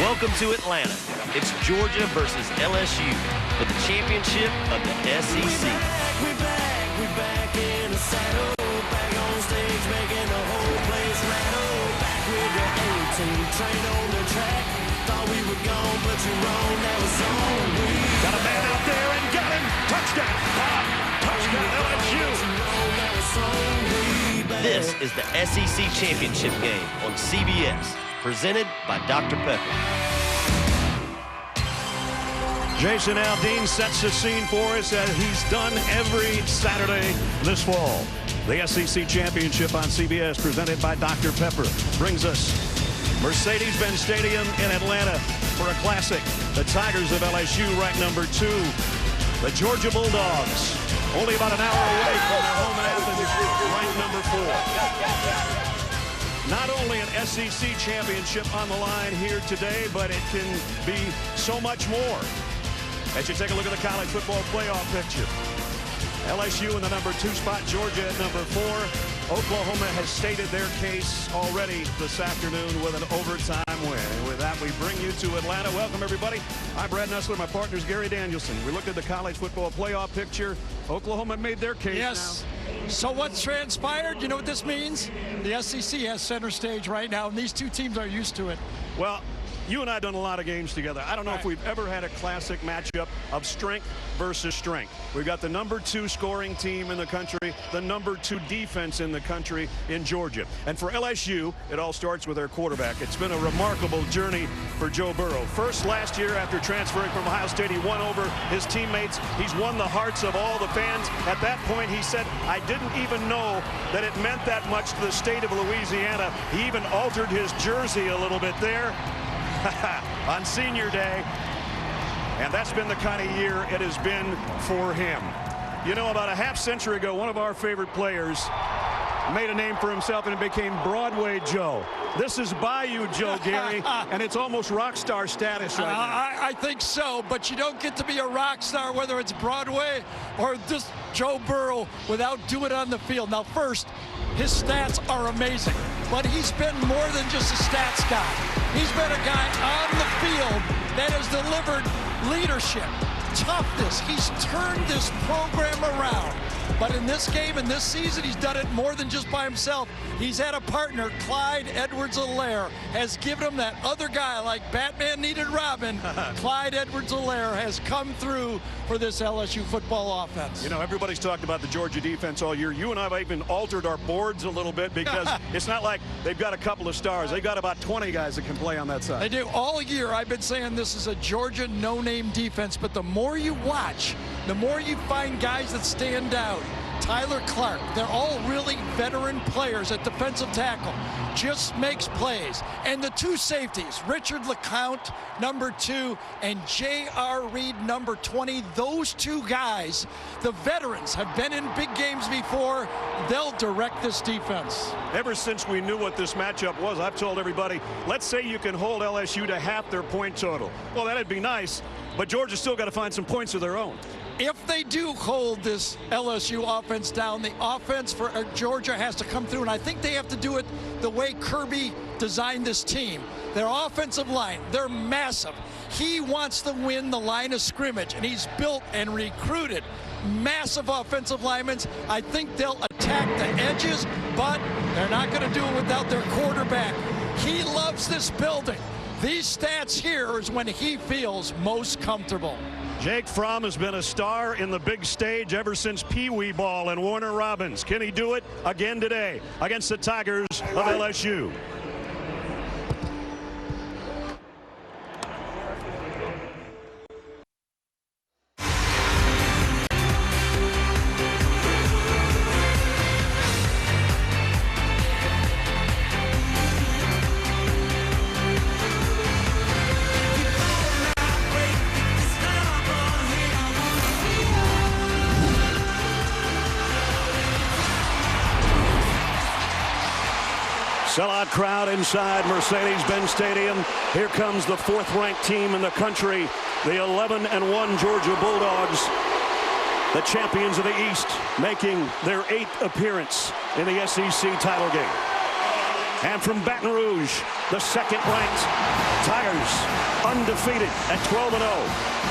Welcome to Atlanta. It's Georgia versus LSU for the championship of the SEC. We're back in the saddle, back on stage, making the whole place rattle. Back with the A-team, train on the track. Thought we were gone, but you're wrong. Now it's on. Got a man out there and got him. Touchdown. Touchdown LSU. This is the SEC Championship game on CBS, presented by Dr. Pepper. Jason Aldean sets the scene for us as he's done every Saturday this fall. The SEC Championship on CBS, presented by Dr. Pepper, brings us Mercedes-Benz Stadium in Atlanta for a classic. The Tigers of LSU ranked number 2. The Georgia Bulldogs, only about an hour away from their home Athens, ranked number 4. Not only an SEC championship on the line here today, but it can be so much more. As you take a look at the college football playoff picture, LSU in the number 2 spot, Georgia at number 4. Oklahoma has stated their case already this afternoon with an overtime win. And with that, we bring you to Atlanta. Welcome, everybody. I'm Brad Nessler. My partner is Gary Danielson. We looked at the college football playoff picture. Oklahoma made their case. Yes. Now. So what's transpired? You know what this means? The SEC has center stage right now, and these two teams are used to it. Well, you and I have done a lot of games together. I don't know if we've ever had a classic matchup of strength versus strength. We've got the number 2 scoring team in the country, the number 2 defense in the country in Georgia. And for LSU, it all starts with their quarterback. It's been a remarkable journey for Joe Burrow. First last year after transferring from Ohio State, he won over his teammates. He's won the hearts of all the fans. At that point, he said, I didn't even know that it meant that much to the state of Louisiana. He even altered his jersey a little bit there on senior day, and that's been the kind of year it has been for him. You know, about a half century ago, one of our favorite players made a name for himself, and it became Broadway Joe. This is Bayou Joe, Gary, and it's almost rock star status right now. I think so, but you don't get to be a rock star whether it's Broadway or just Joe Burrow without doing it on the field. Now, first, his stats are amazing, but he's been more than just a stats guy. He's been a guy on the field that has delivered leadership, toughness. He's turned this program around. But in this game, in this season, he's done it more than just by himself. He's had a partner. Clyde Edwards-Helaire has given him that other guy like Batman needed Robin. Clyde Edwards-Helaire has come through for this LSU football offense. You know, everybody's talked about the Georgia defense all year. You and I have even altered our boards a little bit because it's not like they've got a couple of stars. They've got about 20 guys that can play on that side. They do. All year I've been saying this is a Georgia no-name defense, but the more you watch, the more you find guys that stand out. Tyler Clark, they're all really veteran players at defensive tackle. Just makes plays. And the 2 safeties, Richard LeCounte, number 2, and J.R. Reed, number 20, those 2 guys, the veterans, have been in big games before. They'll direct this defense. Ever since we knew what this matchup was, I've told everybody, let's say you can hold LSU to half their point total. Well, that'd be nice, but Georgia's still got to find some points of their own. If they do hold this LSU offense down, the offense for Georgia has to come through, and I think they have to do it the way Kirby designed this team. Their offensive line, they're massive. He wants to win the line of scrimmage, and he's built and recruited massive offensive linemen. I think they'll attack the edges, but they're not going to do it without their quarterback. He loves this building. These stats here is when he feels most comfortable. Jake Fromm has been a star in the big stage ever since Pee Wee Ball and Warner Robins. Can he do it again today against the Tigers of LSU? Sellout crowd inside Mercedes-Benz Stadium. Here comes the 4th-ranked team in the country, the 11-1 Georgia Bulldogs, the champions of the East, making their 8th appearance in the SEC title game. And from Baton Rouge, the second-ranked Tigers, undefeated at 12-0,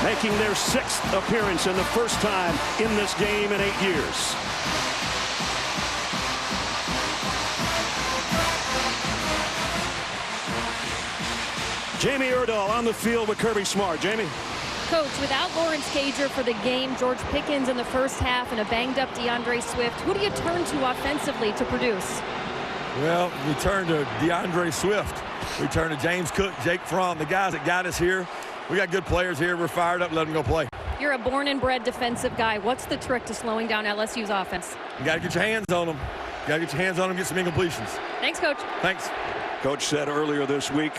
making their 6th appearance and the first time in this game in 8 years. Jamie Erdahl on the field with Kirby Smart. Jamie. Coach, without Lawrence Cager for the game, George Pickens in the first half, and a banged-up DeAndre Swift, who do you turn to offensively to produce? Well, we turn to DeAndre Swift. We turn to James Cook, Jake Fromm, the guys that got us here. We got good players here. We're fired up. Let them go play. You're a born-and-bred defensive guy. What's the trick to slowing down LSU's offense? You got to get your hands on them. You got to get your hands on them, get some incompletions. Thanks, Coach. Thanks. Coach said earlier this week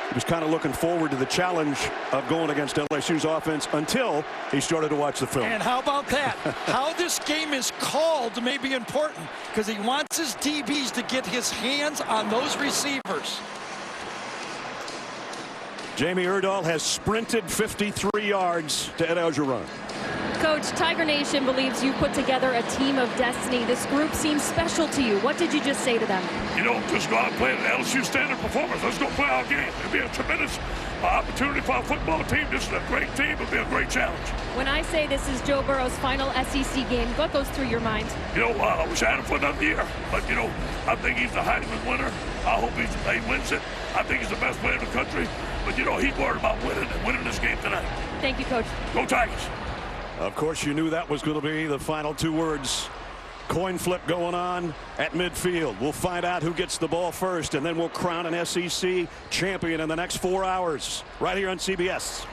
he was kind of looking forward to the challenge of going against LSU's offense until he started to watch the film. And how about that? How this game is called may be important because he wants his DBs to get his hands on those receivers. Jamie Erdahl has sprinted 53 yards to Ed Orgeron. Coach, Tiger Nation believes you put together a team of destiny. This group seems special to you. What did you just say to them? You know, just go out and play an LSU standard performance. Let's go play our game. It'll be a tremendous opportunity for our football team. This is a great team. It'll be a great challenge. When I say this is Joe Burrow's final SEC game, what goes through your mind? You know, I wish I had him for another year. But, you know, I think he's the Heisman winner. I hope he wins it. I think he's the best player in the country. But, you know, he's worried about winning this game tonight. Thank you, Coach. Go Tigers. Of course, you knew that was going to be the final 2 words. Coin flip going on at midfield. We'll find out who gets the ball first, and then we'll crown an SEC champion in the next 4 hours right here on CBS.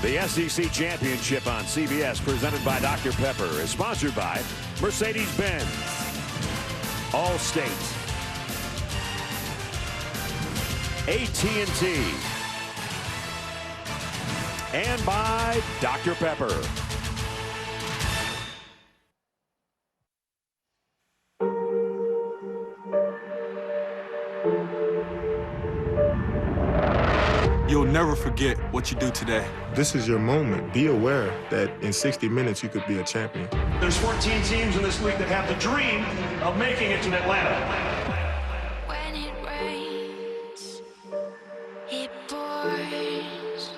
The SEC Championship on CBS, presented by Dr. Pepper, is sponsored by Mercedes-Benz, Allstate, AT&T, and by Dr. Pepper. You'll never forget what you do today. This is your moment. Be aware that in 60 minutes you could be a champion. There's 14 teams in this league that have the dream of making it to Atlanta. When it rains, it pours.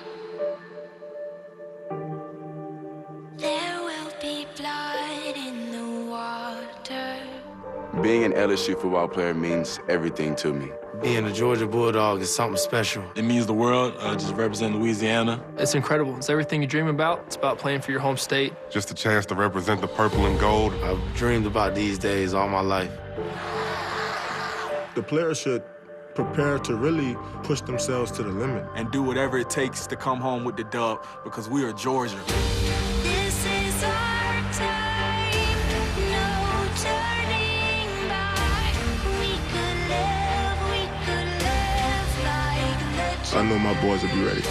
There will be blood in the water. Being an LSU football player means everything to me. Being a Georgia Bulldog is something special. It means the world, just representing Louisiana. It's incredible. It's everything you dream about. It's about playing for your home state. Just a chance to represent the purple and gold. I've dreamed about these days all my life. The players should prepare to really push themselves to the limit. And do whatever it takes to come home with the dub, because we are Georgia. This is our time, no turning back. We could live like legends. I know my boys will be ready.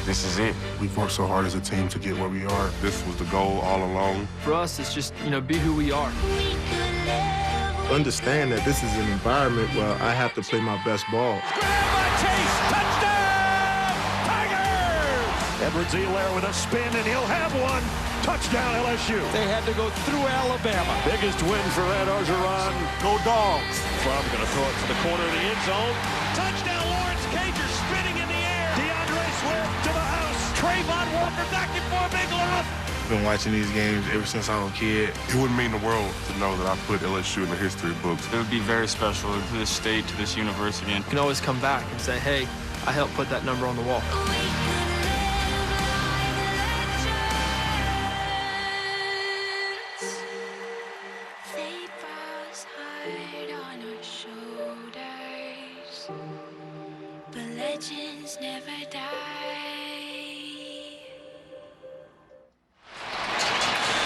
This is it. We've worked so hard as a team to get where we are. This was the goal all along. For us, it's just, be who we are. We could live. Understand that this is an environment where I have to play my best ball. Grab by Chase, touchdown, Tigers! Edwards-Helaire with a spin, and he'll have one. Touchdown, LSU. They had to go through Alabama. Biggest win for Ed Orgeron. Go Dogs. Fromm going to throw it to the corner of the end zone. Touchdown, Lawrence Cager spinning in the air. DeAndre Swift to the house. Trayvon Walker knocking for a big loss. I've been watching these games ever since I was a kid. It wouldn't mean the world to know that I put LSU in the history books. It would be very special to this state, to this university. And You can always come back and say, hey, I helped put that number on the wall. They pass hard on our shoulders, but legends never die.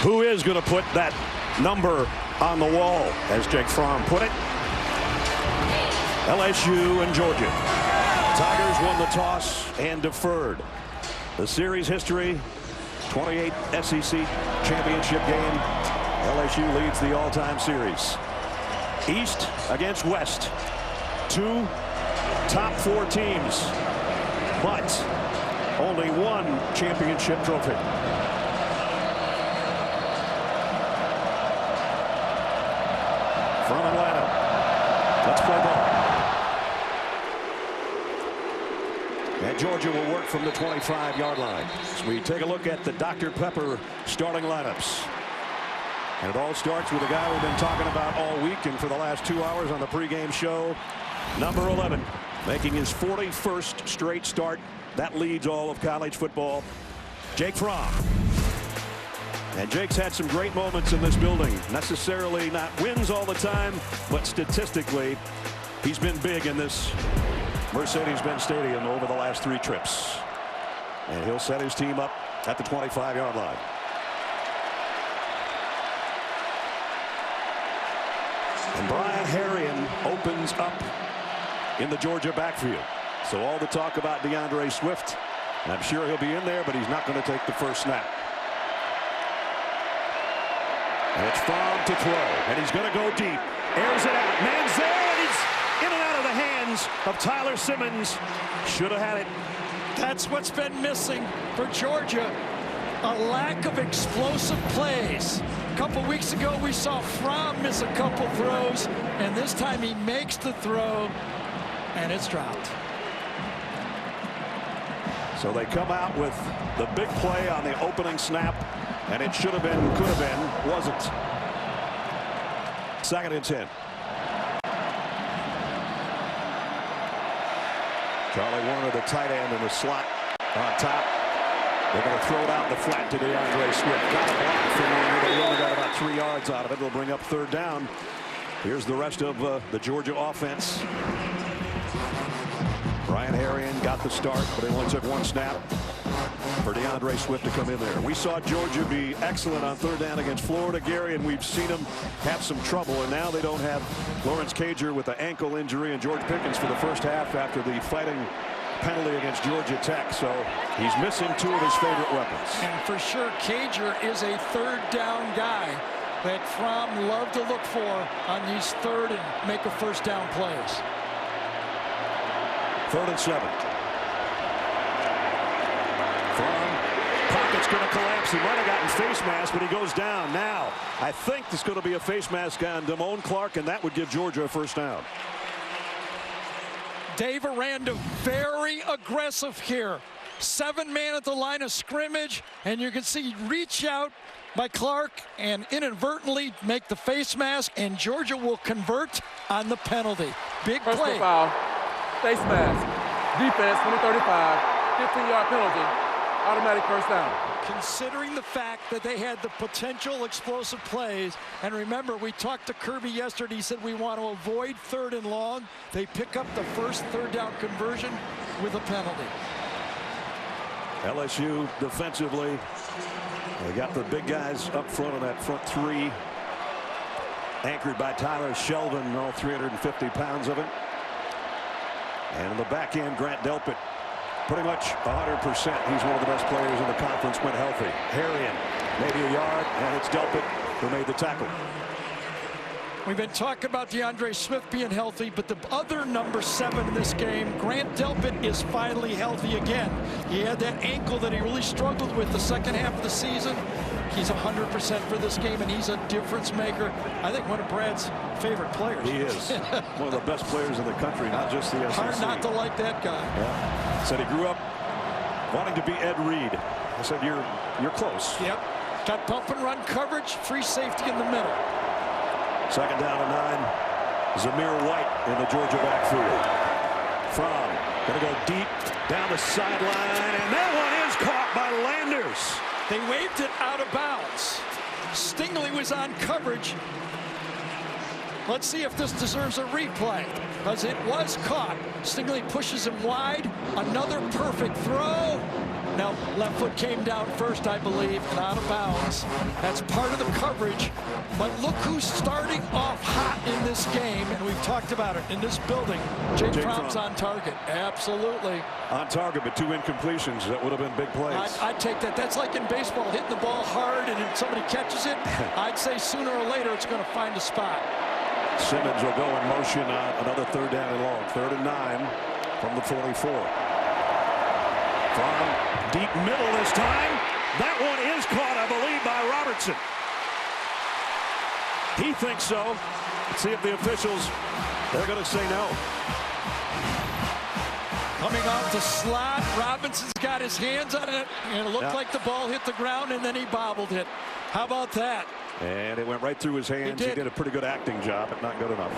Who is going to put that number on the wall, as Jake Fromm put it? LSU and Georgia. Tigers won the toss and deferred. The series history, 28 SEC championship game. LSU leads the all-time series. East against West. 2 top 4 teams, but only 1 championship trophy. from Atlanta. Let's play ball. And Georgia will work from the 25-yard line. So we take a look at the Dr. Pepper starting lineups. And it all starts with a guy we've been talking about all week and for the last 2 hours on the pregame show. Number 11, making his 41st straight start. That leads all of college football. Jake Fromm. And Jake's had some great moments in this building. Necessarily not wins all the time, but statistically, he's been big in this Mercedes-Benz Stadium over the last 3 trips. And he'll set his team up at the 25-yard line. And Brian Herrien opens up in the Georgia backfield. So all the talk about DeAndre Swift, and I'm sure he'll be in there, but he's not going to take the first snap. And it's Fromm to throw, and he's going to go deep. Airs it out. Manziel, and he's in and out of the hands of Tyler Simmons. Should have had it. That's what's been missing for Georgia. A lack of explosive plays. A couple weeks ago, we saw Fromm miss a couple throws, and this time he makes the throw, and it's dropped. So they come out with the big play on the opening snap, and it should have been, could have been, wasn't. 2nd and 10. Charlie Warner, the tight end, in the slot on top. They're going to throw it out in the flat to DeAndre Swift. Got a block from Warner. They only got about 3 yards out of it. It'll bring up 3rd down. Here's the rest of the Georgia offense. Brian Herrien got the start, but it only took 1 snap for DeAndre Swift to come in there. We saw Georgia be excellent on 3rd down against Florida, Gary, and we've seen them have some trouble. And now they don't have Lawrence Cager with the ankle injury and George Pickens for the first half after the fighting penalty against Georgia Tech. So he's missing 2 of his favorite weapons. And for sure, Cager is a 3rd down guy that Fromm loved to look for on these 3rd and make a 1st down plays. 3rd and 7. Fromm, pocket's going to collapse. He might have gotten face mask, but he goes down. Now, I think there's going to be a face mask on Damone Clark, and that would give Georgia a 1st down. Dave Aranda very aggressive here. 7-man at the line of scrimmage, and you can see reach out by Clark and inadvertently make the face mask, and Georgia will convert on the penalty. Big play. Personal foul, face mask, defense, 20-35, 15-yard penalty, automatic 1st down. Considering the fact that they had the potential explosive plays, and remember, we talked to Kirby yesterday, he said we want to avoid 3rd and long. They pick up the first 3rd down conversion with a penalty. LSU defensively, they got the big guys up front of that front 3, anchored by Tyler Sheldon, all 350 pounds of it. And in the back end, Grant Delpit, pretty much 100%. He's one of the best players in the conference when healthy. Herrien, maybe a yard, and it's Delpit who made the tackle. We've been talking about DeAndre Swift being healthy, but the other number 7 in this game, Grant Delpit, is finally healthy again. He had that ankle that he really struggled with the 2nd half of the season. He's 100% for this game, and he's a difference maker. I think one of Brad's favorite players. He is one of the best players in the country, not just the SEC. Hard not to like that guy. Yeah. Said he grew up wanting to be Ed Reed. I said, you're close. Yep. Got bump and run coverage, free safety in the middle. 2nd down and 9. Zamir White in the Georgia backfield. Fromm going to go deep down the sideline, and that one is caught by Landers. They waved it out of bounds. Stingley was on coverage. Let's see if this deserves a replay, because it was caught. Stingley pushes him wide. Another perfect throw. Now, left foot came down first, I believe, and out of bounds. That's part of the coverage. But look who's starting off hot in this game, and we've talked about it in this building. Jake Fromm's on target. Absolutely. On target, but 2 incompletions. That would have been big plays. I'd take that. That's like in baseball, hitting the ball hard, and if somebody catches it, I'd say sooner or later it's going to find a spot. Simmons will go in motion on another 3rd down and long. 3rd and 9 from the 44. From deep middle this time. That one is caught, I believe, by Robertson. He thinks so. Let's see if the officials, they're going to say no. Coming off the slot, Robinson's got his hands on it, and it looked like the ball hit the ground, and then he bobbled it. How about that? And it went right through his hands. He did a pretty good acting job, but not good enough.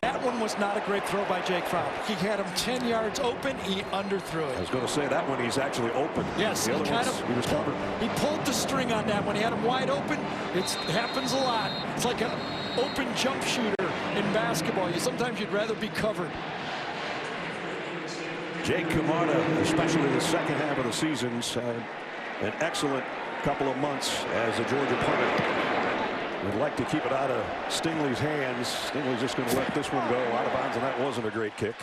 That one was not a great throw by Jake Fromm. He had him 10 yards open. He underthrew it. I was going to say that one he's actually open. Yes, he was covered. He pulled the string on that one. He had him wide open. It happens a lot. It's like an open jump shooter in basketball. Sometimes you'd rather be covered. Jake Camarda, especially the second half of the season, had an excellent couple of months as a Georgia punter. Would like to keep it out of Stingley's hands. Stingley's just going to let this one go out of bounds, and that wasn't a great kick.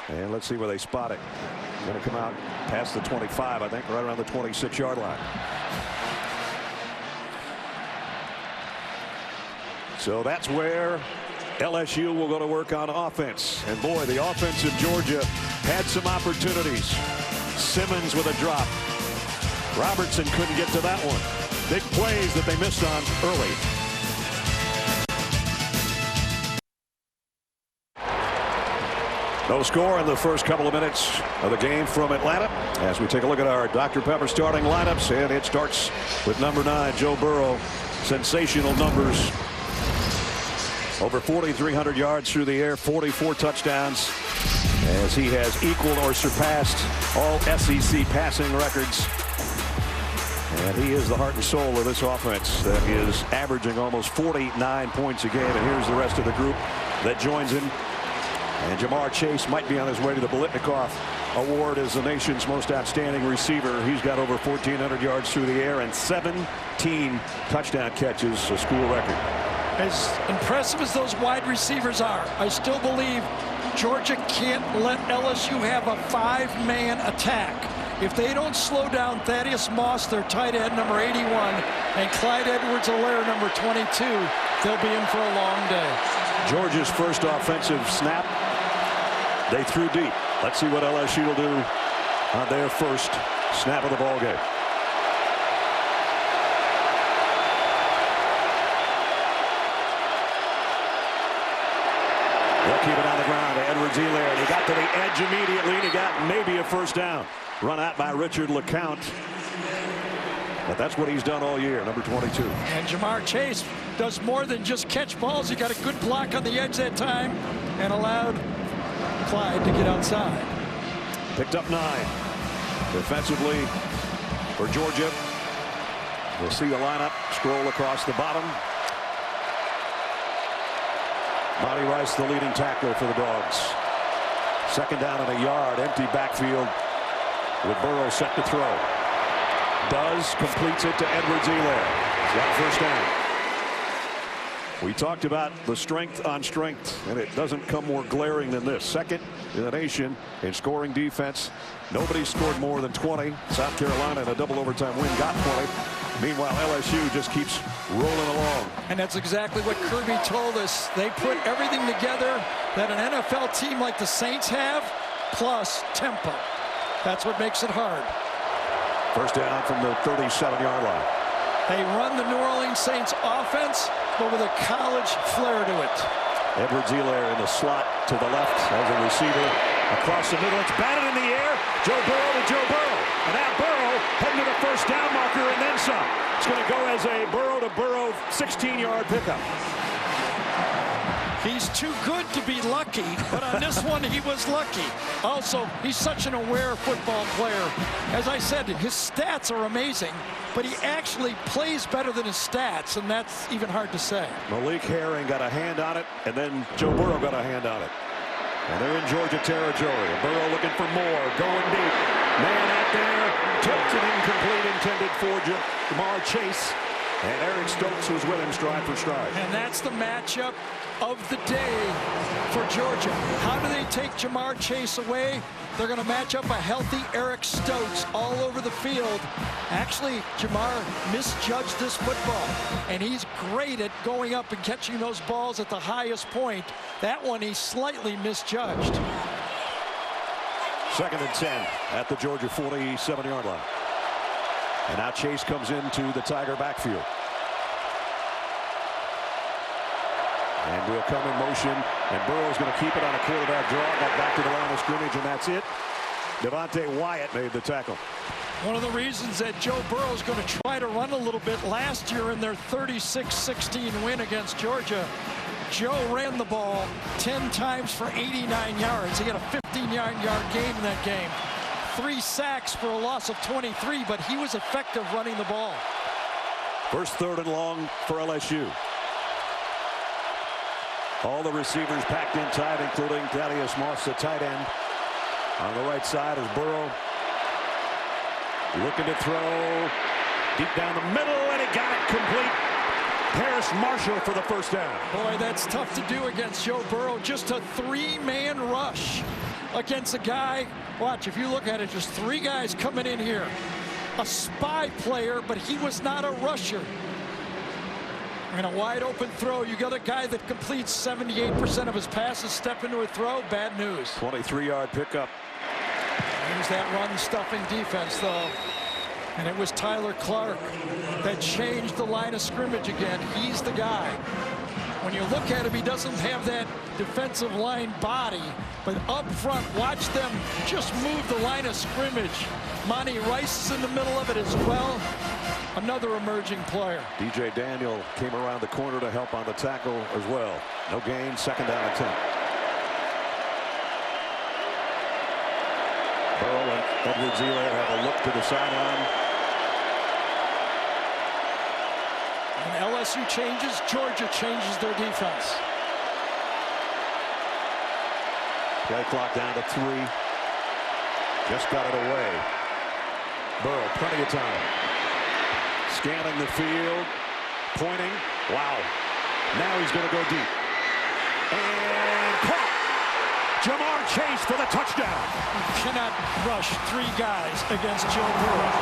And let's see where they spot it. Going to come out past the 25, I think, right around the 26-yard line. So that's where LSU will go to work on offense. And boy, the offense of Georgia had some opportunities. Simmons with a drop. Robertson couldn't get to that one. Big plays that they missed on early. No score in the first couple of minutes of the game from Atlanta. As we take a look at our Dr. Pepper starting lineups, and it starts with number 9, Joe Burrow. Sensational numbers. Over 4,300 yards through the air, 44 touchdowns, as he has equaled or surpassed all SEC passing records. And he is the heart and soul of this offense that is averaging almost 49 points a game. And here's the rest of the group that joins him. And Jamar Chase might be on his way to the Biletnikoff Award as the nation's most outstanding receiver. He's got over 1,400 yards through the air and 17 touchdown catches, a school record. As impressive as those wide receivers are, I still believe Georgia can't let LSU have a 5-man attack. If they don't slow down Thaddeus Moss, their tight end, number 81, and Clyde Edwards-Helaire, number 22, they'll be in for a long day. Georgia's first offensive snap, they threw deep. Let's see what LSU will do on their first snap of the ball game. They'll keep it on the ground to Edwards-Helaire. And he got to the edge immediately, and he got maybe a first down. Run out by Richard LeCount. But that's what he's done all year, number 22. And Jamar Chase does more than just catch balls. He got a good block on the edge that time and allowed Clyde to get outside. Picked up 9. Defensively for Georgia. We'll see the lineup scroll across the bottom. Monty Rice, the leading tackler for the Dogs. Second down and a yard, empty backfield with Burrow set to throw. Does, completes it to Edwards-Helaire. He's got first down. We talked about the strength on strength, and it doesn't come more glaring than this. Second in the nation in scoring defense. Nobody scored more than 20. South Carolina in a double overtime win got 20. Meanwhile, LSU just keeps rolling along. And that's exactly what Kirby told us. They put everything together that an NFL team like the Saints have, plus tempo. That's what makes it hard. First down from the 37-yard line. They run the New Orleans Saints offense, but with a college flair to it. Edwards-Helaire in the slot to the left as a receiver. Across the middle, it's batted in the air. Joe Burrow to Joe Burrow. And now Burrow heading to the first down marker and then some. It's going to go as a Burrow to Burrow 16-yard pickup. He's too good to be lucky, but on this one he was lucky. Also, he's such an aware football player. As I said, his stats are amazing, but he actually plays better than his stats, and that's even hard to say. Malik Herring got a hand on it, and then Joe Burrow got a hand on it. And they're in Georgia territory. Burrow looking for more, going deep. Man out there, tipped and incomplete, intended for Jamar Chase. And Eric Stokes was with him stride for stride. And that's the matchup of the day for Georgia. How do they take Jamar Chase away? They're going to match up a healthy Eric Stokes all over the field. Actually, Jamar misjudged this football, and he's great at going up and catching those balls at the highest point. That one he slightly misjudged. Second and 10 at the Georgia 47-yard line. And now Chase comes into the Tiger backfield. And we'll come in motion, and Burrow's going to keep it on a quarterback draw. Got back to the line of scrimmage, and that's it. Devontae Wyatt made the tackle. One of the reasons that Joe Burrow is going to try to run a little bit last year in their 36-16 win against Georgia, Joe ran the ball 10 times for 89 yards. He had a 15-yard gain in that game. 3 sacks for a loss of 23, but he was effective running the ball. First 3rd and long for LSU. All the receivers packed in tight, including Thaddeus Moss, the tight end. On the right side is Burrow. Looking to throw deep down the middle, and he got it complete. Harris Marshall for the first down. Boy, that's tough to do against Joe Burrow. Just a 3-man rush against a guy. Watch, if you look at it, just 3 guys coming in here. A spy player, but he was not a rusher. And a wide open throw. You got a guy that completes 78% of his passes. Step into a throw, bad news. 23-yard pickup. Here's that run-stuffing defense, though. And it was Tyler Clark that changed the line of scrimmage again. He's the guy. When you look at him, he doesn't have that defensive line body. But up front, watch them just move the line of scrimmage. Monty Rice is in the middle of it as well. Another emerging player. DJ Daniel came around the corner to help on the tackle as well. No gain, 2nd down and 10. Burrow and Edwards-Helaire have a look to the sideline. When LSU changes, Georgia changes their defense. Play clock down to 3. Just got it away. Burrow, plenty of time. Scanning the field, pointing. Wow. Now he's going to go deep. And caught. Jamar Chase for the touchdown. You cannot rush 3 guys against Joe Burrow.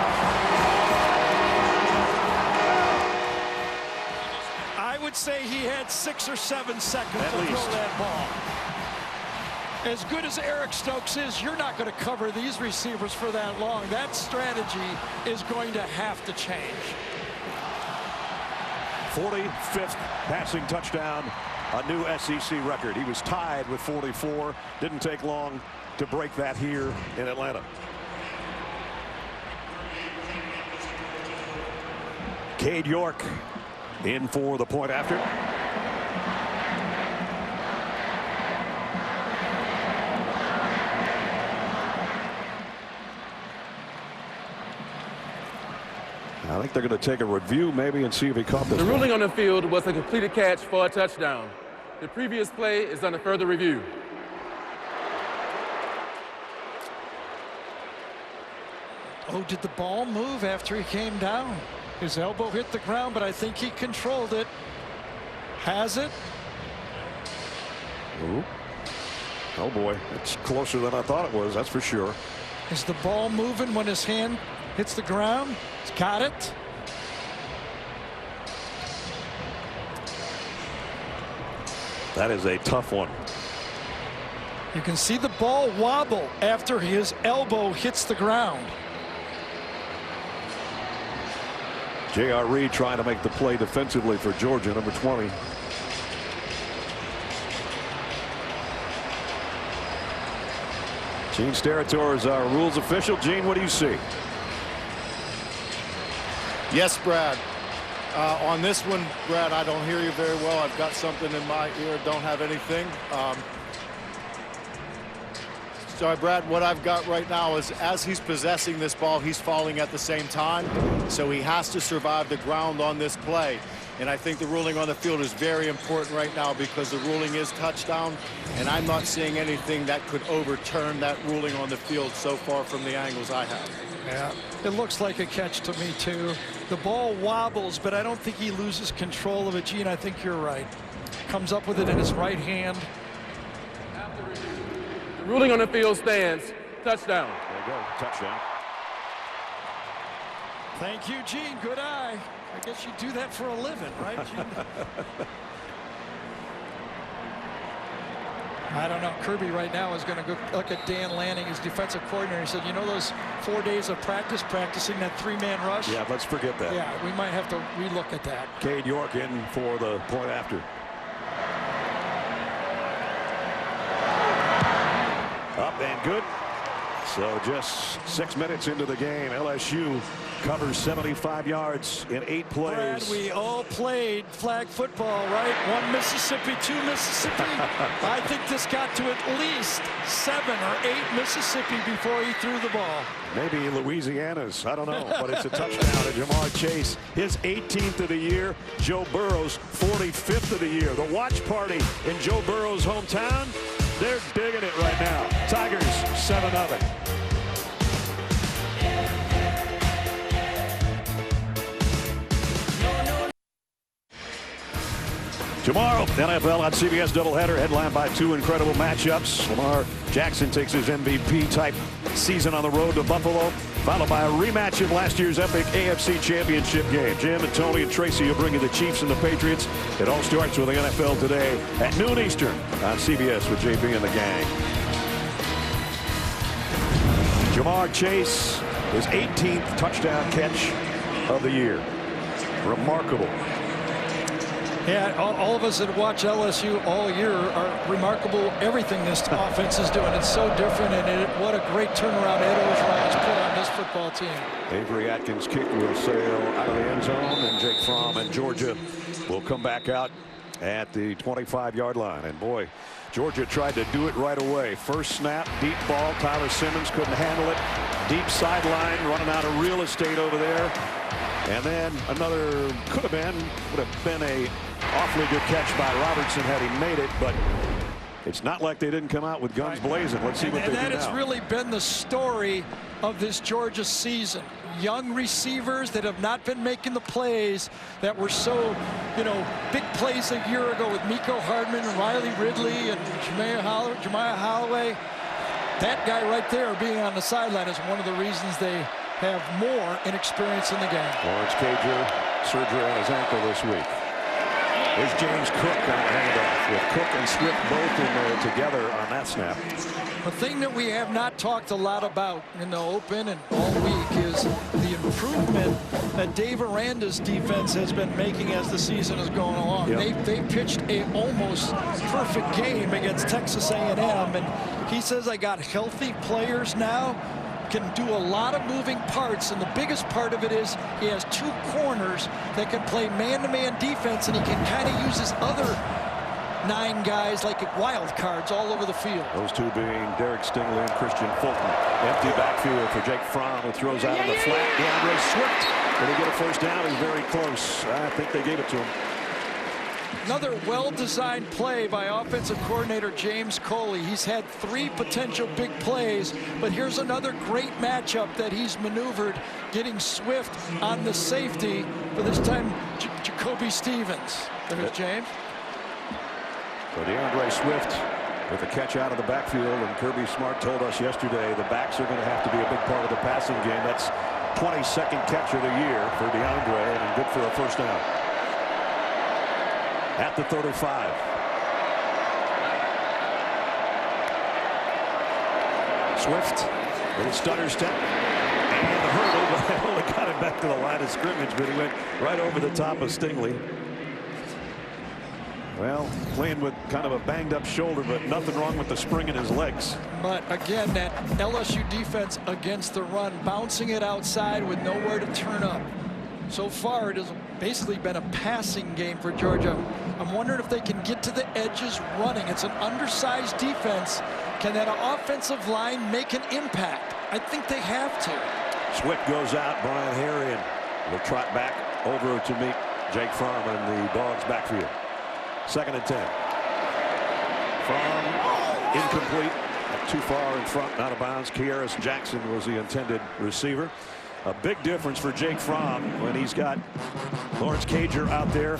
I would say he had 6 or 7 seconds to throw that ball. As good as Eric Stokes is, you're not going to cover these receivers for that long. That strategy is going to have to change. 45th passing touchdown, a new SEC record. He was tied with 44. Didn't take long to break that here in Atlanta. Cade York in for the point after. I think they're going to take a review maybe and see if he caught this. The ruling on the field was a completed catch for a touchdown. The previous play is under further review. Oh, did the ball move after he came down? His elbow hit the ground, but I think he controlled it. Has it? Ooh. Oh boy, it's closer than I thought it was, that's for sure. Is the ball moving when his hand hits the ground? He's got it. That is a tough one. You can see the ball wobble after his elbow hits the ground. J.R. Reed trying to make the play defensively for Georgia, number 20. Gene Steratore is our rules official. Gene, what do you see? Yes, Brad. On this one, Brad, I don't hear you very well. I've got something in my ear. Don't have anything. Sorry, Brad, what I've got right now is as he's possessing this ball, he's falling at the same time. So he has to survive the ground on this play. And I think the ruling on the field is very important right now because the ruling is touchdown. And I'm not seeing anything that could overturn that ruling on the field so far from the angles I have. Yeah, it looks like a catch to me, too. The ball wobbles, but I don't think he loses control of it. Gene, I think you're right. Comes up with it in his right hand. The ruling on the field stands. Touchdown. There you go. Touchdown. Thank you, Gene. Good eye. I guess you do that for a living, right, Gene? I don't know. Kirby right now is going to go look at Dan Lanning, his defensive coordinator. He said, you know those 4 days of practicing that 3-man rush? Yeah, let's forget that. Yeah, we might have to relook at that. Cade York in for the point after. Up and good. So just 6 minutes into the game, LSU covers 75 yards in 8 plays. Brad, we all played flag football, right? 1 Mississippi, 2 Mississippi. I think this got to at least 7 or 8 Mississippi before he threw the ball. Maybe Louisiana's, I don't know, but it's a touchdown to Jamar Chase, his 18th of the year. Joe Burrow's 45th of the year. The watch party in Joe Burrow's hometown, they're digging it right now. Tigers 7-0. Tomorrow, NFL on CBS doubleheader headlined by 2 incredible matchups. Lamar Jackson takes his MVP-type season on the road to Buffalo, followed by a rematch of last year's epic AFC Championship game. Jim and Tony and Tracy will bring you the Chiefs and the Patriots. It all starts with the NFL today at noon Eastern on CBS with JB and the gang. Jamar Chase, his 18th touchdown catch of the year. Remarkable. Yeah, all of us that watch LSU all year are remarkable. Everything this offense is doing. It's so different, and what a great turnaround Ed Orgeron's put on this football team. Avery Atkins' kick will sail out of the end zone, and Jake Fromm and Georgia will come back out at the 25-yard line. And boy, Georgia tried to do it right away. First snap, deep ball. Tyler Simmons couldn't handle it. Deep sideline, running out of real estate over there. And then another would have been a awfully good catch by Robertson had he made it, but it's not like they didn't come out with guns blazing. Let's see what they do now. And that has really been the story of this Georgia season. Young receivers that have not been making the plays that were so, big plays a year ago with Miko Hardman and Riley Ridley and Jemiah Holloway. That guy right there being on the sideline is one of the reasons they have more inexperience in the game. Lawrence Cager, surgery on his ankle this week. There's James Cook on the handoff with Cook and Swift both in there together on that snap. The thing that we have not talked a lot about in the open and all week is the improvement that Dave Aranda's defense has been making as the season is going along. Yep. They pitched a almost perfect game against Texas A&M, and he says I got healthy players now, can do a lot of moving parts, and the biggest part of it is he has 2 corners that can play man-to-man defense, and he can kind of use his other 9 guys like wild cards all over the field. Those 2 being Derek Stingley and Christian Fulton. Empty backfield for Jake Fromm, who throws out on the flat. DeAndre Swift. Did he get a first down? He's very close. I think they gave it to him. Another well-designed play by offensive coordinator James Coley. He's had 3 potential big plays, but here's another great matchup that he's maneuvered, getting Swift on the safety, but this time Jacoby Stevens. There's James. So DeAndre Swift with a catch out of the backfield, and Kirby Smart told us yesterday the backs are going to have to be a big part of the passing game. That's 22nd catch of the year for DeAndre, and good for a first down. At the 35. Swift with a stutter step and the hurdle, but only got him back to the line of scrimmage, but he went right over the top of Stingley. Well, playing with kind of a banged up shoulder, but nothing wrong with the spring in his legs. But again, that LSU defense against the run, bouncing it outside with nowhere to turn up. So far, it has basically been a passing game for Georgia. I'm wondering if they can get to the edges running. It's an undersized defense. Can that offensive line make an impact? I think they have to. Swift goes out. Brian Herrian will trot back over to meet Jake Fromm in the Dogs' backfield. 2nd and 10. Fromm incomplete. Too far in front, out of bounds. Kearis Jackson was the intended receiver. A big difference for Jake Fromm when he's got Lawrence Cager out there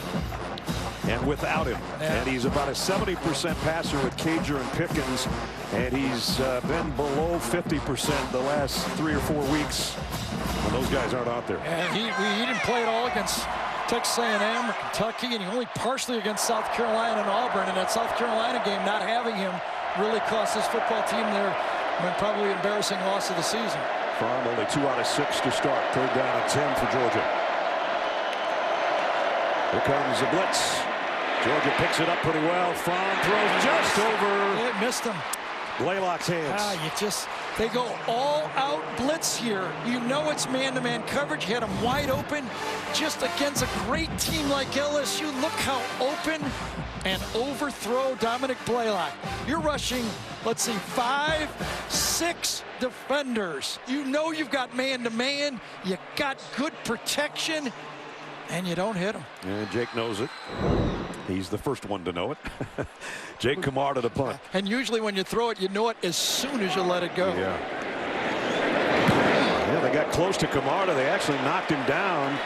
and without him. Yeah. And he's about a 70% passer with Cager and Pickens, and he's been below 50% the last 3 or 4 weeks when those guys aren't out there. And he didn't play at all against Texas A&M or Kentucky, and he only partially against South Carolina and Auburn. And that South Carolina game, not having him really cost his football team their probably embarrassing loss of the season. Fromm only 2 out of 6 to start. 3rd down and 10 for Georgia. Here comes the blitz. Georgia picks it up pretty well. Fromm throws just over. It missed him. Blaylock's hands. They go all out blitz here. You know it's man-to-man coverage. He had him wide open just against a great team like LSU. Look how open and overthrow Dominic Blaylock. You're rushing, let's see, 5, 6 defenders. You know you've got man-to-man. You got good protection, and you don't hit him. And Jake knows it. He's the first one to know it. Jake Kamar to the punt. And usually when you throw it, you know it as soon as you let it go. Yeah, they got close to Camarda. They actually knocked him down.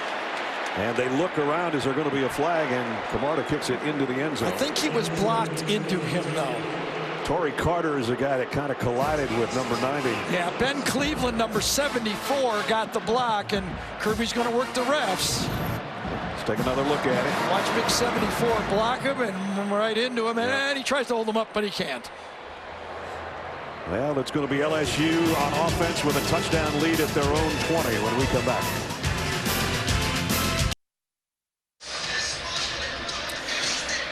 And they look around. Is there going to be a flag? And Camarda kicks it into the end zone. I think he was blocked into him, though. Torrey Carter is the guy that kind of collided with number 90. Yeah, Ben Cleveland, number 74, got the block. And Kirby's going to work the refs. Let's take another look at it. Watch big 74 block him and right into him. And he tries to hold him up, but he can't. Well, it's going to be LSU on offense with a touchdown lead at their own 20 when we come back.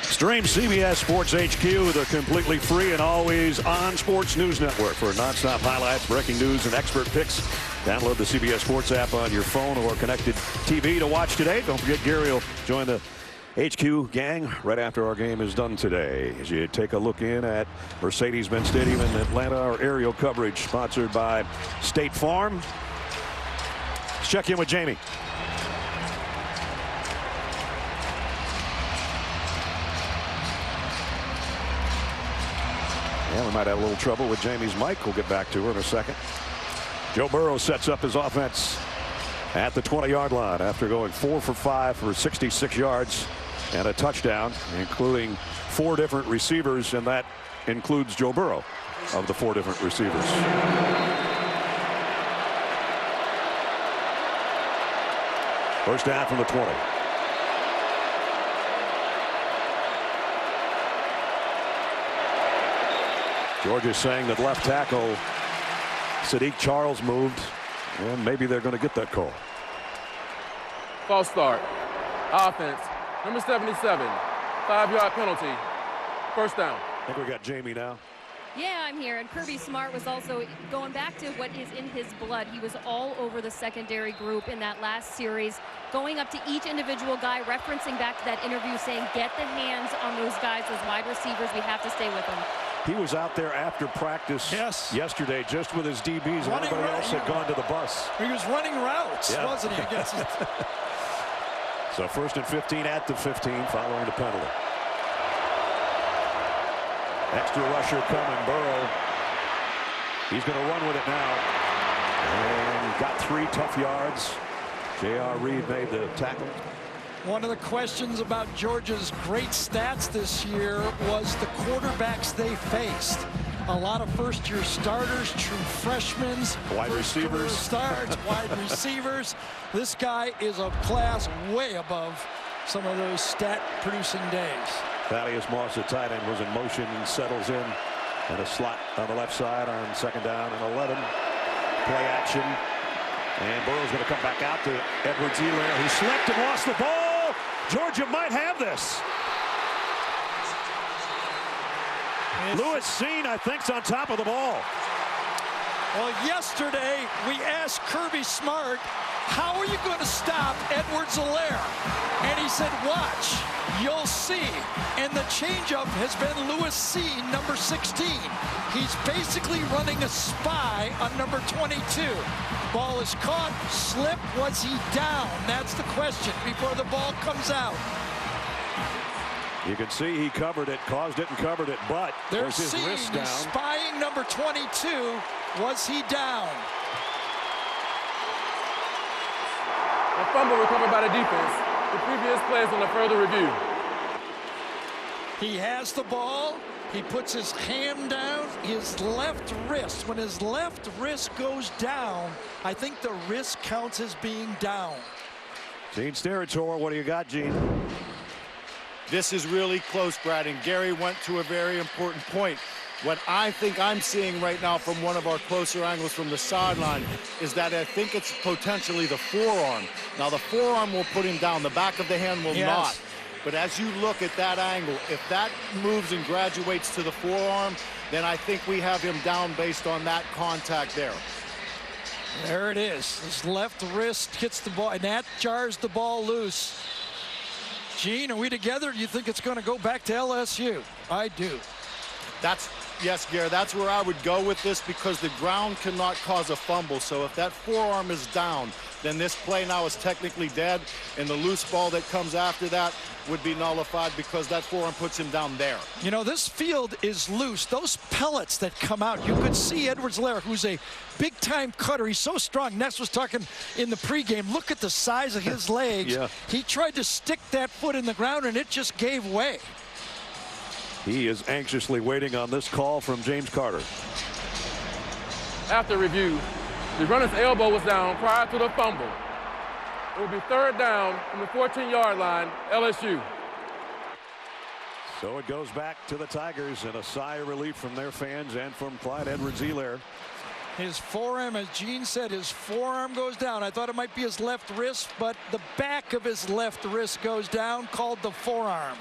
Stream CBS Sports HQ, the completely free and always on Sports News Network for nonstop highlights, breaking news, and expert picks. Download the CBS Sports app on your phone or connected TV to watch today. Don't forget Gary will join the HQ gang right after our game is done today. As you take a look in at Mercedes-Benz Stadium in Atlanta, our aerial coverage sponsored by State Farm. Let's check in with Jamie. Yeah, we might have a little trouble with Jamie's mic. We'll get back to her in a second. Joe Burrow sets up his offense at the 20-yard line after going 4 for 5 for 66 yards and a touchdown, including 4 different receivers, and that includes Joe Burrow of the 4 different receivers. First down from the 20. Georgia's saying that left tackle Sadiq Charles moved, and maybe they're going to get that call. False start. Offense. Number 77. 5-yard penalty. First down. I think we got Jamie now. Yeah, I'm here. And Kirby Smart was also going back to what is in his blood. He was all over the secondary group in that last series, going up to each individual guy, referencing back to that interview, saying, get the hands on those guys, those wide receivers. We have to stay with them. He was out there after practice yesterday just with his DBs, and everybody else had gone to the bus. He was running routes, wasn't he? Against So 1st and 15 at the 15 following the penalty. Extra rusher coming, Burrow. He's going to run with it now. And got 3 tough yards. J.R. Reed made the tackle. One of the questions about Georgia's great stats this year was the quarterbacks they faced. A lot of first-year starters, true freshmen, wide receivers, starts, wide receivers. This guy is a class way above some of those stat-producing days. Thaddeus Moss, the tight end, was in motion and settles in a slot on the left side on 2nd down and 11. Play action. And Burrow's going to come back out to Edwards-Helaire, who slipped and lost the ball. Georgia might have this. Lewis Seen, I think, is on top of the ball. Well, yesterday we asked Kirby Smart, how are you going to stop Edwards-Helaire? And he said, watch, you'll see. And the changeup has been Lewis Seen, number 16. He's basically running a spy on number 22. Ball is caught, slip, was he down? That's the question before the ball comes out. You can see he covered it, caused it and covered it, but there's his wrist down. Spying number 22. Was he down? A fumble recovered by the defense. The previous play is on a further review. He has the ball. He puts his hand down, his left wrist. When his left wrist goes down, I think the wrist counts as being down. Gene's territory. What do you got, Gene? This is really close, Brad, and Gary went to a very important point. What I think I'm seeing right now from one of our closer angles from the sideline is that I think it's potentially the forearm. Now, the forearm will put him down. The back of the hand will not. But as you look at that angle, if that moves and graduates to the forearm, then I think we have him down based on that contact there. There it is. His left wrist hits the ball, and that jars the ball loose. Gene, are we together? Do you think it's going to go back to LSU? I do. Yes, Gary, that's where I would go with this, because the ground cannot cause a fumble. So if that forearm is down, then this play now is technically dead, and the loose ball that comes after that would be nullified because that forearm puts him down there. You know, this field is loose. Those pellets that come out, you could see Edwards-Helaire, who's a big-time cutter. He's so strong. Ness was talking in the pregame. Look at the size of his legs. Yeah. He tried to stick that foot in the ground, and it just gave way. He is anxiously waiting on this call from James Carter. After review, the runner's elbow was down prior to the fumble. It will be third down from the 14-yard line, LSU. So it goes back to the Tigers, and a sigh of relief from their fans and from Clyde Edwards-Helaire. His forearm, as Gene said, his forearm goes down. I thought it might be his left wrist, but the back of his left wrist goes down, called the forearm.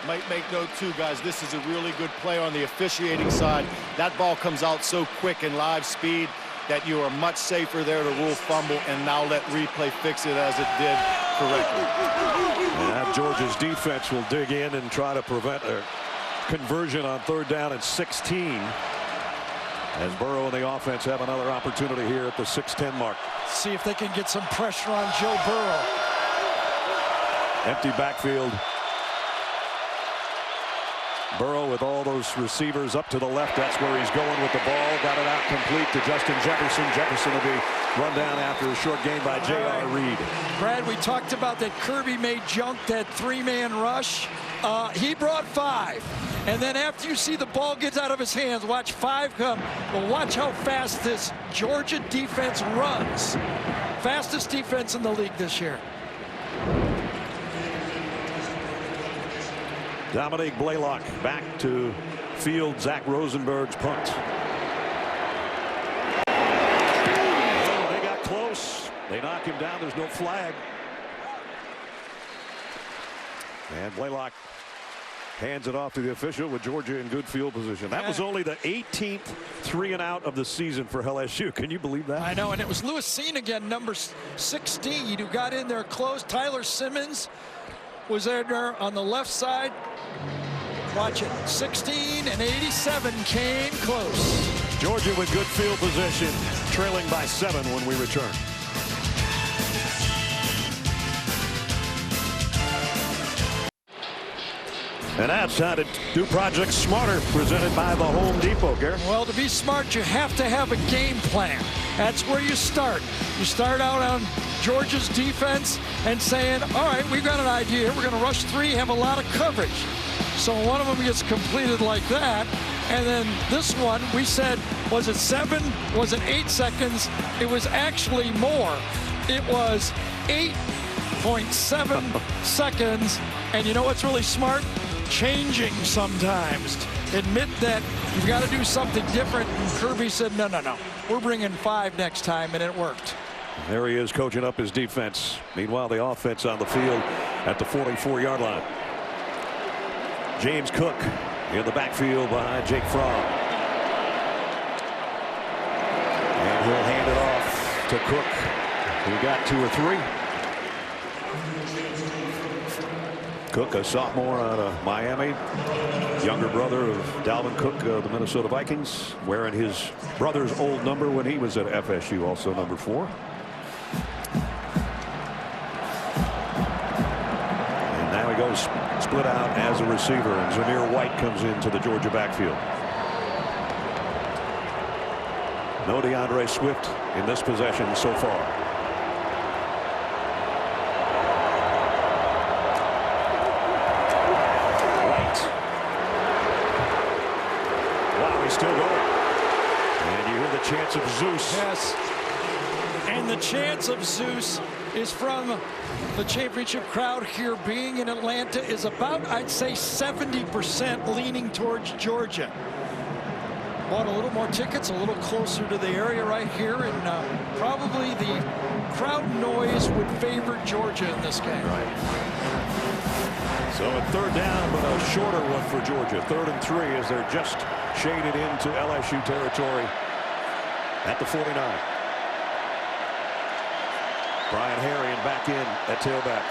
Might make note too, guys, this is a really good play on the officiating side. That ball comes out so quick in live speed that you are much safer there to rule fumble, and now let replay fix it as it did correctly. And Georgia's defense will dig in and try to prevent a conversion on third down at 16. As Burrow and the offense have another opportunity here at the 6-10 mark. See if they can get some pressure on Joe Burrow. Empty backfield. Burrow with all those receivers up to the left. That's where he's going with the ball. Got it out complete to Justin Jefferson. Jefferson will be run down after a short gain by J.R. Reed. Brad, we talked about that Kirby made junk, that three-man rush. He brought 5. And then after you see the ball gets out of his hands, watch 5 come. But watch how fast this Georgia defense runs. Fastest defense in the league this year. Dominique Blaylock back to field. Zach Rosenberg's punt. Oh, they got close. They knock him down. There's no flag. And Blaylock hands it off to the official with Georgia in good field position. That was only the 18th 3-and-out of the season for LSU. Can you believe that? I know, and it was Lewis Seen again, number 16, who got in there close. Tyler Simmons was there on the left side. Watch it. 16 and 87 came close. Georgia with good field position, trailing by 7 when we return. And that's how to do Project Smarter, presented by the Home Depot, Gary. Well, to be smart, you have to have a game plan. That's where you start. You start out on Georgia's defense and saying, all right, we've got an idea. We're going to rush 3, have a lot of coverage. So one of them gets completed like that. And then this one, we said, was it 7? Was it 8 seconds? It was actually more. It was 8.7 seconds. And you know what's really smart? Changing sometimes. Admit that you've got to do something different. And Kirby said, no, we're bringing 5 next time, and it worked. There he is, coaching up his defense. Meanwhile, the offense on the field at the 44-yard line. James Cook in the backfield behind Jake Fromm. And he'll hand it off to Cook, who got 2 or 3. Cook, a sophomore out of Miami, younger brother of Dalvin Cook of the Minnesota Vikings, wearing his brother's old number when he was at FSU, also number 4. And now he goes split out as a receiver, and Zamir White comes into the Georgia backfield. No DeAndre Swift in this possession so far. White. Wow, he's still going. And you hear the chants of Zeus. Yes. And the chants of Zeus is from the championship crowd here. Being in Atlanta is about, I'd say, 70% leaning towards Georgia. Bought a little more tickets, a little closer to the area right here, and probably the crowd noise would favor Georgia in this game. Right. So a third down, but a shorter one for Georgia. 3rd and 3 as they're just shaded into LSU territory at the 49. Brian Harrion back in at tailback.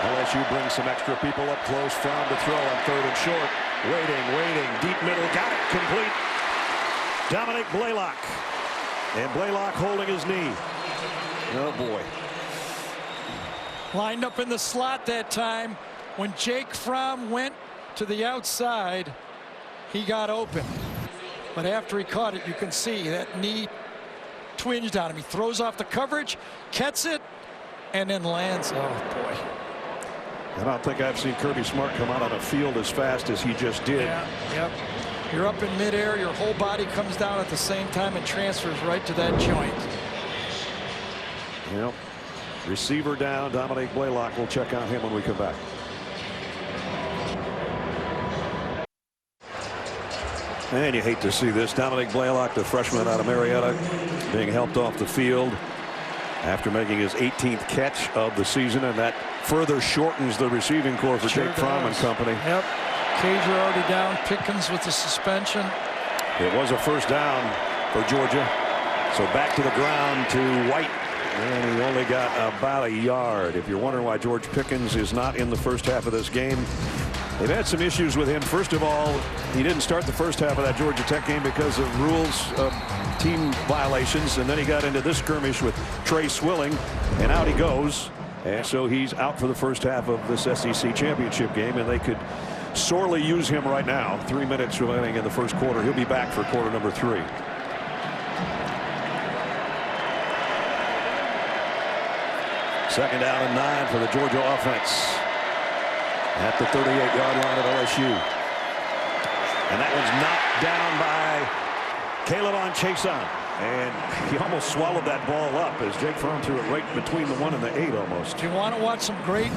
LSU brings some extra people up close. Fromm to throw on 3rd and short. Waiting. Deep middle. Got it. Complete. Dominic Blaylock. And Blaylock holding his knee. Oh, boy. Lined up in the slot that time. When Jake Fromm went to the outside, he got open. But after he caught it, you can see that knee twinged on him. He throws off the coverage, catches it, and then lands. Oh, boy. I don't think I've seen Kirby Smart come out on a field as fast as he just did. Yeah, yep. You're up in midair, your whole body comes down at the same time and transfers right to that joint. Yep. Receiver down. Dominic Blaylock. We'll check on him when we come back. And you hate to see this. Dominic Blaylock, the freshman out of Marietta, being helped off the field after making his 18th catch of the season, and that further shortens the receiving corps for Jake Fromm and company. Yep. Cager already down. Pickens with the suspension. It was a first down for Georgia. So back to the ground to White. And he only got about a yard. If you're wondering why George Pickens is not in the first half of this game, they've had some issues with him. First of all, he didn't start the first half of that Georgia Tech game because of rules of team violations. And then he got into this skirmish with Trey Swilling, and out he goes. And so he's out for the first half of this SEC championship game, and they could sorely use him right now. 3 minutes remaining in the first quarter. He'll be back for quarter number 3. Second down and 9 for the Georgia offense at the 38-yard line of LSU. And that one's knocked down by Caleb Chason. And he almost swallowed that ball up as Jake Fromm threw it right between the 1 and the 8 almost. You want to watch some great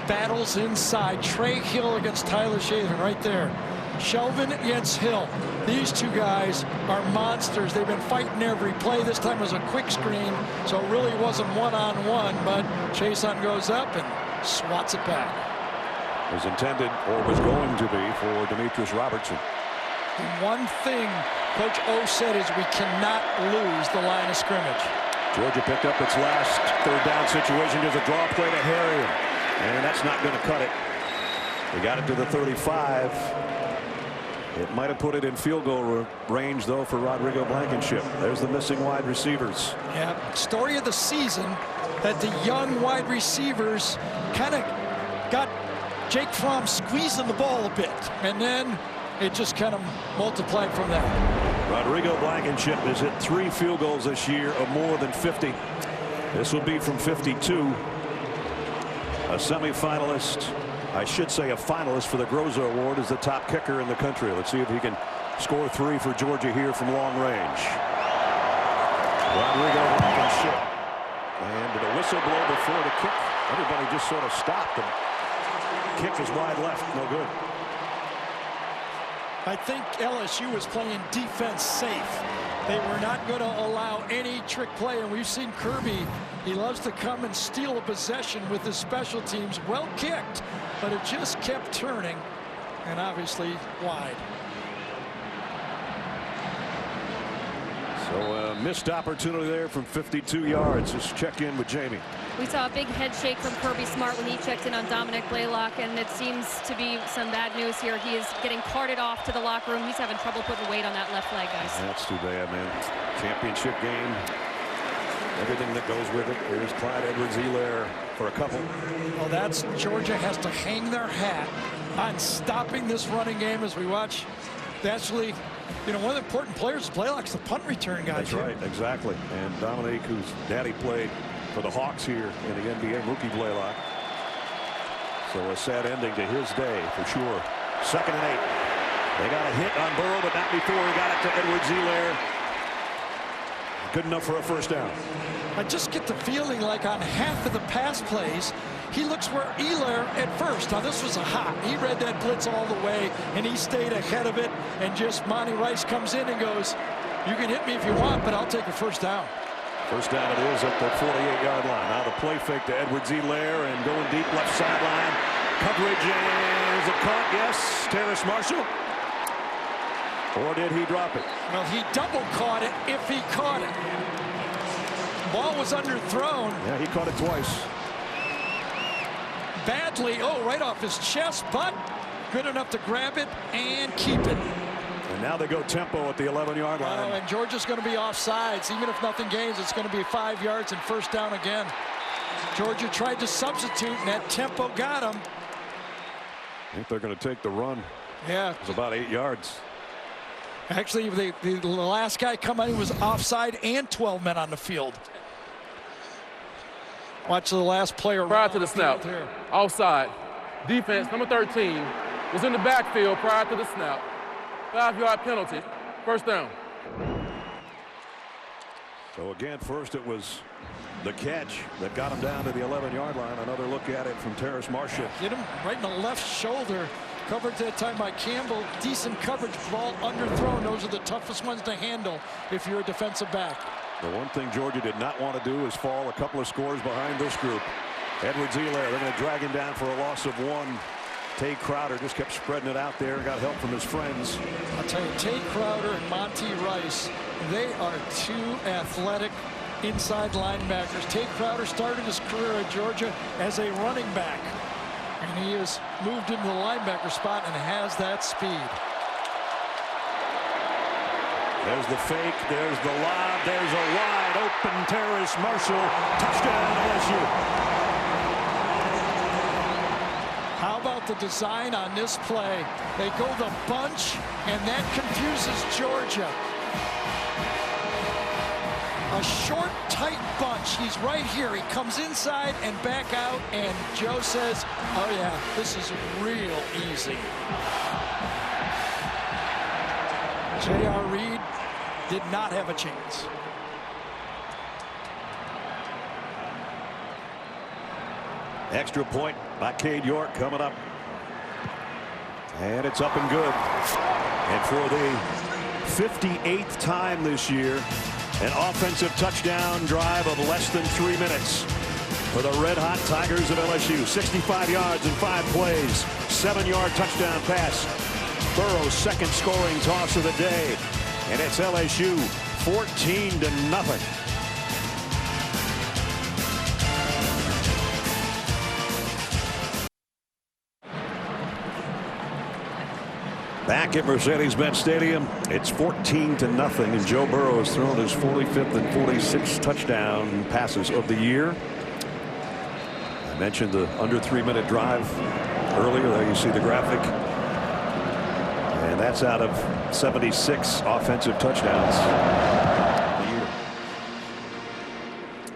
battles inside. Trey Hill against Tyler Shavin right there. Shelvin against Hill. These two guys are monsters. They've been fighting every play. This time was a quick screen, so it really wasn't one-on-one, but Chason goes up and swats it back. Was intended, or was going to be, for Demetrius Robertson. The one thing Coach O said is we cannot lose the line of scrimmage. Georgia picked up its last third down situation. There's a draw play to Harrion, and that's not going to cut it. They got it to the 35. It might have put it in field goal range, though, for Rodrigo Blankenship. There's the missing wide receivers. Yeah, story of the season that the young wide receivers kind of got Jake Fromm squeezing the ball a bit, and then it just kind of multiplied from there. Rodrigo Blankenship has hit 3 field goals this year of more than 50. This will be from 52. A semifinalist, I should say a finalist for the Groza Award, is the top kicker in the country. Let's see if he can score 3 for Georgia here from long range. Rodrigo Blankenship. And did a whistle blow before the kick? Everybody just sort of stopped. The kick is wide left. No good. I think LSU was playing defense safe. They were not going to allow any trick play, and we've seen Kirby. He loves to come and steal a possession with his special teams. Well kicked, but it just kept turning, and obviously wide. So a missed opportunity there from 52 yards. Just check in with Jamie. We saw a big head shake from Kirby Smart when he checked in on Dominic Blaylock, and it seems to be some bad news here. He is getting carted off to the locker room. He's having trouble putting weight on that left leg, guys. That's too bad, man. Championship game. Everything that goes with it. Here's Clyde Edwards-Helaire for a couple. Well, that's Georgia has to hang their hat on stopping this running game as we watch. Actually, you know, one of the important players is Blaylock's the punt return guy. That's right, exactly. And Dominique, whose daddy played for the Hawks here in the NBA, Mookie Blaylock. So a sad ending to his day for sure. 2nd and 8. They got a hit on Burrow, but not before he got it to Edwards-Helaire. Good enough for a first down. I just get the feeling like on half of the pass plays, he looks where Helaire at first. Now this was a hot. He read that blitz all the way, and he stayed ahead of it. And just Monty Rice comes in and goes, "You can hit me if you want, but I'll take a first down." First down it is at the 48-yard line. Now the play fake to Edwards-Helaire and going deep left sideline. Coverage, and is it caught? Yes. Terrace Marshall. Or did he drop it? Well, he double caught it if he caught it. Ball was underthrown. Yeah, he caught it twice. Badly, right off his chest, but good enough to grab it and keep it. And now they go tempo at the 11-yard line. And Georgia's going to be offsides. Even if nothing gains, it's going to be 5 yards and first down again. Georgia tried to substitute, and that tempo got him. I think they're going to take the run. Yeah. It's about 8 yards. Actually, the last guy coming in was offside and 12 men on the field. Watch the last player. Prior to the snap, offside. Defense, number 13, was in the backfield prior to the snap. 5-yard penalty, first down. So again, first it was the catch that got him down to the 11-yard line. Another look at it from Terrace Marshall. Hit him right in the left shoulder. Covered that time by Campbell. Decent coverage, ball underthrown. Those are the toughest ones to handle if you're a defensive back. The one thing Georgia did not want to do is fall a couple of scores behind this group. Edwards-Helaire, they're going to drag him down for a loss of 1. Tay Crowder just kept spreading it out there and got help from his friends. I'll tell you, Tay Crowder and Monty Rice, they are two athletic inside linebackers. Tay Crowder started his career at Georgia as a running back, and he has moved into the linebacker spot and has that speed. There's the fake, there's the lob, there's a wide open Terrace Marshall. Touchdown LSU. How about the design on this play? They go the bunch, and that confuses Georgia. A short, tight bunch. He's right here. He comes inside and back out, and Joe says, oh yeah, this is real easy. J.R. Reed did not have a chance. Extra point by Cade York coming up. And it's up and good. And for the 58th time this year, an offensive touchdown drive of less than 3 minutes for the red-hot Tigers of LSU. 65 yards in 5 plays. 7-yard touchdown pass. Burrow's second scoring toss of the day. And it's LSU 14-0. Back at Mercedes-Benz Stadium, it's 14-0, and Joe Burrow has thrown his 45th and 46th touchdown passes of the year. I mentioned the under 3-minute drive earlier. There you see the graphic. And that's out of 76 offensive touchdowns.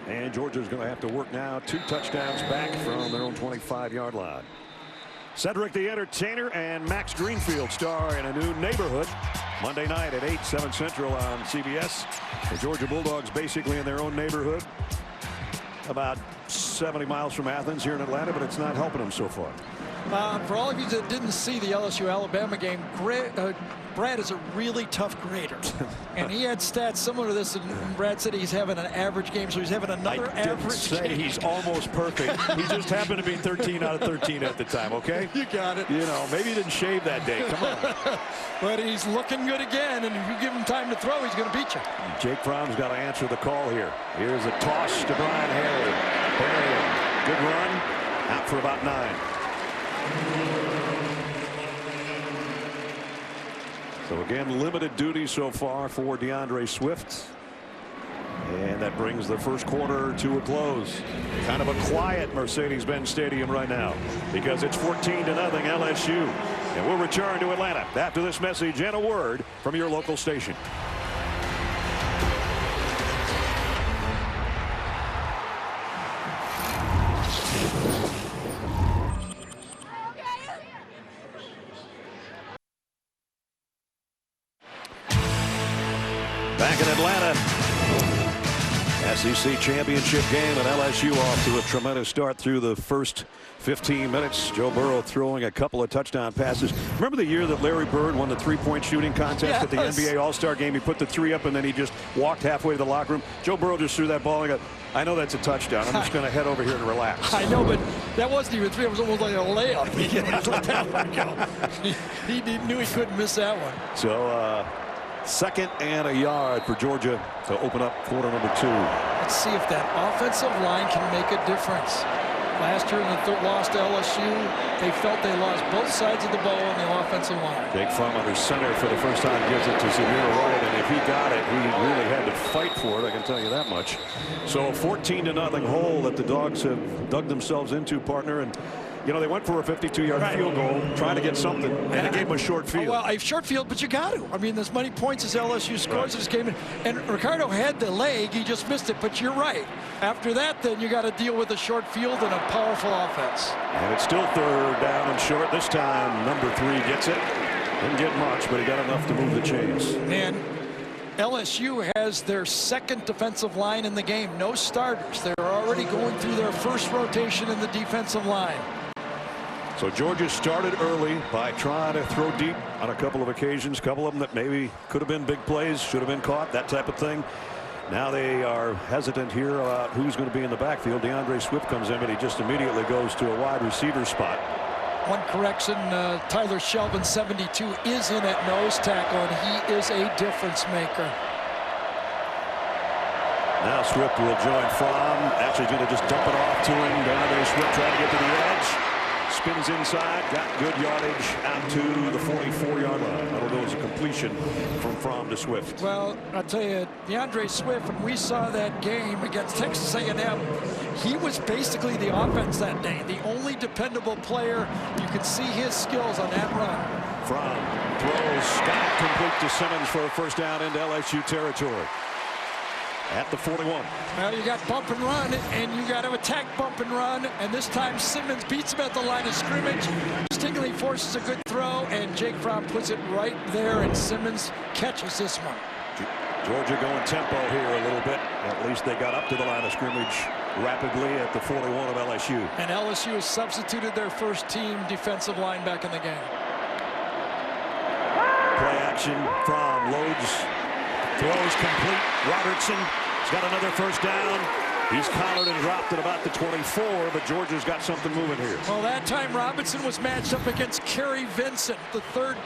And Georgia's going to have to work now 2 touchdowns back from their own 25-yard line. Cedric the Entertainer and Max Greenfield star in a new neighborhood. Monday night at 8, 7 Central on CBS. The Georgia Bulldogs basically in their own neighborhood. About 70 miles from Athens here in Atlanta, but it's not helping them so far. For all of you that didn't see the LSU-Alabama game, Brad is a really tough grader. And he had stats similar to this, and Brad said he's having an average game, so he's having another average game. He's almost perfect. He just happened to be 13 out of 13 at the time, okay? You got it. You know, maybe he didn't shave that day. Come on. But he's looking good again, and if you give him time to throw, he's going to beat you. Jake Fromm's got to answer the call here. Here's a toss to Brian Harry. Good run. Out for about 9. So again, limited duty so far for DeAndre Swift. And that brings the first quarter to a close. Kind of a quiet Mercedes-Benz Stadium right now because it's 14-0 LSU. And we'll return to Atlanta after this message and a word from your local station. Back in Atlanta, as SEC championship game, and LSU off to a tremendous start through the first 15 minutes. Joe Burrow throwing a couple of touchdown passes. Remember the year that Larry Bird won the three-point shooting contest at the NBA All-Star game? He put the three up and then he just walked halfway to the locker room. Joe Burrow just threw that ball and got, I know that's a touchdown. I'm just going to head over here and relax. I know, but that wasn't even three. It was almost like a layup. He knew he couldn't miss that one. So, second and a yard for Georgia to open up quarter number 2. Let's see if that offensive line can make a difference. Last year in the loss to LSU, they felt they lost both sides of the ball on the offensive line. Jake Fromm under center for the first time gives it to Zamir White, and if he got it, he really had to fight for it, I can tell you that much. So a 14-0 hole that the Dogs have dug themselves into, partner, and you know, they went for a 52-yard field goal, trying to get something, and they gave him a short field. Well, a short field, but you got to. I mean, as many points as LSU scores in this game, and Ricardo had the leg, he just missed it, but you're right. After that, then you got to deal with a short field and a powerful offense. And it's still third down and short. This time, number 3 gets it. Didn't get much, but he got enough to move the chains. And LSU has their second defensive line in the game. No starters. They're already going through their first rotation in the defensive line. So Georgia started early by trying to throw deep on a couple of occasions, a couple of them that maybe could have been big plays, should have been caught, that type of thing. Now they are hesitant here about who's going to be in the backfield. DeAndre Swift comes in, but he just immediately goes to a wide receiver spot. One correction, Tyler Shelvin, 72, is in at nose tackle, and he is a difference maker. Now Swift will join Fromm. Actually going to just dump it off to him. DeAndre Swift trying to get to the edge. Spins inside, got good yardage out to the 44-yard line. That'll go as a completion from Fromm to Swift. Well, I'll tell you, DeAndre Swift, when we saw that game against Texas A&M, he was basically the offense that day. The only dependable player. You could see his skills on that run. Fromm throws, got it complete to Simmons for a first down into LSU territory. At the 41. Well, you got bump and run, and you got to attack bump and run, and this time Simmons beats him at the line of scrimmage. Stingley forces a good throw, and Jake Fromm puts it right there, and Simmons catches this one. Georgia going tempo here a little bit. At least they got up to the line of scrimmage rapidly at the 41 of LSU. And LSU has substituted their first team defensive line back in the game. Play action. Fromm loads. Throws complete. Robertson has got another first down. He's collared and dropped at about the 24, but Georgia's got something moving here. Well, that time Robinson was matched up against Kerry Vincent, the third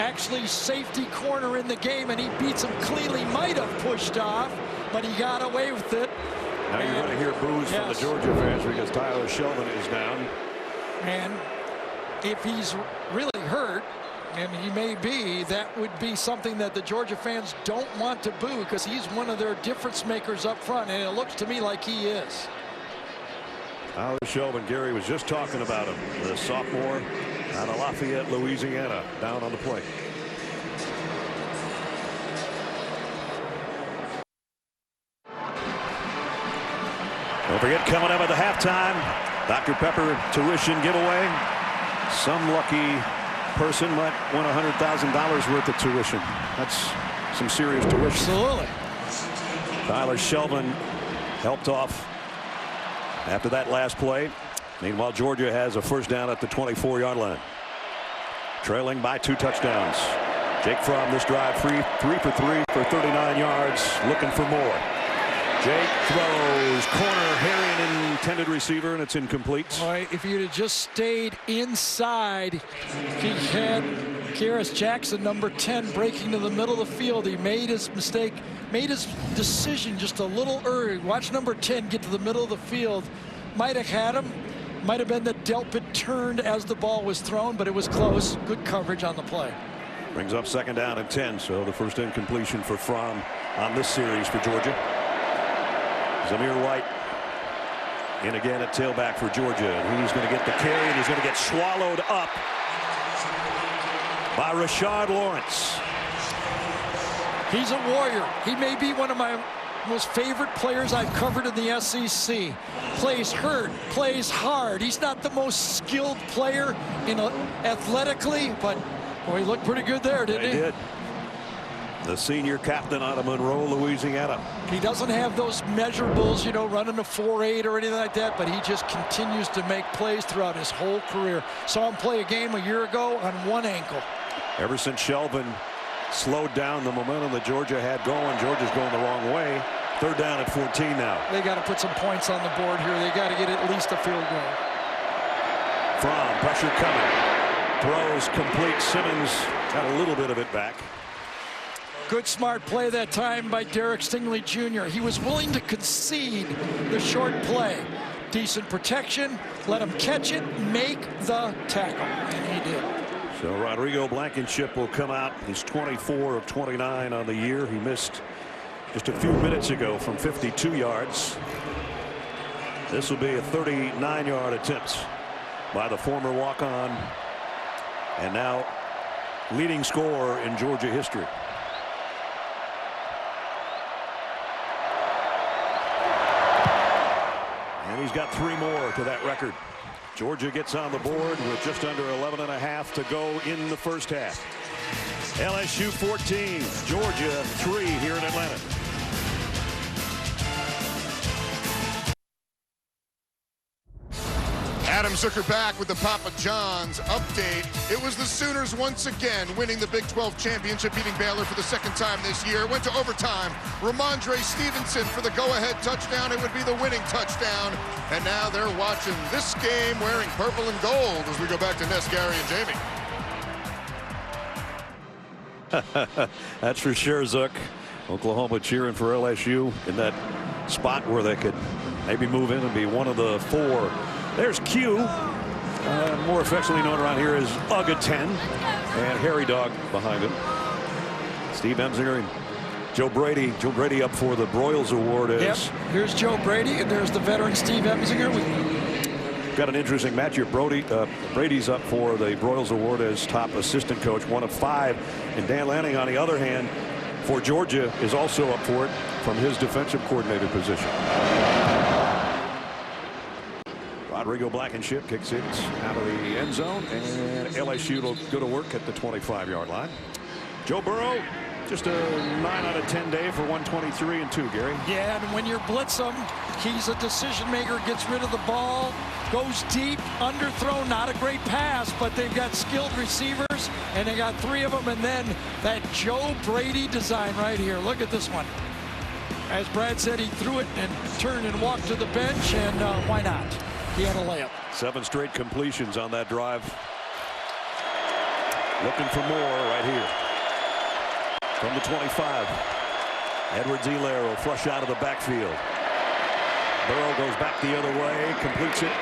actually safety corner in the game, and he beats him cleanly. Might have pushed off, but he got away with it. Now you're going to hear boos from the Georgia fans because Tyler Shelvin is down. And if he's really hurt, and he may be, that would be something that the Georgia fans don't want to boo because he's one of their difference makers up front, and it looks to me like he is. Tyler Shelvin, Gary was just talking about him, the sophomore out of Lafayette, Louisiana, down on the plate. Don't forget, coming up at the halftime, Dr. Pepper tuition giveaway. Some lucky person might win $100,000 worth of tuition. That's some serious tuition. Absolutely. Tyler Shelvin helped off after that last play. Meanwhile, Georgia has a first down at the 24-yard line. Trailing by 2 touchdowns. Jake Fromm this drive 3 for 3 for 39 yards. Looking for more. Jake throws corner, Harry, an intended receiver, and it's incomplete. Boy, if you'd have just stayed inside, he had Karis Jackson, number 10, breaking to the middle of the field. He made his mistake, made his decision just a little early. Watch number 10 get to the middle of the field. Might have had him. Might have been that Delpit turned as the ball was thrown, but it was close. Good coverage on the play. Brings up second down and 10, so the first incompletion for Fromm on this series for Georgia. Zamir White in again at tailback for Georgia, and he's going to get the carry, and he's going to get swallowed up by Rashard Lawrence. He's a warrior. He may be one of my most favorite players I've covered in the SEC. Plays hurt, plays hard. He's not the most skilled player athletically, but boy, he looked pretty good there, didn't he? He did. The senior captain out of Monroe, Louisiana. He doesn't have those measurables, you know, running a 4.8 or anything like that, but he just continues to make plays throughout his whole career. Saw him play a game a year ago on one ankle. Ever since Shelvin slowed down the momentum that Georgia had going, Georgia's going the wrong way. Third down at 14 now. They got to put some points on the board here. They got to get at least a field goal. From pressure coming. Throws complete. Simmons got a little bit of it back. Good smart play that time by Derek Stingley Jr. He was willing to concede the short play. Decent protection, let him catch it, make the tackle, and he did. So Rodrigo Blankenship will come out. He's 24 of 29 on the year. He missed just a few minutes ago from 52 yards. This will be a 39-yard attempt by the former walk-on and now leading scorer in Georgia history. And he's got 3 more to that record. Georgia gets on the board with just under 11.5 to go in the first half. LSU 14, Georgia 3 here in Atlanta. Adam Zucker back with the Papa John's update. It was the Sooners once again winning the Big 12 championship, beating Baylor for the second time this year. Went to overtime. Ramondre Stevenson for the go-ahead touchdown. It would be the winning touchdown. And now they're watching this game wearing purple and gold as we go back to Ness, Gary, and Jamie. That's for sure, Zook. Oklahoma cheering for LSU in that spot where they could maybe move in and be one of the 4. There's Q, more affectionately known around here as Ugga 10, and Harry Dog behind him. Steve Emsinger and Joe Brady. Joe Brady up for the Broyles Award. Yep, here's Joe Brady, and there's the veteran Steve Emsinger. Got an interesting match here. Brady's up for the Broyles Award as top assistant coach, 1 of 5. And Dan Lanning, on the other hand, for Georgia, is also up for it from his defensive coordinator position. Rodrigo Blankenship kicks it out of the end zone, and LSU will go to work at the 25-yard line. Joe Burrow, just a 9 out of 10 day for 123 and 2, Gary. Yeah, and when you blitz him, he's a decision maker, gets rid of the ball, goes deep, underthrown, not a great pass, but they've got skilled receivers, and they got 3 of them, and then that Joe Brady design right here. Look at this one. As Brad said, he threw it and turned and walked to the bench, and why not? He had a layup. 7 straight completions on that drive. Looking for more right here. From the 25. Edwards-Helaire will flush out of the backfield. Burrow goes back the other way, completes it.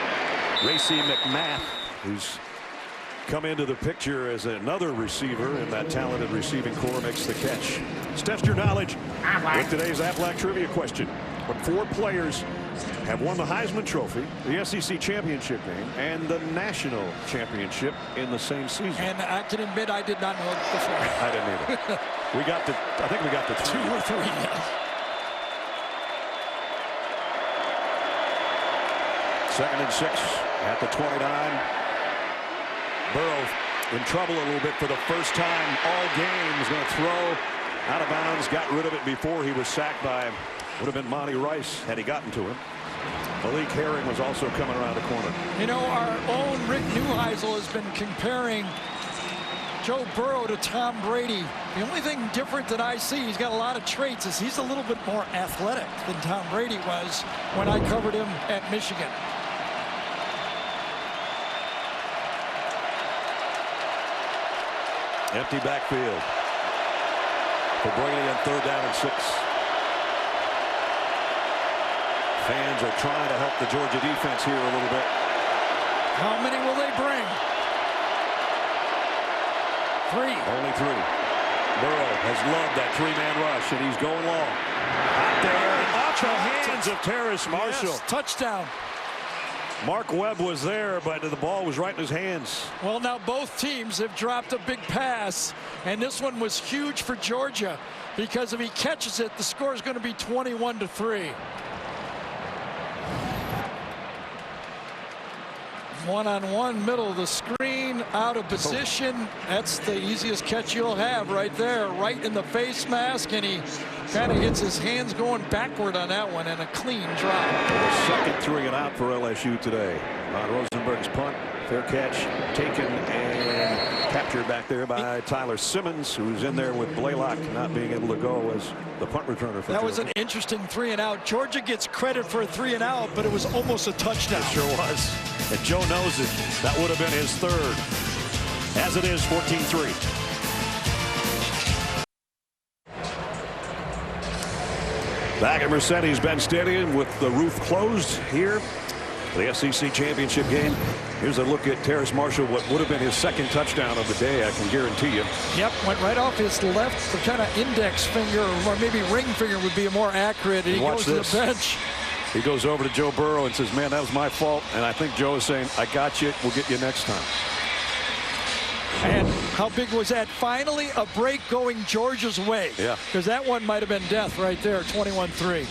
Racey McMath, who's come into the picture as another receiver in that talented receiving corps, makes the catch. Let's test your knowledge with today's Aflac trivia question. What 4 players have won the Heisman Trophy, the SEC championship game, and the national championship in the same season? And I can admit I did not know it before. I didn't either. I think we got the 2 or 3. Yeah. Second and 6 at the 29. Burrow in trouble a little bit for the first time all game. He's going to throw out of bounds. Got rid of it before he was sacked by, would have been Monty Rice had he gotten to him. Malik Herring was also coming around the corner. You know, our own Rick Neuheisel has been comparing Joe Burrow to Tom Brady. The only thing different that I see, he's got a lot of traits, is he's a little bit more athletic than Tom Brady was when I covered him at Michigan. Empty backfield for Brady on 3rd down and 6. Fans are trying to help the Georgia defense here a little bit. How many will they bring? 3. Only 3. Burrow has loved that 3-man rush, and he's going long. Out there, off the hands of Terrace Marshall. Yes, touchdown. Mark Webb was there, but the ball was right in his hands. Well, now both teams have dropped a big pass, and this one was huge for Georgia because if he catches it, the score is going to be 21-3. One-on-one, middle of the screen. out of position. That's the easiest catch you'll have right there, right in the face mask, and he kind of gets his hands going backward on that one, and a clean drop. The second 3 and out for LSU today. On Rosenberg's punt, fair catch taken and captured back there by Tyler Simmons, who's in there with Blaylock not being able to go as the punt returner for That Georgia. was an interesting 3 and out. Georgia gets credit for a 3 and out, but it was almost a touchdown. It sure was. And Joe knows it. That would have been his third. As it is, 14-3. Back at Mercedes-Benz Stadium with the roof closed here. The SEC championship game. Here's a look at Terrace Marshall, what would have been his second touchdown of the day, I can guarantee you. Yep, went right off his left, the kind of index finger, or maybe ring finger would be more accurate. He goes to the bench. He goes over to Joe Burrow and says, man, that was my fault. And I think Joe is saying, I got you. We'll get you next time. And how big was that? Finally, a break going Georgia's way. Yeah. Because that one might have been death right there, 21-3.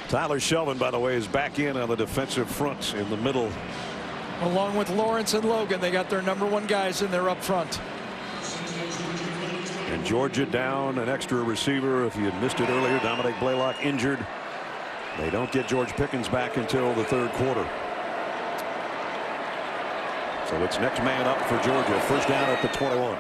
Tyler Shelvin, by the way, is back in on the defensive front in the middle. Along with Lawrence and Logan, they got their #1 guys in there up front. And Georgia down an extra receiver. If you had missed it earlier, Dominic Blaylock injured. They don't get George Pickens back until the third quarter. So it's next man up for Georgia. First down at the 21.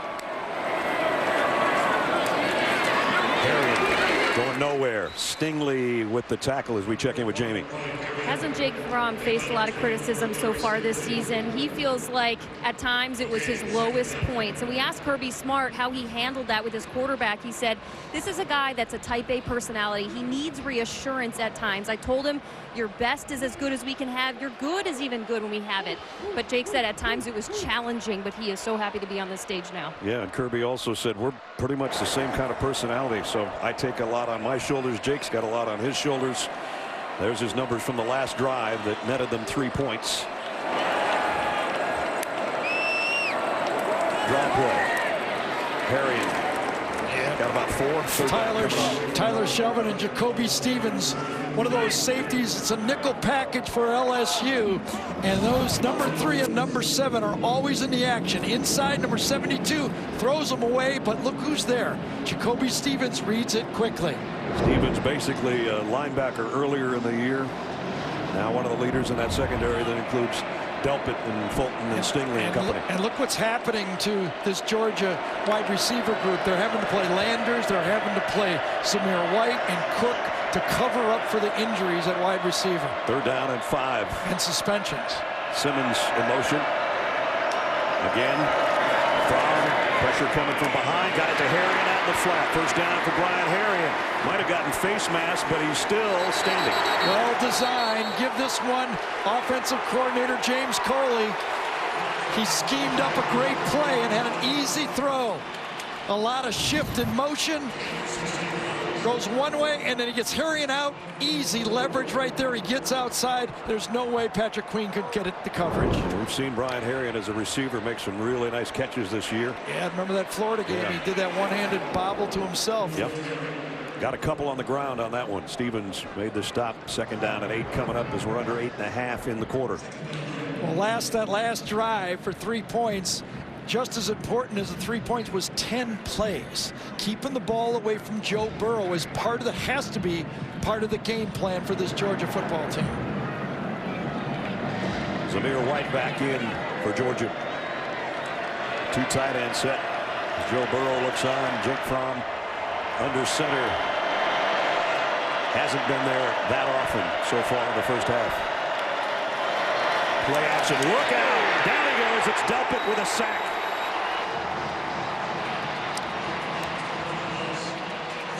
Going nowhere. Stingley with the tackle as we check in with Jamie. Hasn't Jake Fromm faced a lot of criticism so far this season? He feels like at times it was his lowest point. So we asked Kirby Smart how he handled that with his quarterback. He said, this is a guy that's a type A personality. He needs reassurance at times. I told him, your best is as good as we can have. Your good is even good when we have it. But Jake said at times it was challenging, but he is so happy to be on this stage now. Yeah, and Kirby also said we're pretty much the same kind of personality. So I take a lot on my shoulders. Jake's got a lot on his shoulders. There's his numbers from the last drive that netted them 3 points. Draw play. Harrion. Got about 4. Tyler Shelvin and Jacoby Stevens, one of those safeties. It's a nickel package for LSU, and those #3 and #7 are always in the action. Inside, number 72 throws them away, but look who's there. Jacoby Stevens reads it quickly. Stevens basically a linebacker earlier in the year. Now one of the leaders in that secondary that includes Delpit and Fulton and Stingley and company. And look what's happening to this Georgia wide receiver group. They're having to play Landers. They're having to play Samir White and Cook to cover up for the injuries at wide receiver. Third down and 5. And suspensions. Simmons in motion. Again. Fromm. Pressure coming from behind. Got it to Harrion out in the flat. First down for Brian Harrion. Might have gotten face mask, but he's still standing. Well designed. Give this one offensive coordinator James Coley. He schemed up a great play and had an easy throw. A lot of shift in motion. Goes one way, and then he gets Harrion out. Easy leverage right there. He gets outside. There's no way Patrick Queen could get it the coverage. We've seen Brian Harrion as a receiver make some really nice catches this year. Yeah, remember that Florida game? Yeah. He did that one-handed bobble to himself. Yep. Got a couple on the ground on that one. Stevens made the stop. Second down and 8 coming up as we're under 8.5 in the quarter. Well, that last drive for 3 points, just as important as the 3 points was 10 plays. Keeping the ball away from Joe Burrow is has to be part of the game plan for this Georgia football team. Zamir White back in for Georgia. 2 tight end set. As Joe Burrow looks on. Jake Fromm under center. Hasn't been there that often so far in the first half. Play action. Look out. Down he goes. It's Delpit with a sack.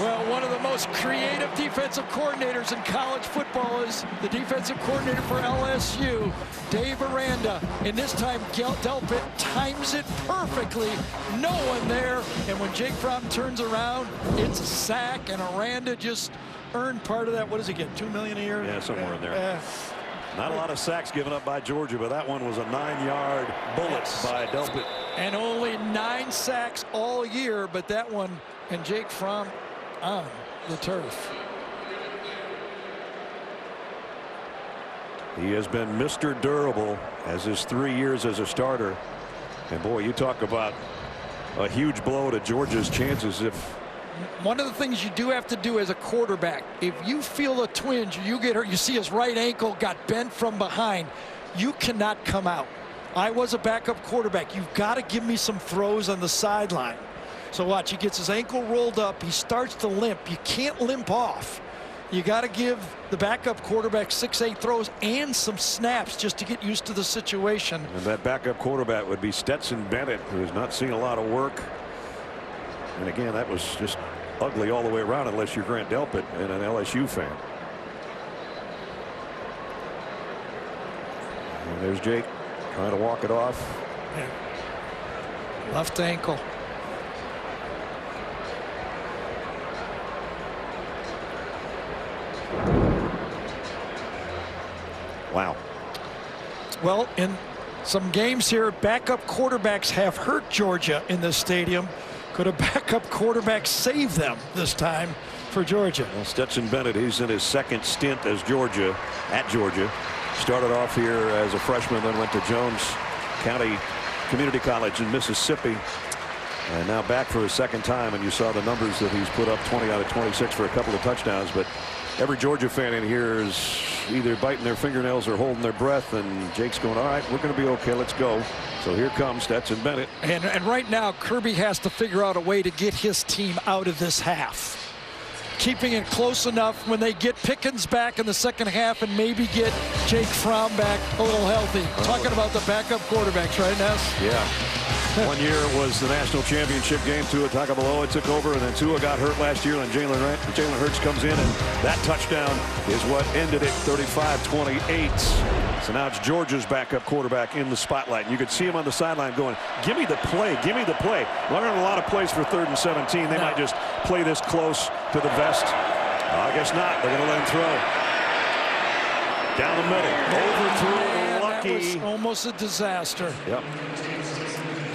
Well, one of the most creative defensive coordinators in college football is the defensive coordinator for LSU, Dave Aranda. And this time, Delpit times it perfectly. No one there. And when Jake Fromm turns around, it's a sack, and Aranda just earned part of that. What does he get, $2 million a year? Yeah, somewhere in there. Not a lot of sacks given up by Georgia, but that one was a 9-yard bullet by Delpit. And only 9 sacks all year, but that one, and Jake Fromm on the turf. He has been Mr. Durable as his 3 years as a starter. And boy, you talk about a huge blow to Georgia's chances. If one of the things you do have to do as a quarterback, if you feel a twinge, you get hurt, you see his right ankle got bent from behind, you cannot come out. I was a backup quarterback. You've got to give me some throws on the sideline. So watch, he gets his ankle rolled up, he starts to limp. You can't limp off. You got to give the backup quarterback 6-8 throws and some snaps just to get used to the situation. And that backup quarterback would be Stetson Bennett, who has not seen a lot of work. And again, that was just ugly all the way around, unless you're Grant Delpit and an LSU fan. And there's Jake trying to walk it off. Yeah. Left ankle. Wow. Well, in some games here, backup quarterbacks have hurt Georgia in this stadium. Could a backup quarterback save them this time for Georgia? Well, Stetson Bennett, he's in his second stint as at Georgia. Started off here as a freshman, then went to Jones County Community College in Mississippi. And now back for his second time, and you saw the numbers that he's put up, 20 out of 26 for a couple of touchdowns. But every Georgia fan in here is either biting their fingernails or holding their breath, and Jake's going, all right, we're going to be okay, let's go. So here comes Stetson Bennett. And right now, Kirby has to figure out a way to get his team out of this half. Keeping it close enough when they get Pickens back in the second half and maybe get Jake Fromm back a little healthy. Talking about the backup quarterbacks, right, Ness? Yeah. 1 year it was the national championship game. Tua Tagovailoa took over, and then Tua got hurt last year, and Jalen Hurts comes in, and that touchdown is what ended it, 35-28. So now it's Georgia's backup quarterback in the spotlight. And you could see him on the sideline going, give me the play, give me the play. Learning a lot of plays for 3rd and 17. They might just play this close to the vest. I guess not. They're going to let him throw. Down the middle. Overthrew. Lucky. That was almost a disaster. Yep.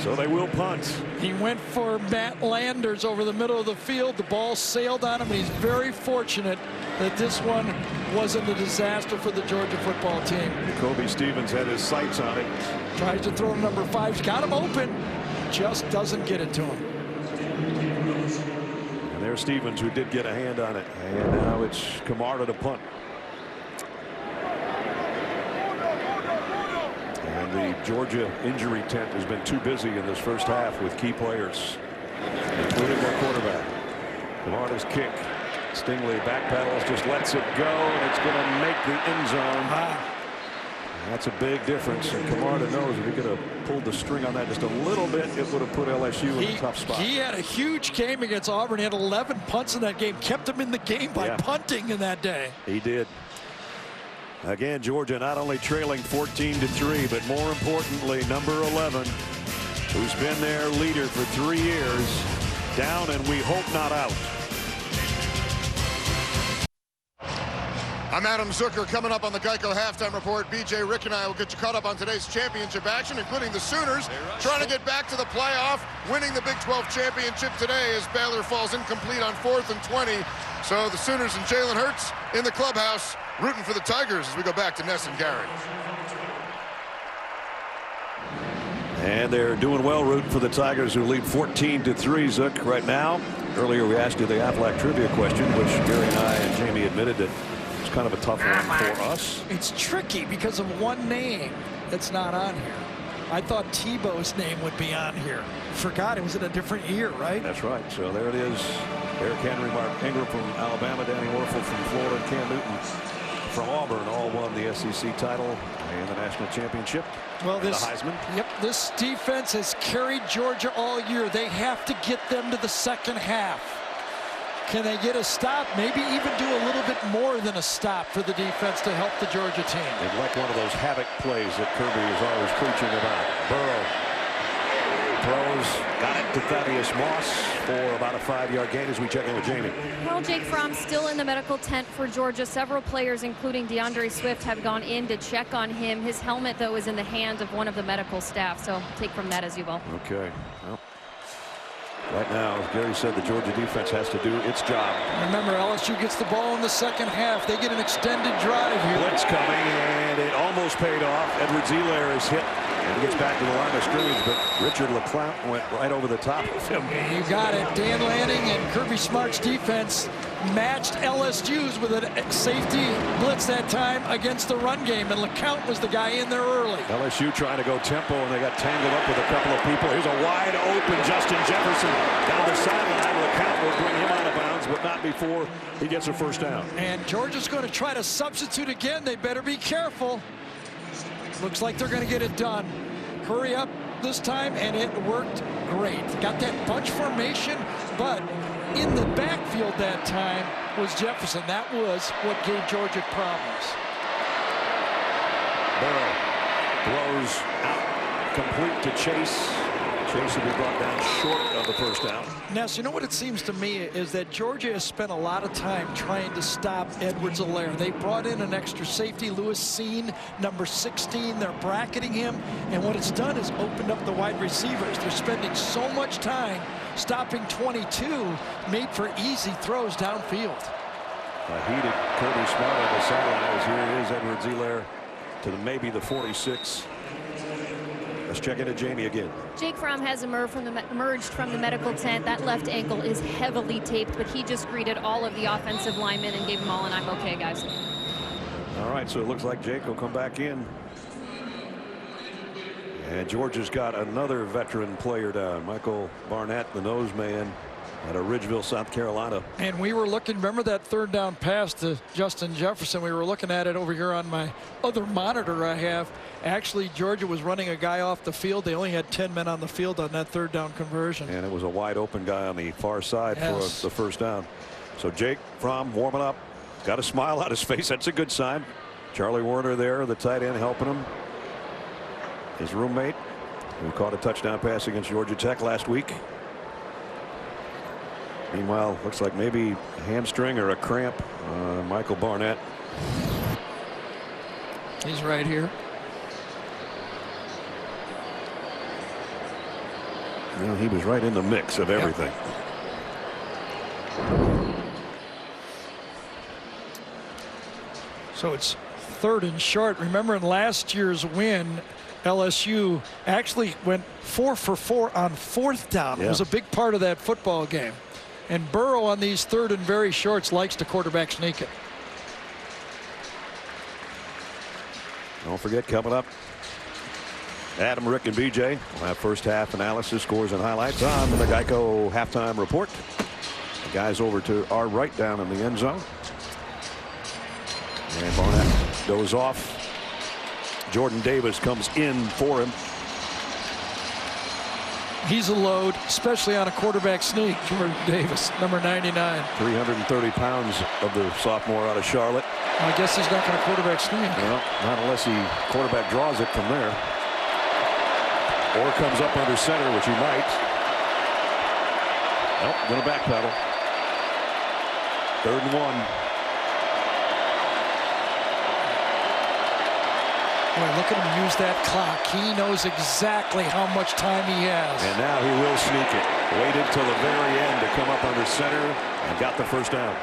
So they will punt. He went for Matt Landers over the middle of the field. The ball sailed on him, and he's very fortunate that this one wasn't a disaster for the Georgia football team. Kobe Stevens had his sights on it. Tries to throw to number 5. He's got him open. Just doesn't get it to him. And there's Stevens, who did get a hand on it. And now it's Camarda to punt. And the Georgia injury tent has been too busy in this first half with key players, including their quarterback. Camarda's kick. Stingley backpedals, just lets it go, and it's going to make the end zone. That's a big difference, and Camarda knows if he could have pulled the string on that just a little bit, it would have put LSU in a tough spot. He had a huge game against Auburn. He had 11 punts in that game, kept him in the game by punting in that day. He did. Again, Georgia not only trailing 14-3, but more importantly, number 11, who's been their leader for 3 years, down, and we hope not out. I'm Adam Zucker. Coming up on the Geico Halftime Report, BJ, Rick, and I will get you caught up on today's championship action, including the Sooners trying to get back to the playoff, winning the Big 12 championship today as Baylor falls incomplete on 4th and 20. So the Sooners and Jalen Hurts in the clubhouse rooting for the Tigers as we go back to Ness and Gary. And they're doing well rooting for the Tigers, who lead 14-3, Zook, right now. Earlier we asked you the Aflac trivia question, which Gary and I and Jamie admitted that it's kind of a tough one for us. It's tricky because of one name that's not on here. I thought Tebow's name would be on here. Forgot it was in a different year, right? That's right. So there it is. Eric Henry, Mark Ingram from Alabama, Danny Orful from Florida, and Cam Newton from Auburn all won the SEC title and the national championship. Well, the Heisman. This defense has carried Georgia all year. They have to get them to the second half. Can they get a stop? Maybe even do a little bit more than a stop for the defense to help the Georgia team. They'd like one of those havoc plays that Kirby is always preaching about. Burrow throws, got it to Thaddeus Moss for about a 5-yard gain as we check in with Jamie. Well, Jake Fromm still in the medical tent for Georgia. Several players, including DeAndre Swift, have gone in to check on him. His helmet, though, is in the hands of one of the medical staff, so take from that as you will. Okay. Well, Right now, as Gary said, the Georgia defense has to do its job. Remember, LSU gets the ball in the second half. They get an extended drive here. Blitz coming, and it almost paid off. Edwards-Helaire is hit, and he gets back to the line of scrimmage, but Richard LeCounte went right over the top of him. You got it. Dan Lanning and Kirby Smart's defense matched LSU's with a safety blitz that time against the run game, and LeCounte was the guy in there early. LSU trying to go tempo, and they got tangled up with a couple of people. Here's a wide open Justin Jefferson down the sideline. LeCounte will bring him out of bounds, but not before he gets a first down. And Georgia's going to try to substitute again. They better be careful. Looks like they're going to get it done. Hurry up this time, and it worked great. Got that bunch formation, but in the backfield that time was Jefferson. That was what gave Georgia problems. Burrow throws out, complete to Chase. Chase will be brought down short of the first down. Ness, you know what it seems to me is that Georgia has spent a lot of time trying to stop Edwards-Helaire. They brought in an extra safety, Lewis Seen, number 16. They're bracketing him, and what it's done is opened up the wide receivers. They're spending so much time stopping 22, made for easy throws downfield. A heated Kirby Smart on the sideline as here it is, Edwards-Helaire to maybe the 46. Let's check into Jamie again. Jake Fromm has emerged from the medical tent. That left ankle is heavily taped, but he just greeted all of the offensive linemen and gave them all an "I'm okay, guys." All right, so it looks like Jake will come back in. And Georgia's got another veteran player down, Michael Barnett, the nose man out of Ridgeville, South Carolina. And we were looking, remember that third down pass to Justin Jefferson? We were looking at it over here on my other monitor I have. Actually, Georgia was running a guy off the field. They only had 10 men on the field on that third down conversion. And it was a wide open guy on the far side for the first down. So Jake Fromm warming up, got a smile on his face. That's a good sign. Charlie Werner there, the tight end, helping him. His roommate, who caught a touchdown pass against Georgia Tech last week. Meanwhile, looks like maybe a hamstring or a cramp. Michael Barnett. He's right here. You know, he was right in the mix of everything. So it's 3rd and short. Remember in last year's win, LSU actually went 4 for 4 on 4th down. Yeah. It was a big part of that football game. And Burrow on these 3rd and very shorts likes to quarterback sneak it. Don't forget, coming up, Adam, Rick, and BJ will have first half analysis, scores, and highlights on the Geico halftime report. The guys over to our right down in the end zone. And Barnett goes off. Jordan Davis comes in for him. He's a load, especially on a quarterback sneak. Jordan Davis, number 99. 330 pounds of the sophomore out of Charlotte. Well, I guess he's not going to quarterback sneak. Well, not unless he quarterback draws it from there. Or comes up under center, which he might. Nope, going to backpedal. 3rd and 1. Boy, look at him use that clock. He knows exactly how much time he has. And now he will sneak it. Waited till the very end to come up under center and got the first down.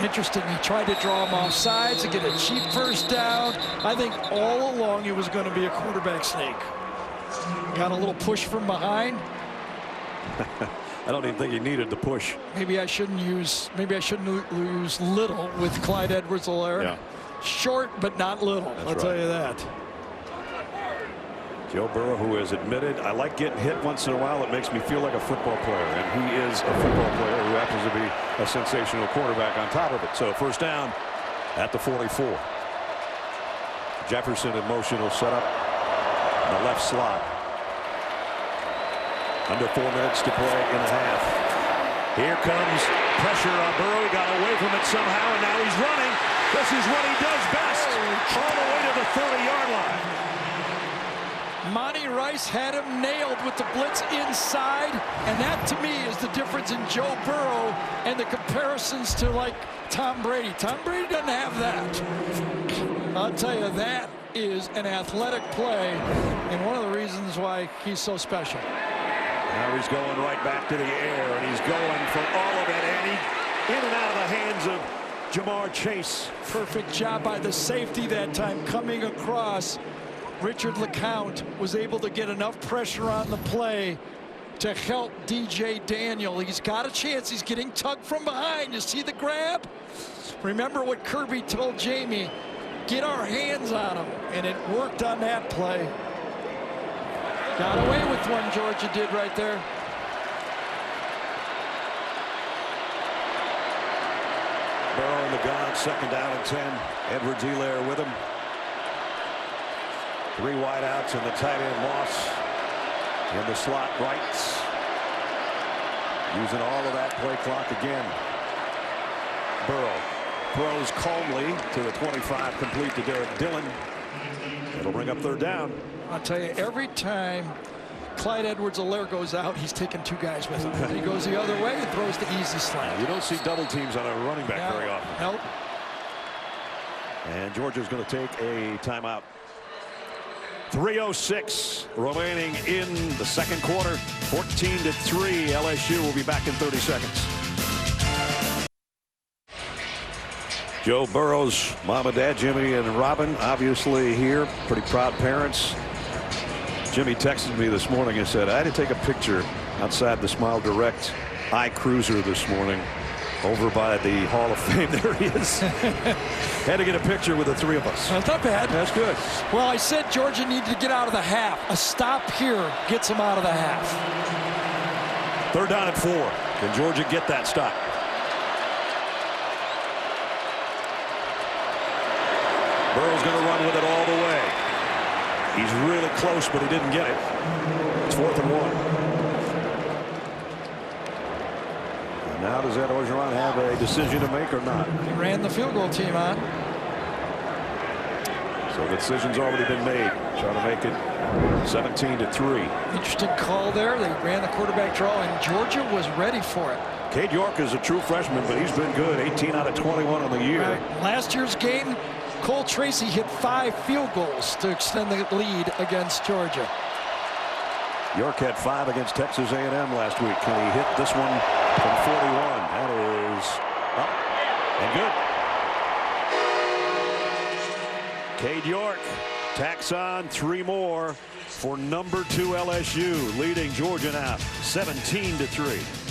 Interesting. He tried to draw him off sides to get a cheap first down. I think all along it was going to be a quarterback sneak. Got a little push from behind. I don't even think he needed the push. Maybe I shouldn't use little with Clyde Edwards-Helaire. Yeah. Short, but not little. I'll tell you that. Joe Burrow, who has admitted, I like getting hit once in a while. It makes me feel like a football player. And he is a football player who happens to be a sensational quarterback on top of it. So first down at the 44. Jefferson in motion will set up in the left slot. Under 4 minutes to play in the half. Here comes pressure on Burrow. He got away from it somehow, and now he's running. This is what he does best. All the way to the 30-yard line. Monty Rice had him nailed with the blitz inside, and that to me is the difference in Joe Burrow and the comparisons to like Tom Brady. Tom Brady doesn't have that. I'll tell you, that is an athletic play and one of the reasons why he's so special. Now he's going right back to the air, and he's going for all of it, and he in and out of the hands of Jamar Chase. Perfect job by the safety that time coming across. Richard LeCount was able to get enough pressure on the play to help DJ Daniel. He's got a chance. He's getting tugged from behind. You see the grab? Remember what Kirby told Jamie, get our hands on him, and it worked on that play. Got away with one, Georgia did right there. Burrow in the gun, 2nd down and 10. Edwards-Helaire with him. 3 wideouts and the tight end Moss in the slot right. Using all of that play clock again. Burrow throws calmly to the 25, complete to Derek Dillon. It'll bring up 3rd down. I'll tell you, every time Clyde Edwards-Helaire goes out, he's taking 2 guys with him. He goes the other way and throws the easy slant. You don't see double teams on a running back very often. Nope. And Georgia's going to take a timeout. 3:06 remaining in the 2nd quarter. 14-3. LSU will be back in 30 seconds. Joe Burrow's mom and dad, Jimmy and Robin, obviously here. Pretty proud parents. Jimmy texted me this morning and said, I had to take a picture outside the Smile Direct iCruiser this morning over by the Hall of Fame. There he is. Had to get a picture with the 3 of us. That's not bad. That's good. Well, I said Georgia needed to get out of the half. A stop here gets them out of the half. 3rd down and 4. Can Georgia get that stop? Burrow's going to run with it all the way. He's really close, but he didn't get it. It's 4th and 1. And now does Ed Orgeron have a decision to make or not? He ran the field goal team on. So the decision's already been made. Trying to make it 17-3. Interesting call there. They ran the quarterback draw, and Georgia was ready for it. Cade York is a true freshman, but he's been good. 18 out of 21 on the year. Right. Last year's game, Cole Tracy hit 5 field goals to extend the lead against Georgia. York had 5 against Texas A&M last week. Can he hit this one from 41? That is up and good. Cade York tacks on 3 more for number 2 LSU, leading Georgia now 17-3.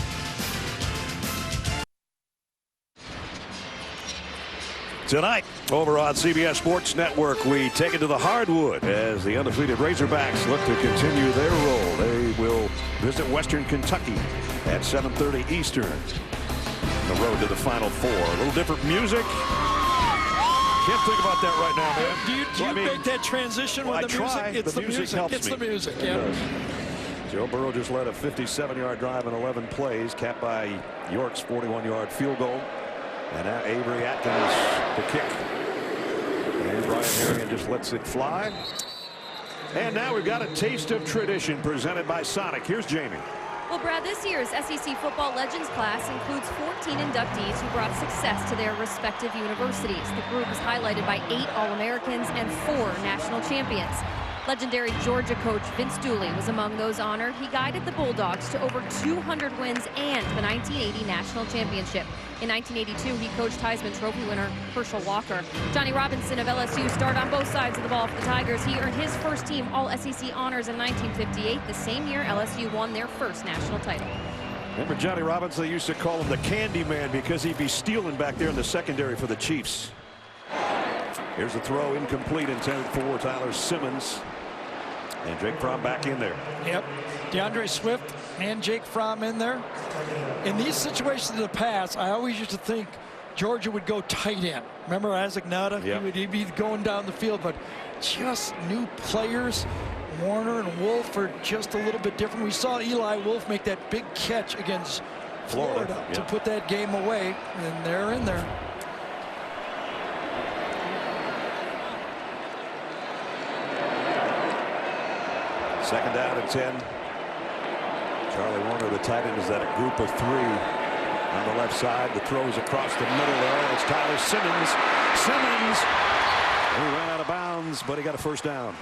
Tonight, over on CBS Sports Network, we take it to the hardwood as the undefeated Razorbacks look to continue their roll. They will visit Western Kentucky at 7:30 Eastern. The road to the Final Four. A little different music. Can't think about that right now, man. Do you make that transition with the music? It's the music. Helps it's me. the music. Yeah. Joe Burrow just led a 57-yard drive in 11 plays, capped by York's 41-yard field goal. And now Avery Atkins the kick. And Brian Harrigan just lets it fly. And now we've got a taste of tradition presented by Sonic. Here's Jamie. Well, Brad, this year's SEC Football Legends class includes 14 inductees who brought success to their respective universities. The group is highlighted by 8 All-Americans and 4 national champions. Legendary Georgia coach Vince Dooley was among those honored. He guided the Bulldogs to over 200 wins and the 1980 national championship. In 1982, he coached Heisman Trophy winner Herschel Walker. Johnny Robinson of LSU starred on both sides of the ball for the Tigers. He earned his first team All-SEC honors in 1958, the same year LSU won their first national title. Remember Johnny Robinson? They used to call him the Candy Man because he'd be stealing back there in the secondary for the Chiefs. Here's the throw, incomplete, intended for Tyler Simmons. And Jake Fromm back in there. Yep. DeAndre Swift and Jake Fromm in there. In these situations in the past, I always used to think Georgia would go tight end. Remember Isaac Nada? Yep. He'd be going down the field, but just new players. Warner and Wolf are just a little bit different. We saw Eli Wolf make that big catch against Florida to put that game away, and they're in there. Second down and 10. Charlie Warner, the tight end, is that a group of 3 on the left side. The throws across the middle there. It's Tyler Simmons. He ran out of bounds, but he got a first down.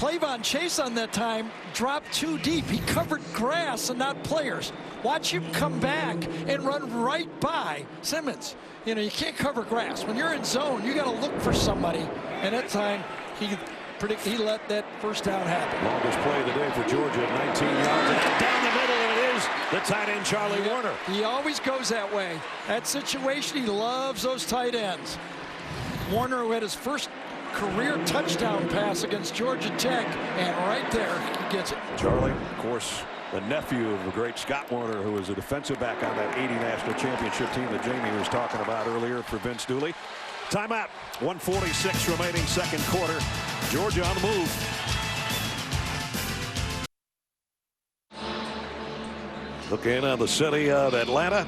Clavon Chase on that time dropped too deep. He covered grass and not players. Watch him come back and run right by Simmons. You know, you can't cover grass. When you're in zone, you got to look for somebody. And that time, he let that first down happen. Longest play of the day for Georgia at 19 yards. And down the middle, and it is the tight end, Charlie Warner. He always goes that way. That situation, he loves those tight ends. Warner, who had his first career touchdown pass against Georgia Tech, and right there, he gets it. Charlie, of course, the nephew of the great Scott Warner, who was a defensive back on that 80 national championship team that Jamie was talking about earlier for Vince Dooley. Timeout, 1:46 remaining second quarter. Georgia on the move. Looking on the city of Atlanta,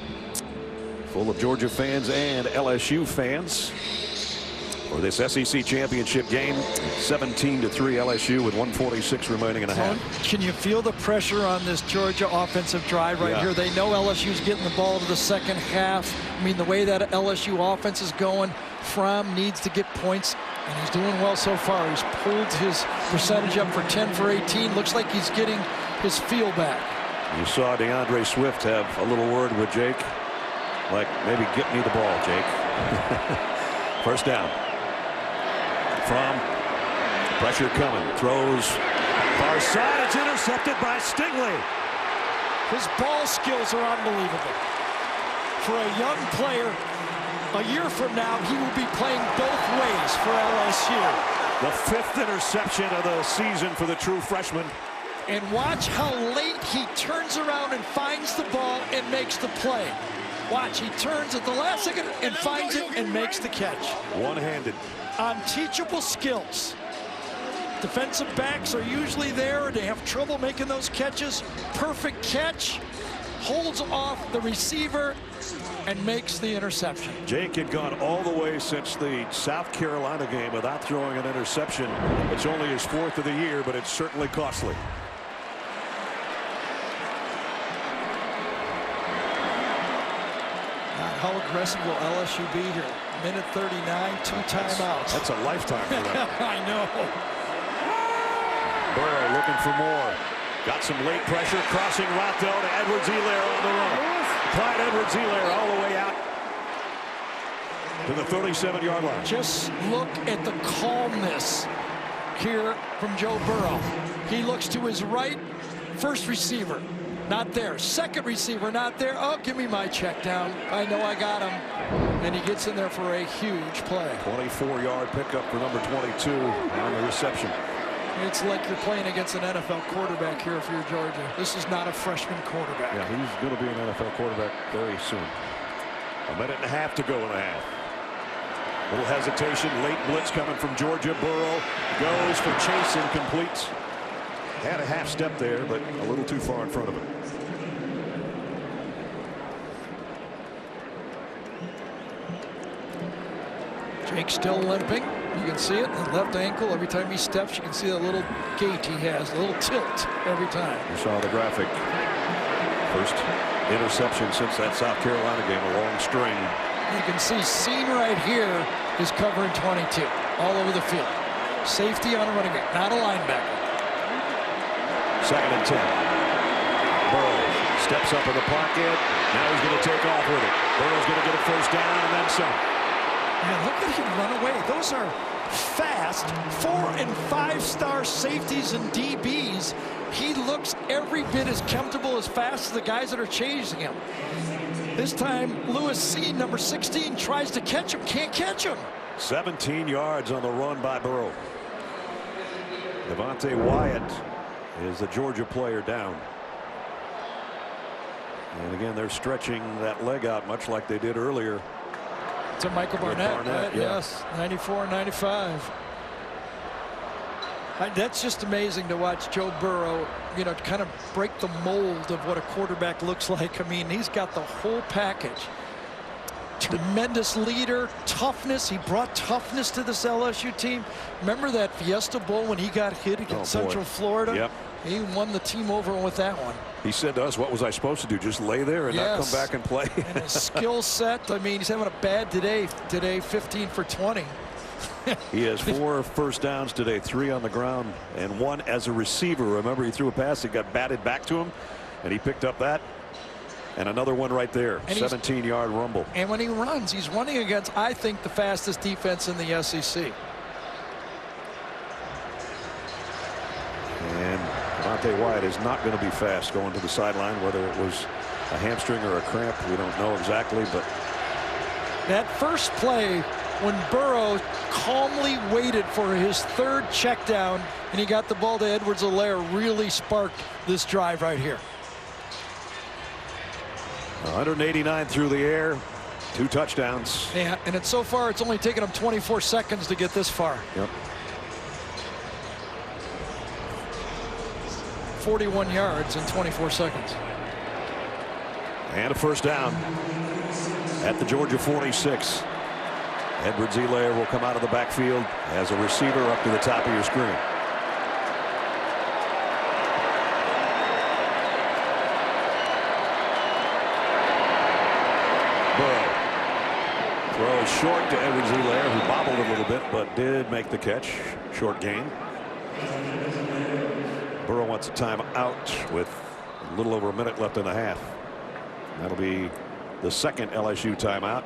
full of Georgia fans and LSU fans for this SEC championship game. 17-3 LSU with 1:46 remaining in a half. Can you feel the pressure on this Georgia offensive drive right here? They know LSU's getting the ball to the second half. I mean, the way that LSU offense is going, Fromm needs to get points, and he's doing well so far. He's pulled his percentage up for 10 for 18. Looks like he's getting his feel back. You saw DeAndre Swift have a little word with Jake, like, maybe get me the ball, Jake. First down. Fromm, pressure coming, throws far side. It's intercepted by Stingley. His ball skills are unbelievable. For a young player, a year from now, he will be playing both ways for LSU. The 5th interception of the season for the true freshman. And watch how late he turns around and finds the ball and makes the play. Watch, he turns at the last second and finds it and makes the catch. One-handed. Unteachable skills. Defensive backs are usually there. They have trouble making those catches. Perfect catch. Holds off the receiver and makes the interception. Jake had gone all the way since the South Carolina game without throwing an interception. It's only his 4th of the year, but it's certainly costly. How aggressive will LSU be here? Minute 39, 2 timeouts. That's a lifetime for them. I know. Burrow looking for more. Got some late pressure, crossing route though to Edwards-Helaire on the run. Clyde Edwards-Helaire all the way out to the 37-yard line. Just look at the calmness here from Joe Burrow. He looks to his right, first receiver, not there. Second receiver, not there. Oh, give me my check down. I know I got him. And he gets in there for a huge play. 24-yard pickup for number 22 on the reception. It's like you're playing against an NFL quarterback here if you're Georgia. This is not a freshman quarterback. Yeah, he's going to be an NFL quarterback very soon. A minute and a half to go in the half. Little hesitation, late blitz coming from Georgia. Burrow goes for Chase and completes. Had a half step there, but a little too far in front of him. Jake still limping. You can see it, the left ankle. Every time he steps, you can see that little gait he has, a little tilt every time. You saw the graphic. First interception since that South Carolina game, a long string. You can see seen right here is covering 22 all over the field. Safety on a running back, not a linebacker. 2nd and 10. Burrow steps up in the pocket. Now he's going to take off with it. Burrow's going to get a first down and then some. Man, look at him run away. Those are fast 4- and 5-star safeties and DBs. He looks every bit as comfortable, as fast as the guys that are chasing him. This time, Lewis C, number 16, tries to catch him, can't catch him. 17 yards on the run by Burrow. Devontae Wyatt is the Georgia player down. And again, they're stretching that leg out much like they did earlier. To Michael Barnett, right? Yeah. Yes, 94, 95. That's just amazing to watch Joe Burrow, you know, kind of break the mold of what a quarterback looks like. I mean, he's got the whole package. Tremendous leader, toughness. He brought toughness to this LSU team. Remember that Fiesta Bowl when he got hit against Central Florida? Yep. He won the team over with that one. He said to us, what was I supposed to do? Just lay there and not come back and play? And his skill set, I mean, he's having a bad today, 15 for 20. He has 4 first downs today, 3 on the ground and 1 as a receiver. Remember, he threw a pass, it got batted back to him, and he picked up that. And another one right there, 17-yard rumble. And when he runs, he's running against, I think, the fastest defense in the SEC. And Devontae Wyatt is not going to be fast going to the sideline, whether it was a hamstring or a cramp. We don't know exactly, but that first play when Burrow calmly waited for his 3rd check down and he got the ball to Edwards-Helaire really sparked this drive right here. 189 through the air, 2 touchdowns. Yeah, and so far it's only taken him 24 seconds to get this far. Yep. 41 yards in 24 seconds. And a first down at the Georgia 46. Edwards-Helaire will come out of the backfield as a receiver up to the top of your screen. Burrow throws short to Edwards-Helaire, who bobbled a little bit but did make the catch. Short gain. Burrow wants a timeout with a little over a minute left in the half. That'll be the 2nd LSU timeout.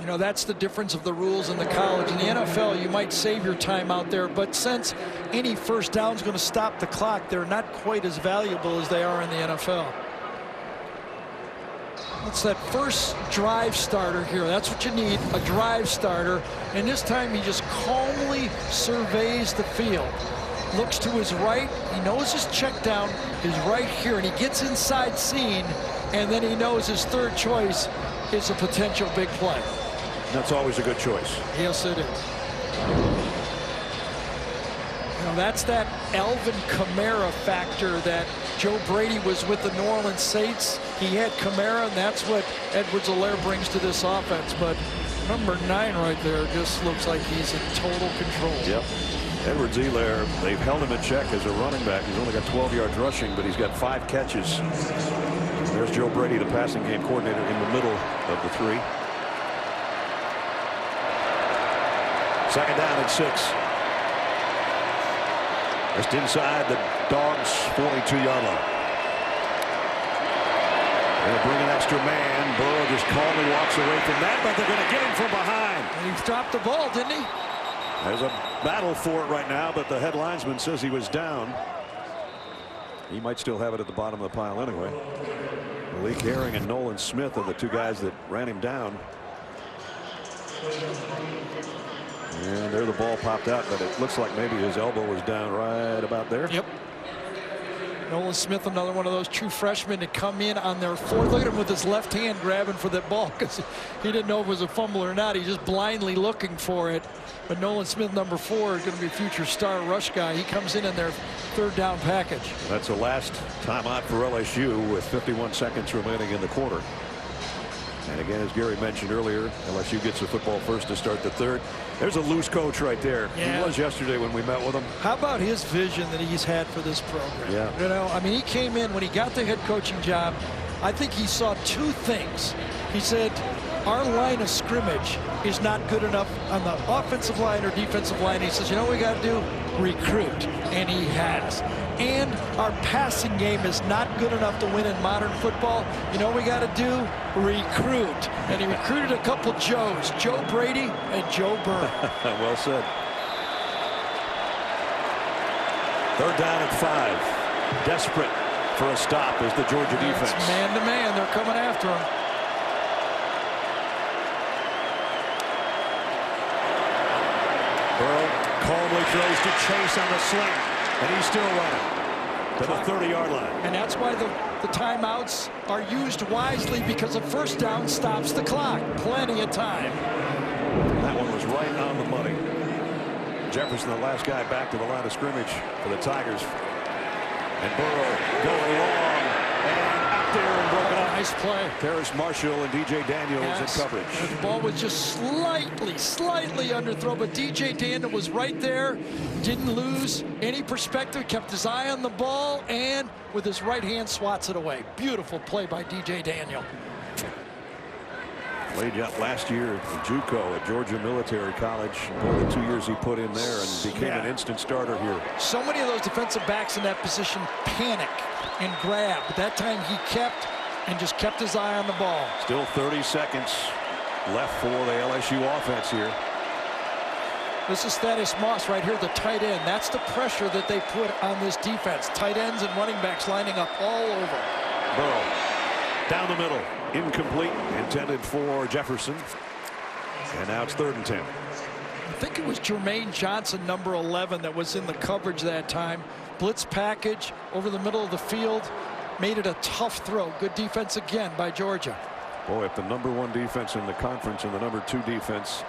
You know, that's the difference of the rules in the college. In the NFL, you might save your time out there, but since any first down is going to stop the clock, they're not quite as valuable as they are in the NFL. It's that first drive starter here. That's what you need, a drive starter. And this time he just calmly surveys the field. Looks to his right. He knows his check down is right here, and he gets inside seam, and then he knows his 3rd choice is a potential big play. That's always a good choice. Yes, it is. You know, that's that Alvin Kamara factor that Joe Brady was with the New Orleans Saints. He had Kamara, and that's what Edwards-Helaire brings to this offense. But number 9 right there just looks like he's in total control. Yep. Edwards-Helaire, they've held him in check as a running back. He's only got 12 yards rushing, but he's got 5 catches. There's Joe Brady, the passing game coordinator, in the middle of the 3. 2nd down and 6. Just inside the Dogs' 42-yard line. They'll bring an extra man. Burrow just calmly walks away from that, but they're going to get him from behind. And he dropped the ball, didn't he? There's a battle for it right now, but the head linesman says he was down. He might still have it at the bottom of the pile anyway. Malik Herring and Nolan Smith are the 2 guys that ran him down. And there the ball popped out, but it looks like maybe his elbow was down right about there. Yep. Nolan Smith, another one of those true freshmen to come in on their 4th. Look at him with his left hand grabbing for that ball because he didn't know if it was a fumble or not. He's just blindly looking for it. But Nolan Smith, number 4, is going to be a future star rush guy. He comes in their 3rd down package. That's the last timeout for LSU with 51 seconds remaining in the quarter. And again, as Gary mentioned earlier, LSU gets the football first to start the 3rd. There's a loose coach right there. Yeah. He was yesterday when we met with him. How about his vision that he's had for this program? Yeah. You know, I mean, he came in when he got the head coaching job. I think he saw 2 things. He said, our line of scrimmage is not good enough on the offensive line or defensive line. He says, you know what we got to do? Recruit. And he has. And our passing game is not good enough to win in modern football. You know what we got to do? Recruit. And he recruited a couple Joes, Joe Brady and Joe Burrow. Well said. 3rd down and 5. Desperate for a stop is the Georgia defense. It's man to man. They're coming after him. Burrow calmly throws to Chase on the slant, and he's still running to the 30-yard line. And that's why the timeouts are used wisely, because a first down stops the clock. Plenty of time. That one was right on the money. Jefferson, the last guy back to the line of scrimmage for the Tigers. And Burrow going long and out there and broken up. Nice play. Terrace Marshall and DJ Daniels in coverage. The ball was just slightly underthrown, but DJ Daniel was right there. Didn't lose any perspective. Kept his eye on the ball, and with his right hand swats it away. Beautiful play by DJ Daniel. Played last year at JUCO at Georgia Military College. Boy, the 2 years he put in there and became an instant starter here. So many of those defensive backs in that position panic and grab. But that time he kept his eye on the ball. Still 30 seconds left for the LSU offense here. This is Thaddeus Moss right here, the tight end. That's the pressure that they put on this defense. Tight ends and running backs lining up all over. Burrow down the middle. Incomplete. Intended for Jefferson. And now it's 3rd and 10. I think it was Jermaine Johnson, number 11, that was in the coverage that time. Blitz package over the middle of the field. Made it a tough throw. Good defense again by Georgia. Boy, if the #1 defense in the conference and the #2 defense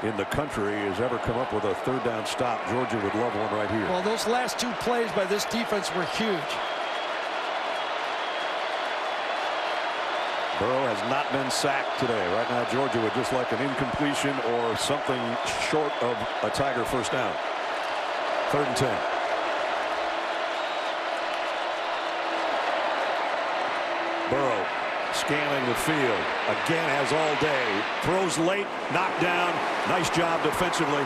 in the country has ever come up with a 3rd down stop, Georgia would love one right here. Well, those last 2 plays by this defense were huge. Burrow has not been sacked today. Right now, Georgia would just like an incompletion or something short of a Tiger first down. 3rd and 10. Burrow scanning the field. Again has all day. Throws late, knocked down. Nice job defensively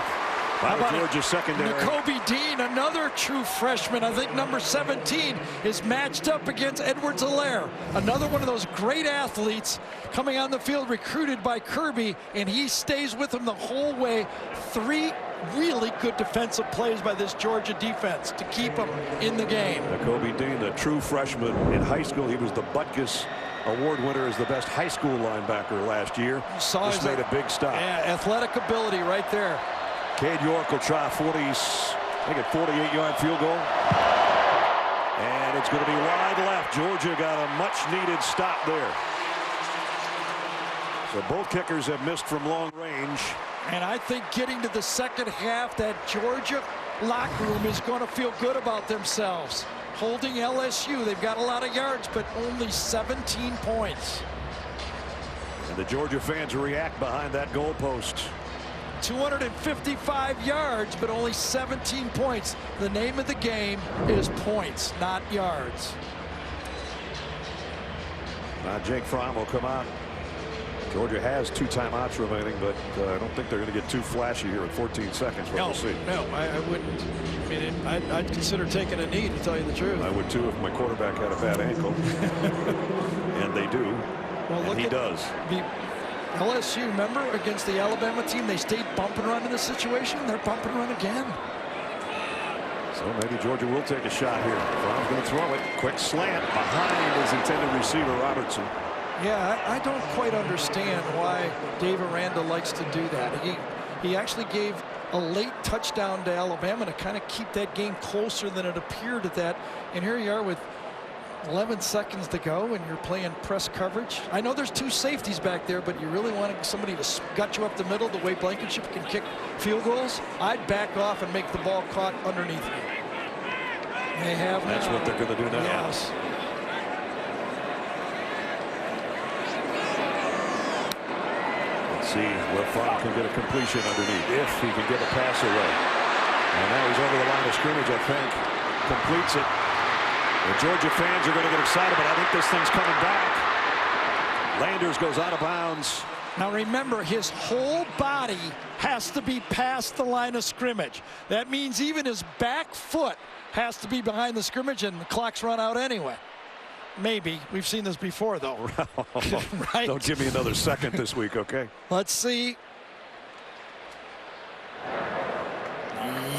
by the Georgia secondary. Nakobe Dean, another true freshman. I think number 17 is matched up against Edwards-Helaire. Another one of those great athletes coming on the field, recruited by Kirby, and he stays with him the whole way. 3 really good defensive plays by this Georgia defense to keep them in the game. Nakobe Dean, the true freshman in high school. He was the Butkus Award winner as the best high school linebacker last year. Just made a big stop. Yeah, athletic ability right there. Cade York will try a 48-yard field goal. And it's going to be wide left. Georgia got a much-needed stop there. So both kickers have missed from long range. And I think getting to the second half, that Georgia locker room is going to feel good about themselves. Holding LSU, they've got a lot of yards, but only 17 points. And the Georgia fans react behind that goalpost. 255 yards, but only 17 points. The name of the game is points, not yards. Now Jake Fromm will come out. Georgia has 2 timeouts remaining, but I don't think they're going to get too flashy here at 14 seconds. We'll see. No, I wouldn't. I mean, I'd consider taking a knee, to tell you the truth. I would too if my quarterback had a bad ankle. And they do. Well, and he does. The LSU, remember, against the Alabama team, they stayed bump and run in this situation. They're bump and run again. So maybe Georgia will take a shot here. Fromm's going to throw it. Quick slant behind his intended receiver, Robertson. Yeah, I don't quite understand why Dave Aranda likes to do that. He actually gave a late touchdown to Alabama to kind of keep that game closer than it appeared at that. And here you are with 11 seconds to go, and you're playing press coverage. I know there's 2 safeties back there, but you really want somebody to gut you up the middle the way Blankenship can kick field goals. I'd back off and make the ball caught underneath me. They have. That's what they're going to do now. Yes. See where Fromm can get a completion underneath, if he can get a pass away. And now he's over the line of scrimmage, I think. Completes it. The Georgia fans are going to get excited, but I think this thing's coming back. Landers goes out of bounds. Now remember, his whole body has to be past the line of scrimmage. That means even his back foot has to be behind the scrimmage, and the clock's run out anyway. Maybe. We've seen this before, though. Right? Don't give me another second this week, okay? Let's see.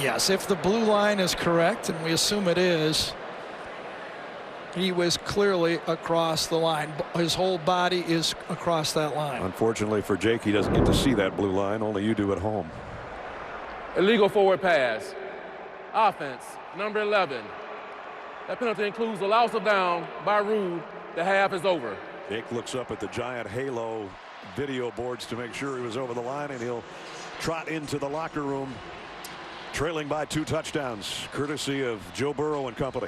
Yes, if the blue line is correct, and we assume it is, he was clearly across the line. His whole body is across that line. Unfortunately for Jake, he doesn't get to see that blue line. Only you do at home. Illegal forward pass. Offense, number 11. That penalty includes a loss of down by Rule. The half is over. Jake looks up at the giant halo video boards to make sure he was over the line, and he'll trot into the locker room trailing by 2 touchdowns, courtesy of Joe Burrow and company.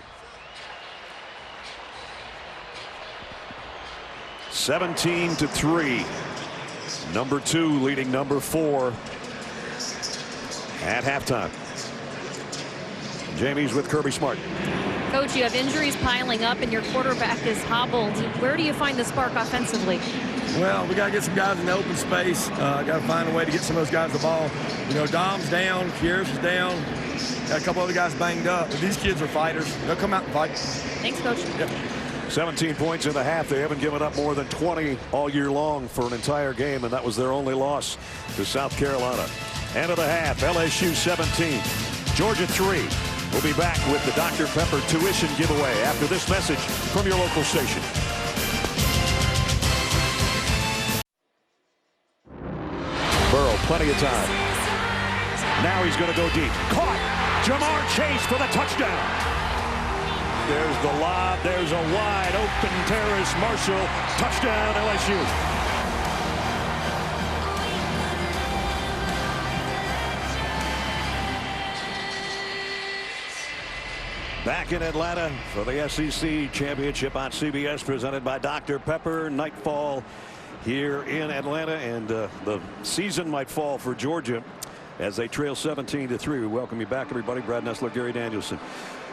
17-3. Number 2 leading number 4 at halftime. Jamie's with Kirby Smart. Coach, you have injuries piling up and your quarterback is hobbled. Where do you find the spark offensively? Well, we got to get some guys in the open space. Got to find a way to get some of those guys the ball. You know, Dom's down, Kieris is down. Got a couple other guys banged up. But these kids are fighters. They'll come out and fight. Thanks, Coach. Yep. 17 points in the half. They haven't given up more than 20 all year long for an entire game, and that was their only loss to South Carolina. End of the half, LSU 17, Georgia 3. We'll be back with the Dr. Pepper tuition giveaway after this message from your local station. Burrow, plenty of time. Now he's going to go deep. Caught. Jamar Chase for the touchdown. There's the lob. There's a wide open Terrace Marshall. Touchdown, LSU. Back in Atlanta for the SEC Championship on CBS, presented by Dr. Pepper. Nightfall here in Atlanta, and the season might fall for Georgia as they trail 17-3. We welcome you back, everybody. Brad Nessler, Gary Danielson.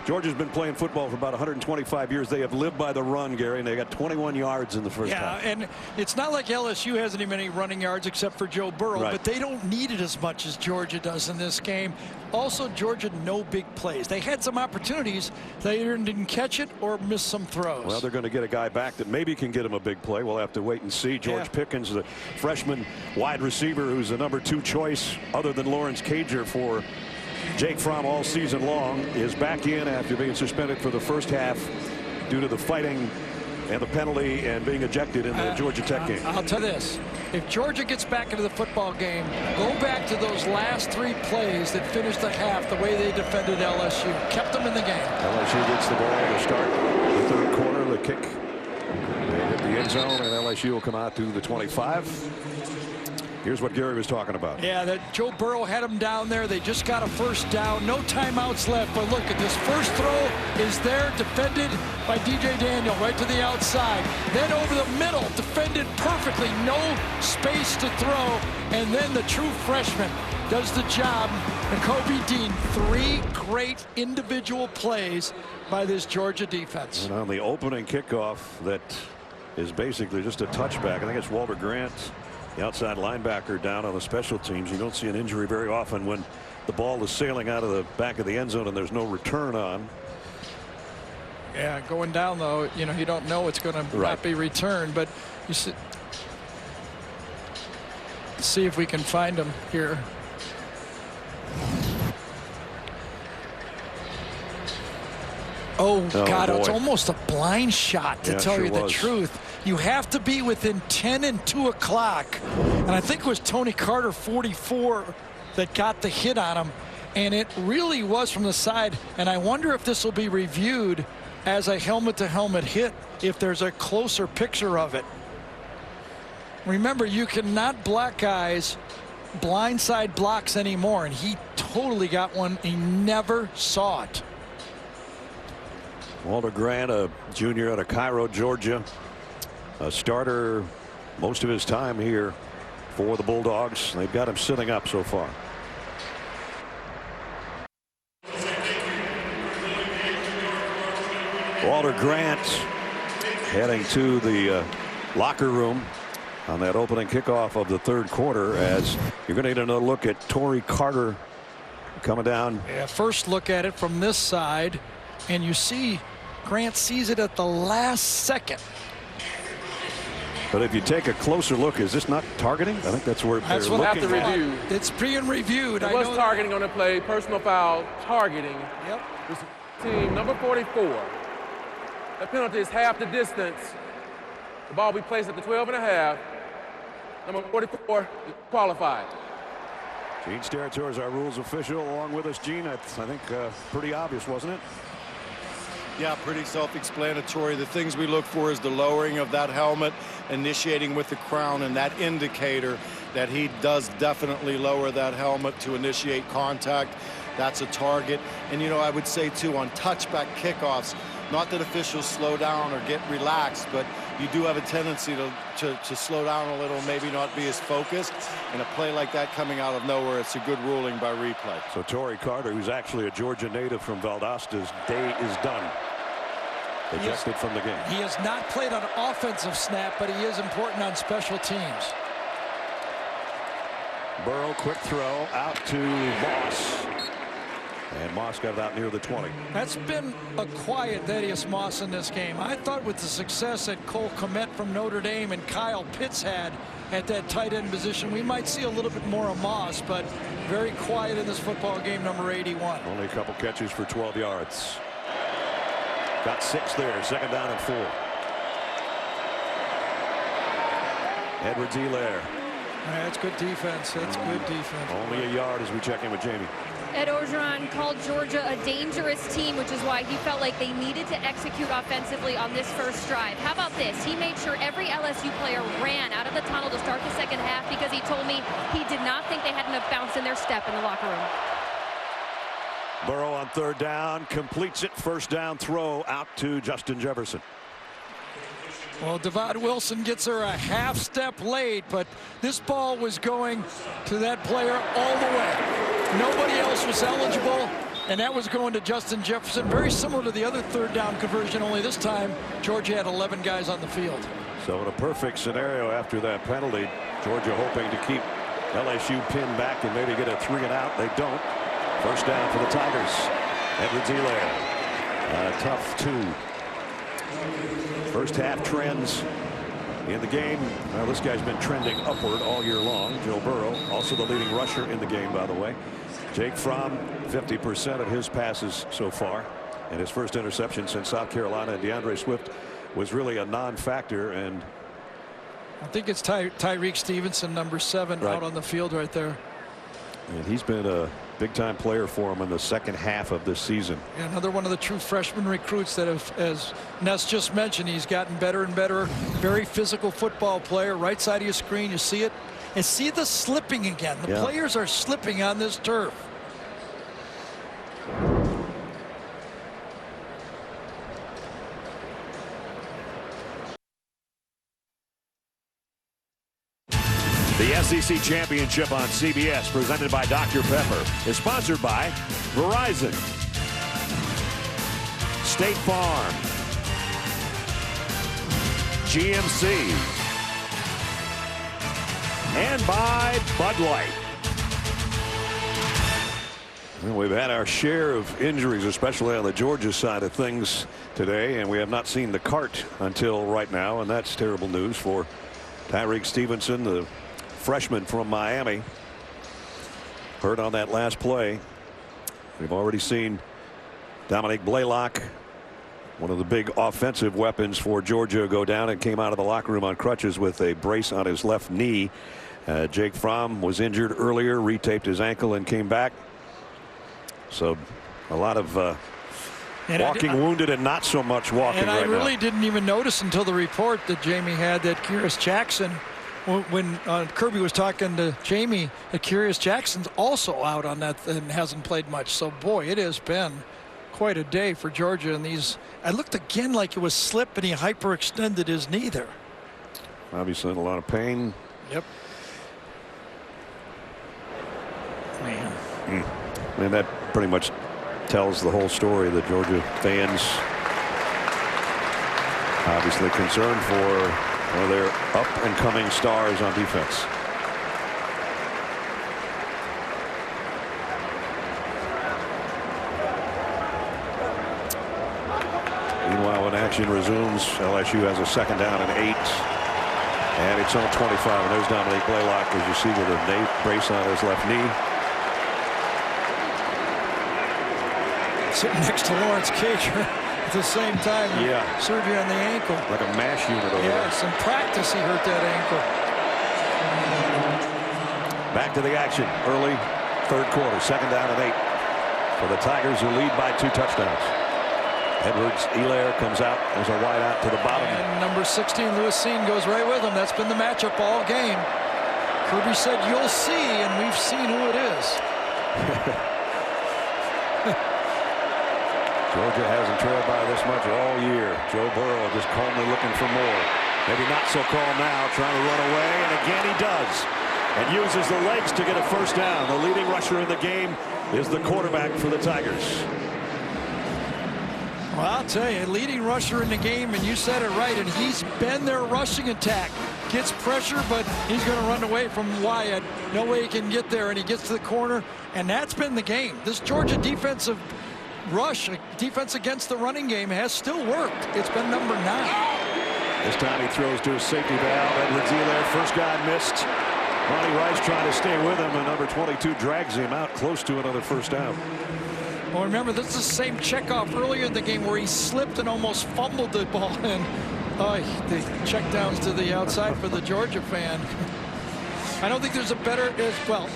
Georgia's been playing football for about 125 years. They have lived by the run, Gary, and they got 21 yards in the first half. Yeah, and it's not like LSU has any many running yards except for Joe Burrow, Right. but they don't need it as much as Georgia does in this game. Also, Georgia, no big plays. They had some opportunities. They either didn't catch it or missed some throws. Well, they're going to get a guy back that maybe can get him a big play. We'll have to wait and see. George Pickens, the freshman wide receiver who's the #2 choice other than Lawrence Cager for Jake Fromm all season long, is back in after being suspended for the first half due to the fighting and the penalty and being ejected in the Georgia Tech game. I'll tell you this. If Georgia gets back into the football game, go back to those last 3 plays that finished the half the way they defended LSU. Kept them in the game. LSU gets the ball to start the third quarter. The kick. They hit the end zone, and LSU will come out to the 25. Here's what Gary was talking about. Yeah, that Joe Burrow had him down there. They just got a first down. No timeouts left. But look at this first throw is there, defended by DJ Daniel right to the outside. Then over the middle, defended perfectly. No space to throw. And then the true freshman does the job. And Kobe Dean, 3 great individual plays by this Georgia defense. And on the opening kickoff, that is basically just a touchback. I think it's Walter Grant, the outside linebacker, down on the special teams. You don't see an injury very often when the ball is sailing out of the back of the end zone and there's no return on. Yeah, going down though, you know, you don't know it's going to not be returned, but you see if we can find him here. Oh God, boy. it's almost a blind shot, to tell you the truth. You have to be within 10 and 2 o'clock. And I think it was Tony Carter, 44, that got the hit on him. And it really was from the side. And I wonder if this will be reviewed as a helmet-to-helmet hit, if there's a closer picture of it. Remember, you cannot block guys blindside blocks anymore. And he totally got one. He never saw it. Walter Grant, a junior out of Cairo, Georgia. A starter most of his time here for the Bulldogs. They've got him sitting up so far. Walter Grant heading to the locker room on that opening kickoff of the third quarter, as you're going to get another look at Torrey Carter coming down. Yeah, first look at it from this side, and you see Grant sees it at the last second. But if you take a closer look, is this not targeting? I think that's where that's they're what looking have to at. review. It's being reviewed. It was targeting on the play, personal foul, targeting. Yep. This team number 44. The penalty is half the distance. The ball will be placed at the 12.5. Number 44 is qualified. Gene Steratore is our rules official. Along with us, Gene. I think pretty obvious, wasn't it? Yeah, pretty self-explanatory. The things we look for is the lowering of that helmet, initiating with the crown, and that indicator that he does definitely lower that helmet to initiate contact. That's a target. And, you know, I would say, too, on touchback kickoffs, not that officials slow down or get relaxed, but you do have a tendency to slow down a little, maybe not be as focused. And a play like that coming out of nowhere, it's a good ruling by replay. So Torrey Carter, who's actually a Georgia native from Valdosta's day is done. ejected from the game. He has not played on offensive snap, but he is important on special teams. Burrow, quick throw out to Moss. And Moss got it out near the 20. That's been a quiet Thaddeus Moss in this game. I thought with the success that Cole Kmet from Notre Dame and Kyle Pitts had at that tight end position, we might see a little bit more of Moss, but very quiet in this football game, number 81. Only a couple catches for 12 yards. Got 6 there, 2nd down and 4. Edwards-Helaire. That's good defense. That's good defense. Only a yard as we check in with Jamie. Ed Orgeron called Georgia a dangerous team, which is why he felt like they needed to execute offensively on this first drive. How about this? He made sure every LSU player ran out of the tunnel to start the second half because he told me he did not think they had enough bounce in their step in the locker room. Burrow on 3rd down, completes it. 1st down throw out to Justin Jefferson. Well, Devon Wilson gets her a half step late, but this ball was going to that player all the way. Nobody else was eligible, and that was going to Justin Jefferson. Very similar to the other 3rd down conversion, only this time Georgia had 11 guys on the field. So in a perfect scenario after that penalty, Georgia hoping to keep LSU pinned back and maybe get a 3 and out. They don't. 1st down for the Tigers. Edwards-Helaire. Tough 2. First half trends in the game. Well, this guy's been trending upward all year long. Joe Burrow, also the leading rusher in the game, by the way. Jake Fromm, 50% of his passes so far. And his first interception since South Carolina. And DeAndre Swift was really a non-factor. And I think it's Tyreek Stevenson, number 7, out on the field right there. And he's been a big-time player for him in the 2nd half of this season. Yeah, another one of the true freshman recruits that have, as Ness just mentioned, he's gotten better and better. Very physical football player. Right side of your screen, you see it. And see the slipping again. The players are slipping on this turf. The SEC Championship on CBS, presented by Dr. Pepper, is sponsored by Verizon, State Farm, GMC, and by Bud Light. Well, we've had our share of injuries, especially on the Georgia side of things today, and we have not seen the cart until right now, and that's terrible news for Tyreek Stevenson, the freshman from Miami, hurt on that last play. We've already seen Dominique Blaylock, one of the big offensive weapons for Georgia, go down and came out of the locker room on crutches with a brace on his left knee. Jake Fromm was injured earlier, retaped his ankle and came back. So a lot of walking wounded and not so much walking right now. And I really didn't even notice until the report that Jamie had that Curious Jackson, when Kirby was talking to Jamie, that Curious Jackson's also out on that and hasn't played much. So boy, it has been quite a day for Georgia. And these, I looked again like it was slip and he hyperextended his knee there. Obviously in a lot of pain. Yep. Man. And that pretty much tells the whole story. The Georgia fans obviously concerned for one of their up-and-coming stars on defense. Meanwhile, when action resumes, LSU has a 2nd down and 8. And it's on 25. And there's Dominique Blaylock, as you see, with a brace on his left knee. Sitting next to Lawrence Cager at the same time. Yeah. Surgery on the ankle. Like a mash unit over there. Yes, in practice he hurt that ankle. Back to the action. Early 3rd quarter. 2nd down and 8 for the Tigers, who lead by 2 touchdowns. Edwards-Helaire comes out as a wide out to the bottom. And number 16, Lewis Cine, goes right with him. That's been the matchup all game. Kirby said, "You'll see," and we've seen who it is. Georgia hasn't trailed by this much all year. Joe Burrow just calmly looking for more. Maybe not so calm now, trying to run away, and again he does. And uses the legs to get a 1st down. The leading rusher in the game is the quarterback for the Tigers. Well, I'll tell you, leading rusher in the game, and you said it right, and he's been their rushing attack. Gets pressure, but he's going to run away from Wyatt. No way he can get there, and he gets to the corner, and that's been the game. This Georgia defensive rush, defense against the running game, has still worked. It's been number 9. This time he throws to his safety valve. Edwards-Helaire, first guy missed. Ronnie Rice trying to stay with him, and number 22 drags him out close to another first down. Well, remember, this is the same checkoff earlier in the game where he slipped and almost fumbled the ball, and the checkdowns to the outside for the Georgia fan. I don't think there's a better,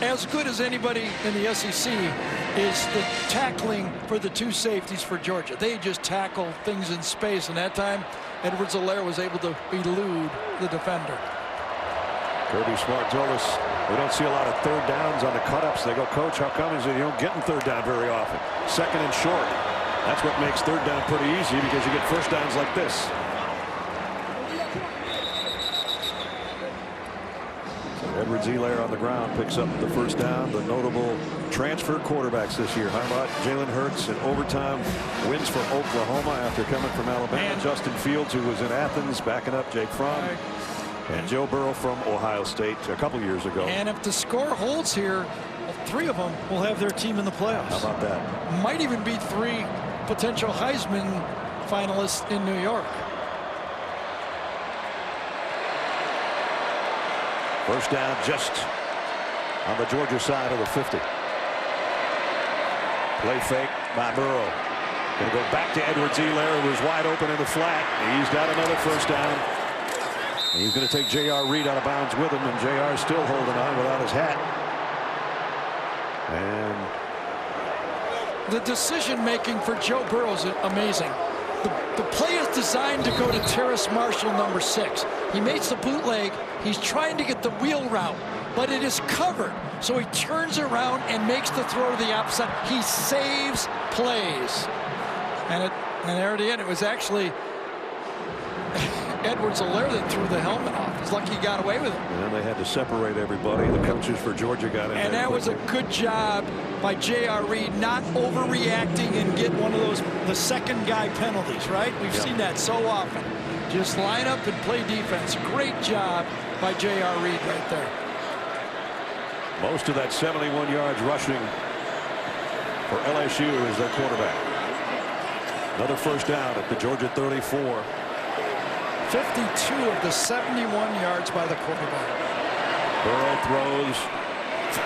as good as anybody in the SEC is the tackling for the 2 safeties for Georgia. They just tackle things in space, and that time Edwards-Helaire was able to elude the defender. Kirby Smart told us we don't see a lot of third downs on the cut-ups. They go, Coach, how come? He said, you don't get in third down very often. Second and short. That's what makes third down pretty easy, because you get first downs like this. So Edwards-Helaire on the ground picks up the first down. The notable transfer quarterbacks this year. How about Jalen Hurts in overtime wins for Oklahoma after coming from Alabama. And Justin Fields, who was in Athens, backing up Jake Fromm. And Joe Burrow from Ohio State a couple years ago. And if the score holds here, 3 of them will have their team in the playoffs. How about that? Might even be 3 potential Heisman finalists in New York. First down just on the Georgia side of the 50. Play fake by Burrow. Going to go back to Edwards-Helaire, who was wide open in the flat. He's got another first down. He's going to take J.R. Reed out of bounds with him, and J.R. still holding on without his hat. And the decision making for Joe Burrow is amazing. The play is designed to go to Terrace Marshall, number 6. He makes the bootleg. He's trying to get the wheel route, but it is covered. So he turns around and makes the throw to the opposite. He saves plays. And there at the end, it was actually Edwards-Helaire that threw the helmet off. He's lucky he got away with it. And then they had to separate everybody. The coaches for Georgia got in. And that was a good job by J.R. Reed, not overreacting and get one of those, the second guy penalties, right? We've seen that so often. Just line up and play defense. Great job by J.R. Reed right there. Most of that 71 yards rushing for LSU is their quarterback. Another first down at the Georgia 34. 52 of the 71 yards by the quarterback. Burrow throws.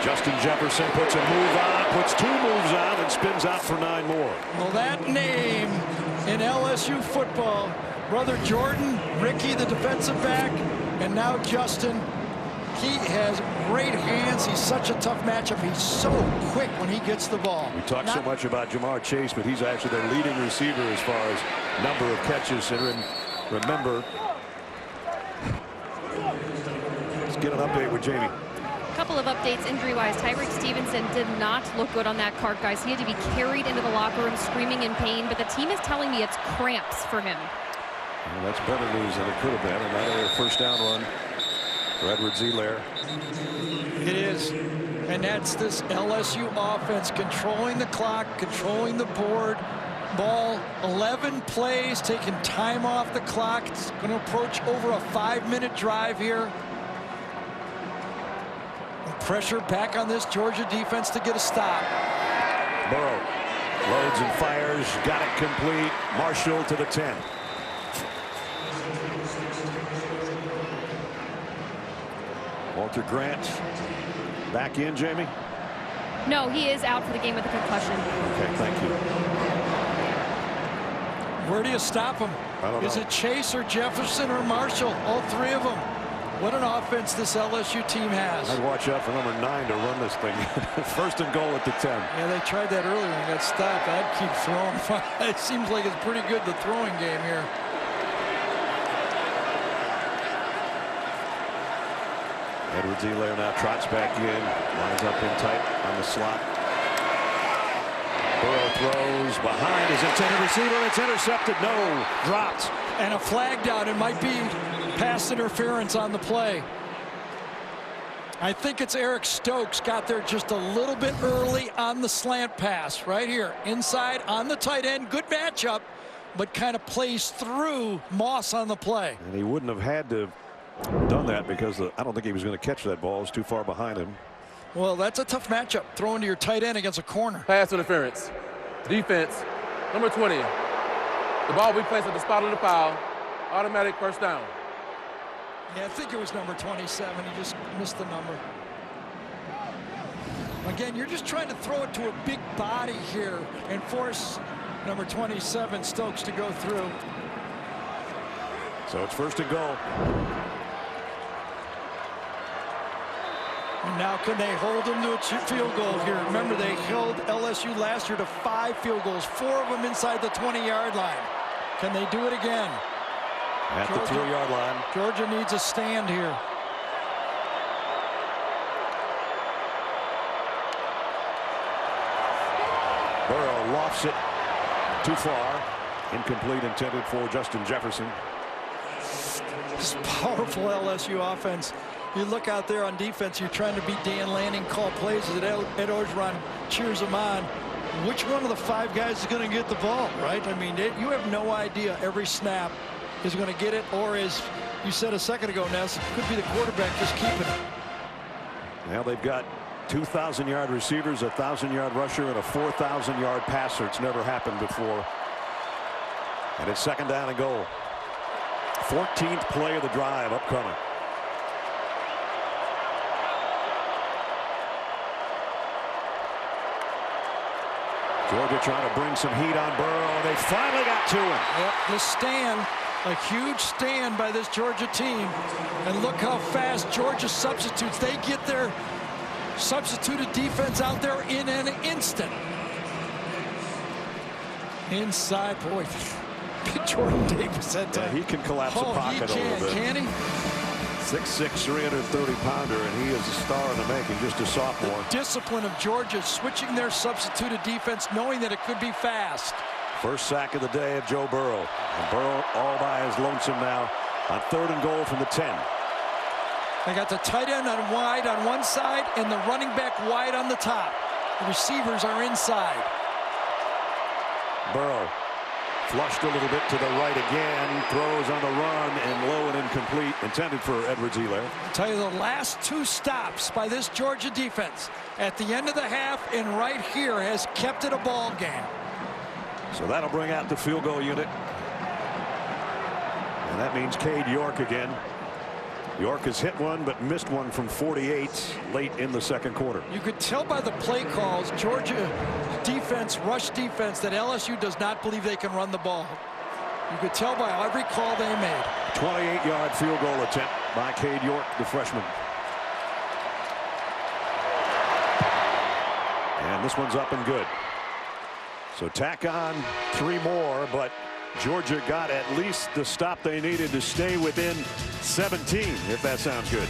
Justin Jefferson puts a move on, puts 2 moves on, and spins out for 9 more. Well, that name in LSU football, brother Jordan, Ricky, the defensive back, and now Justin. He has great hands. He's such a tough matchup. He's so quick when he gets the ball. We talk so much about Jamar Chase, but he's actually their leading receiver as far as number of catches. And remember, let's get an update with Jamie. A couple of updates injury-wise. Tyreek Stevenson did not look good on that cart, guys. He had to be carried into the locker room screaming in pain, but the team is telling me it's cramps for him. Well, that's better news than it could have been. And now a first down run for Edwards-Helaire. It is. And that's this LSU offense controlling the clock, controlling the board. Ball 11 plays, taking time off the clock. It's going to approach over a 5-minute drive here. And pressure back on this Georgia defense to get a stop. Burrow loads and fires, got it complete. Marshall to the 10. Walter Grant back in, Jamie? No, he is out for the game with a concussion. Okay, thank you. Where do you stop him? I don't know. Is it Chase or Jefferson or Marshall? All 3 of them. What an offense this LSU team has. I'd watch out for number 9 to run this thing. First and goal at the 10. Yeah, they tried that earlier and got stopped. I'd keep throwing. It seems like it's pretty good, the throwing game here. Edwards-Helaire now trots back in, lines up in tight on the slot. Burrow throws behind his intended receiver. It's intercepted. No, dropped. And a flag down. It might be pass interference on the play. I think it's Eric Stokes got there just a little bit early on the slant pass right here inside on the tight end. Good matchup, but kind of plays through Moss on the play. And he wouldn't have had to have done that because I don't think he was going to catch that ball. It was too far behind him. Well, that's a tough matchup, throwing to your tight end against a corner. Pass interference. Defense, number 20. The ball we placed at the spot of the foul. Automatic first down. Yeah, I think it was number 27. He just missed the number. Again, you're just trying to throw it to a big body here and force number 27, Stokes, to go through. So it's first and goal. And now can they hold him to a field goal here? Remember, they held LSU last year to 5 field goals, 4 of them inside the 20-yard line. Can they do it again? At the 3-yard line. Georgia needs a stand here. Burrow lofts it too far. Incomplete, intended for Justin Jefferson. This powerful LSU offense. You look out there on defense, you're trying to beat Dan Lanning, call plays as Ed Orgeron cheers him on. Which one of the 5 guys is going to get the ball, right? I mean, you have no idea every snap is going to get it, or as you said a second ago, Ness, it could be the quarterback just keeping it. Now they've got 2,000-yard receivers, a 1,000-yard rusher, and a 4,000-yard passer. It's never happened before. And it's second down and goal. 14th play of the drive upcoming. Georgia trying to bring some heat on Burrow. They finally got to him. Yep, the stand, a huge stand by this Georgia team. And look how fast Georgia substitutes. They get their substituted defense out there in an instant. Inside, boy, big Jordan Davis that time. Yeah, he can collapse the pocket a little bit. Can he? 6'6", 330-pounder, and he is a star in the making, just a sophomore. The discipline of Georgia switching their substituted defense, knowing that it could be fast. First sack of the day of Joe Burrow. And Burrow all by his lonesome now on 3rd and goal from the 10. They got the tight end on wide on one side and the running back wide on the top. The receivers are inside. Burrow flushed a little bit to the right again, throws on the run and low and incomplete, intended for Edwards-Helaire. I'll tell you, the last 2 stops by this Georgia defense at the end of the half and right here has kept it a ball game. So that'll bring out the field goal unit. And that means Cade York again. York has hit one but missed one from 48 late in the second quarter. You could tell by the play calls, Georgia defense, rush defense, that LSU does not believe they can run the ball. You could tell by every call they made. 28-yard field goal attempt by Cade York, the freshman. And this one's up and good. So tack on 3 more, but Georgia got at least the stop they needed to stay within 17, if that sounds good.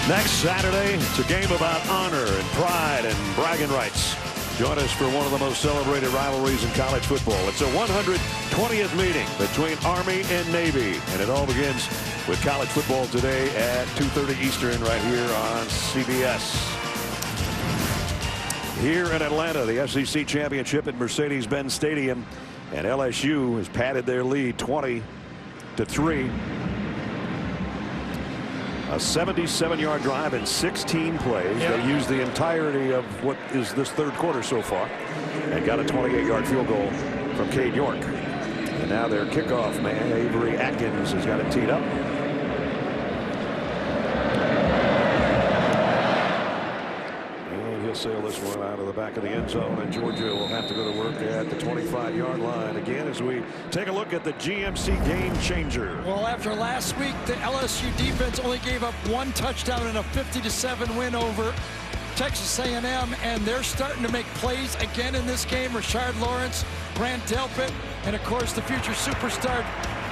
Next Saturday, it's a game about honor and pride and bragging rights. Join us for one of the most celebrated rivalries in college football. It's a 120th meeting between Army and Navy, and it all begins with college football today at 2:30 Eastern right here on CBS. Here in Atlanta, the SEC championship at Mercedes-Benz Stadium, and LSU has padded their lead 20-3. A 77-yard drive in 16 plays. Yep. They used the entirety of what is this 3rd quarter so far and got a 28-yard field goal from Cade York. And now their kickoff man, Avery Atkins, has got it teed up. And he'll sail this one out of the back of the end zone, and Georgia will have to go to work at the 25-yard line again as we take a look at the GMC game changer. Well, after last week, the LSU defense only gave up 1 touchdown in a 50-7 win over Texas A&M, and they're starting to make plays again in this game. Rashard Lawrence, Grant Delpit, and of course the future superstar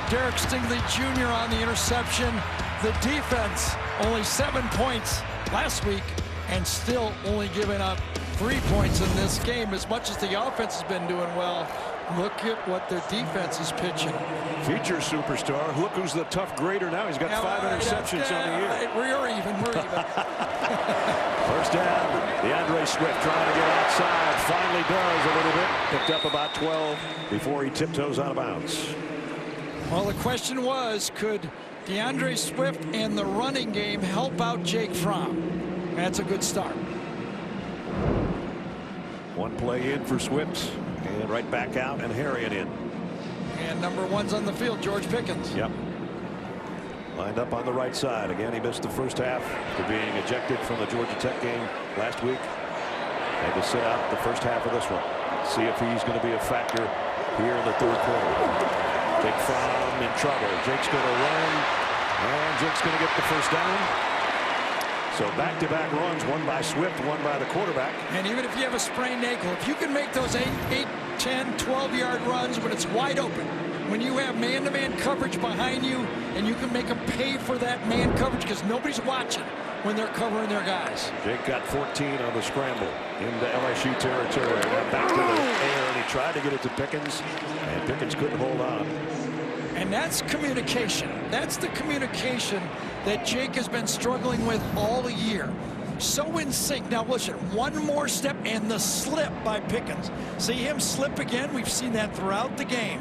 Derek Stingley Jr. on the interception. The defense only 7 points last week and still only giving up 3 points in this game. As much as the offense has been doing well, look at what their defense is pitching. Future superstar. Look who's the tough grader now. He's got 5 interceptions on the year. Right. We're even. First down. DeAndre Swift trying to get outside. Finally does a little bit. Picked up about 12 before he tiptoes out of bounds. Well, the question was, could DeAndre Swift and the running game help out Jake Fromm? That's a good start. One play in for Swift, and right back out, and Harriet in. And number 1's on the field, George Pickens. Yep. Lined up on the right side. Again, he missed the first half after being ejected from the Georgia Tech game last week. Had to sit out the first half of this one. See if he's going to be a factor here in the third quarter. Jake Fromm in trouble. Jake's going to run, and Jake's going to get the first down. So back-to-back runs, one by Swift, one by the quarterback. And even if you have a sprained ankle, if you can make those 8, 10, 12-yard runs when it's wide open, when you have man-to-man coverage behind you, and you can make them pay for that man coverage because nobody's watching when they're covering their guys. Jake got 14 on the scramble into LSU territory. Got back to the air, and he tried to get it to Pickens, and Pickens couldn't hold on. And that's communication. That's the communication that Jake has been struggling with all year. So in sync. Now listen, one more step and the slip by Pickens. See him slip again. We've seen that throughout the game.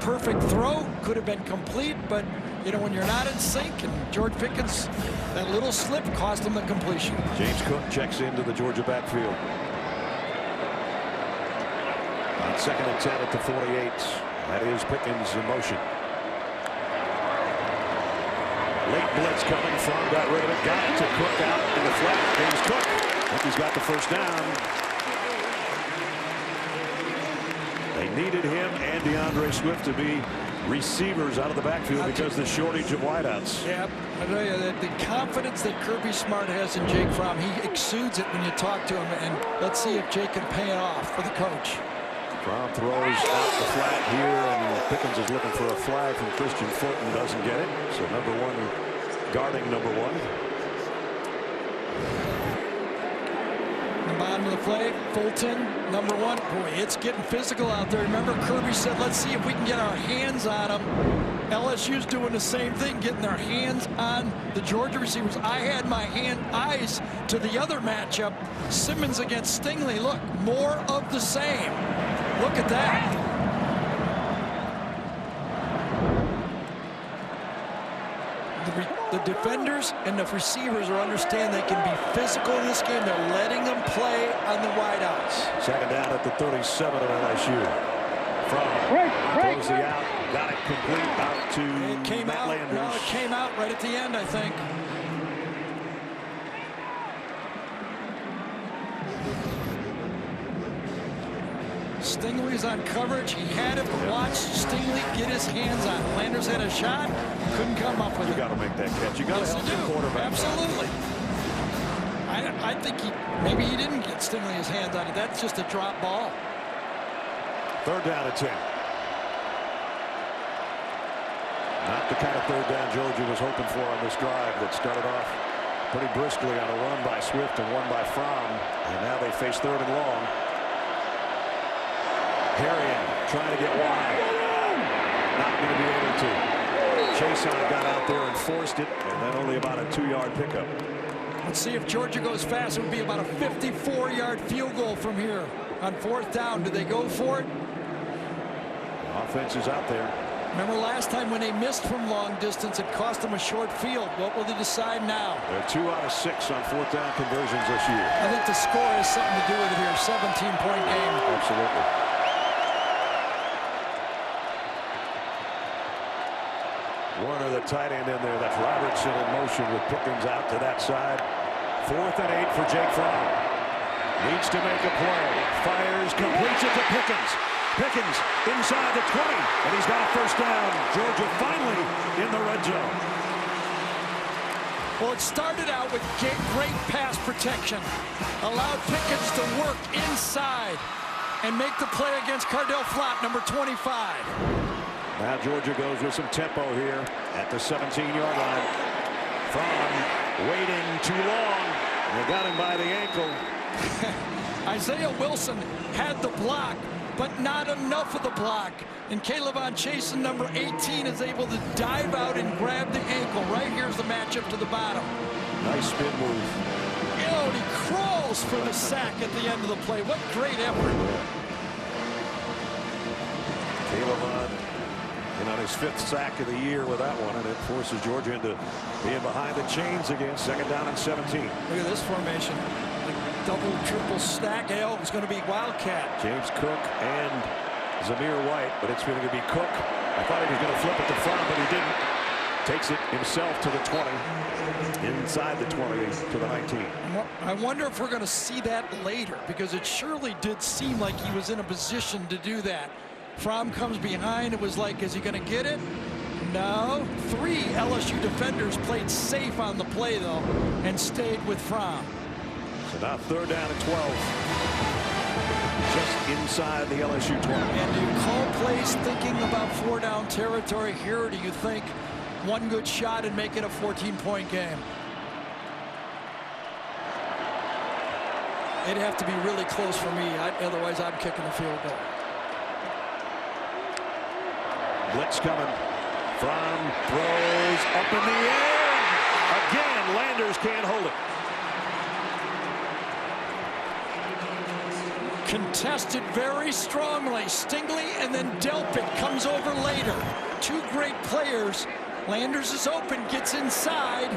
Perfect throw. Could have been complete, but you know, when you're not in sync, and George Pickens, that little slip cost him the completion. James Cook checks into the Georgia backfield. On 2nd and 10 at the 48. That is Pickens in motion. Late blitz coming from, got rid of it, got it to Cook out in the flat. James Cook. I think he's got the first down. They needed him and DeAndre Swift to be receivers out of the backfield because of the shortage of wideouts. Yeah, I tell you that the confidence that Kirby Smart has in Jake Fromm, he exudes it when you talk to him, and let's see if Jake can pay it off for the coach. Fromm throws out the flat here, and Pickens is looking for a flag from Christian Fulton, doesn't get it. So number 1 guarding number 1. The bottom of the play, Fulton, number 1. Boy, it's getting physical out there. Remember, Kirby said, let's see if we can get our hands on them. LSU's doing the same thing, getting their hands on the Georgia receivers. I had my eyes to the other matchup, Simmons against Stingley. Look, more of the same. Look at that. The defenders and the receivers are understand they can be physical in this game. They're letting them play on the wideouts. 2nd down at the 37 of LSU. Throws the out, got it complete out to Matt Landers. No, it came out right at the end, I think. Stingley's on coverage. He had it, but watch Stingley get his hands on it. Landers had a shot, couldn't come up with it. You got to make that catch. You got to help the quarterback. Absolutely. I think maybe he didn't get Stingley his hands on it. That's just a drop ball. 3rd down and 10. Not the kind of 3rd down Georgia was hoping for on this drive that started off pretty briskly on a run by Swift and one by Fromm. And now they face 3rd and long. Harriet trying to get wide. Not going to be able to. Chason got out there and forced it, and then only about a 2-yard pickup. Let's see if Georgia goes fast. It would be about a 54-yard field goal from here. On 4th down, do they go for it? The offense is out there. Remember last time when they missed from long distance, it cost them a short field. What will they decide now? They're 2 out of 6 on 4th down conversions this year. I think the score has something to do with it here. 17-point game. Absolutely. Warner, the tight end in there. That's Robertson in motion with Pickens out to that side. 4th and 8 for Jake Fromm. Needs to make a play. Fires, completes it to Pickens. Pickens inside the 20, and he's got a first down. Georgia finally in the red zone. Well, it started out with great pass protection. Allowed Pickens to work inside and make the play against Cardell Flott, number 25. Now Georgia goes with some tempo here at the 17-yard line. Fromm waiting too long. They got him by the ankle. Isaiah Wilson had the block, but not enough of the block. And Caleb Chasen, number 18, is able to dive out and grab the ankle. Right here's the matchup to the bottom. Nice spin move. And he crawls for the sack at the end of the play. What great effort. Caleb on his 5th sack of the year with that one, and it forces Georgia into being behind the chains again. 2nd down and 17. Look at this formation. Double, triple stack. Hale is going to be Wildcat. James Cook and Zamir White, but it's going to be Cook. I thought he was going to flip it to front, but he didn't. Takes it himself to the 20, inside the 20 to the 19. I wonder if we're going to see that later, because it surely did seem like he was in a position to do that. Fromm comes behind. It was like, is he going to get it? No. 3 LSU defenders played safe on the play, though, and stayed with Fromm. So now 3rd down and 12. Just inside the LSU 20. And do you call plays thinking about 4-down territory here, or do you think one good shot and make it a 14-point game? It'd have to be really close for me. Otherwise, I'm kicking the field goal. Blitz coming. Fromm throws up in the air. Again, Landers can't hold it. Contested very strongly. Stingley and then Delpit comes over later. 2 great players. Landers is open, gets inside.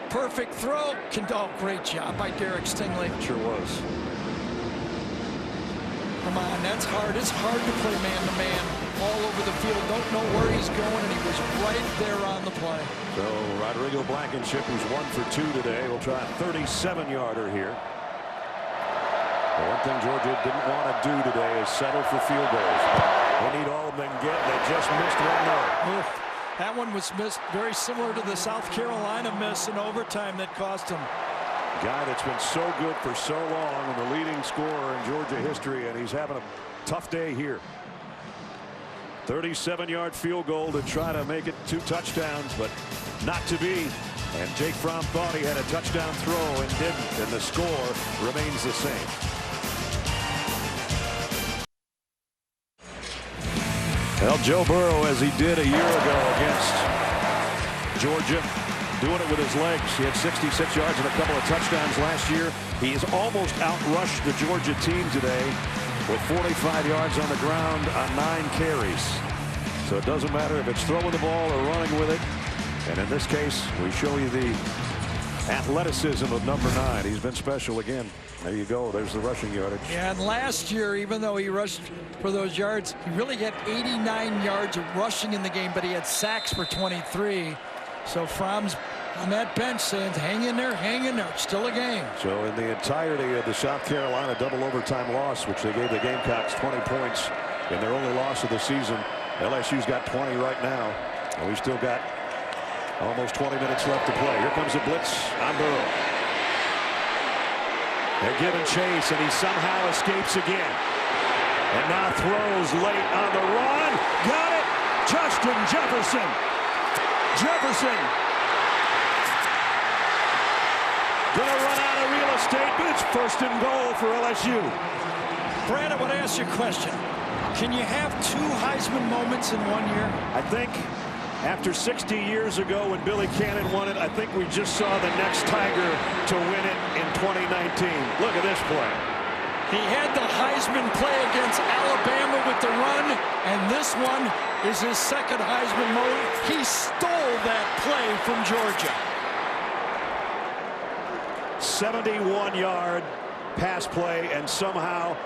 Perfect throw. Oh, great job by Derek Stingley. Sure was. Come on, that's hard. It's hard to play man-to-man all over the field. Don't know where he's going, and he was right there on the play. So Rodrigo Blankenship, who's 1 for 2 today, will try a 37-yarder here. The one thing Georgia didn't want to do today is settle for field goals. They need all of them get. They just missed one more. That one was missed, very similar to the South Carolina miss in overtime that cost him. Guy that's been so good for so long and the leading scorer in Georgia history, and he's having a tough day here. 37-yard field goal to try to make it 2 touchdowns, but not to be. And Jake Fromm thought he had a touchdown throw and didn't, and the score remains the same. Well, Joe Burrow, as he did a year ago against Georgia, doing it with his legs. He had 66 yards and a couple of touchdowns last year. He has almost outrushed the Georgia team today with 45 yards on the ground on 9 carries. So it doesn't matter if it's throwing the ball or running with it. And in this case, we show you the athleticism of number 9. He's been special again. There you go. There's the rushing yardage. Yeah, and last year, even though he rushed for those yards, he really had 89 yards of rushing in the game, but he had sacks for 23. So Fromm's on that bench saying, hang in there, it's still a game. So in the entirety of the South Carolina double overtime loss, which they gave the Gamecocks 20 points in their only loss of the season, LSU's got 20 right now, and we still got almost 20 minutes left to play. Here comes a blitz on Burrow. They're giving chase, and he somehow escapes again. And now throws late on the run. Got it! Justin Jefferson. Jefferson. Gonna run out of real estate, but it's 1st and goal for LSU. Brad, I want to ask you a question. Can you have 2 Heisman moments in 1 year? I think after 60 years ago when Billy Cannon won it, I think we just saw the next Tiger to win it in 2019. Look at this play. He had the Heisman play against Alabama with the run, and this one is his 2nd Heisman moment. He stole that play from Georgia. 71-yard pass play, and somehow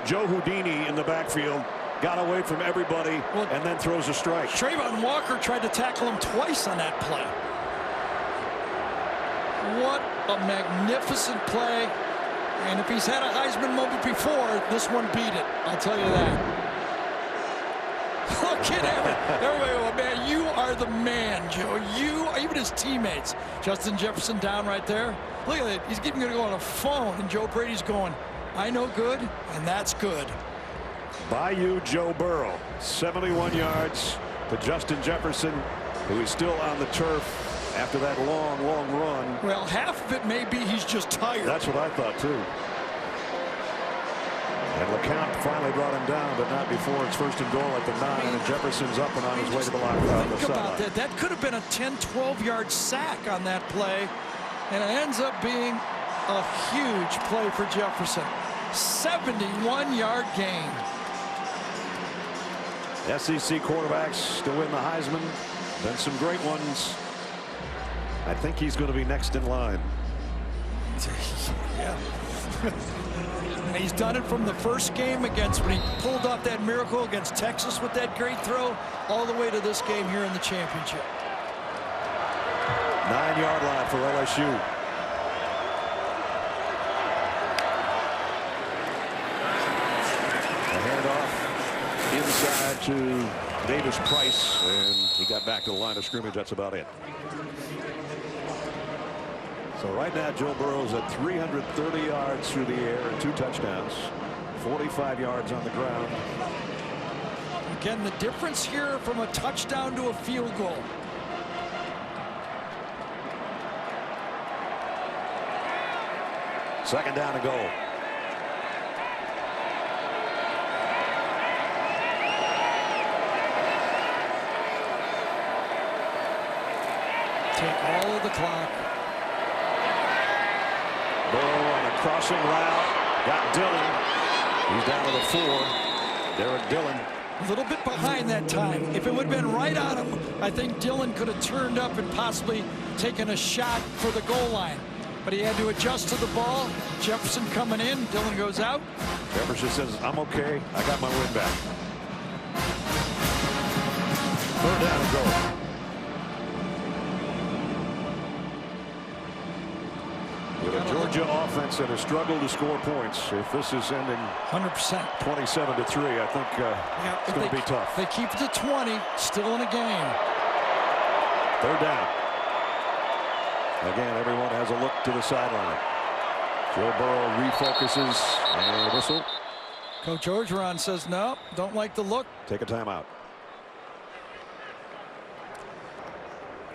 Joe Houdini in the backfield got away from everybody and then throws a strike. Trayvon Walker tried to tackle him twice on that play. What a magnificent play. And if he's had a Heisman moment before, this one beat it. I'll tell you that. Look at everybody, man, you are the man, Joe. You, even his teammates. Justin Jefferson down right there. Look at it. He's even going to go on a phone, and Joe Brady's going, I know good, and that's good. Bayou Joe Burrow, 71 yards to Justin Jefferson, who is still on the turf after that long, long run. Well, half of it may be he's just tired. That's what I thought, too. And LeCount finally brought him down, but not before it's 1st and goal at the 9, and Jefferson's up and on his way to the lockout. Think about that. That could have been a 10, 12-yard sack on that play, and it ends up being a huge play for Jefferson. 71-yard gain. SEC quarterbacks to win the Heisman. Been some great ones. I think he's going to be next in line. Yeah. He's done it from the first game against when he pulled off that miracle against Texas with that great throw all the way to this game here in the championship. 9-yard line for LSU. A handoff inside to Davis Price, and he got back to the line of scrimmage. That's about it. So right now, Joe Burrow's at 330 yards through the air and 2 touchdowns, 45 yards on the ground. Again, the difference here from a touchdown to a field goal. Second down and goal. Take all of the clock. Burrow on a crossing route. Got Dillon. He's down to the 4. Derek Dillon. A little bit behind that time. If it would have been right on him, I think Dillon could have turned up and possibly taken a shot for the goal line. But he had to adjust to the ball. Jefferson coming in. Dillon goes out. Jefferson says, I'm okay. I got my win back. 3rd down and goal. With a Georgia offense that has struggled to score points, if this is ending 100%, 27-3, I think it's going to be tough. They keep it to 20, still in a game. 3rd down. Again, everyone has a look to the sideline. Joe Burrow refocuses and a whistle. Coach Orgeron says, no, don't like the look. Take a timeout.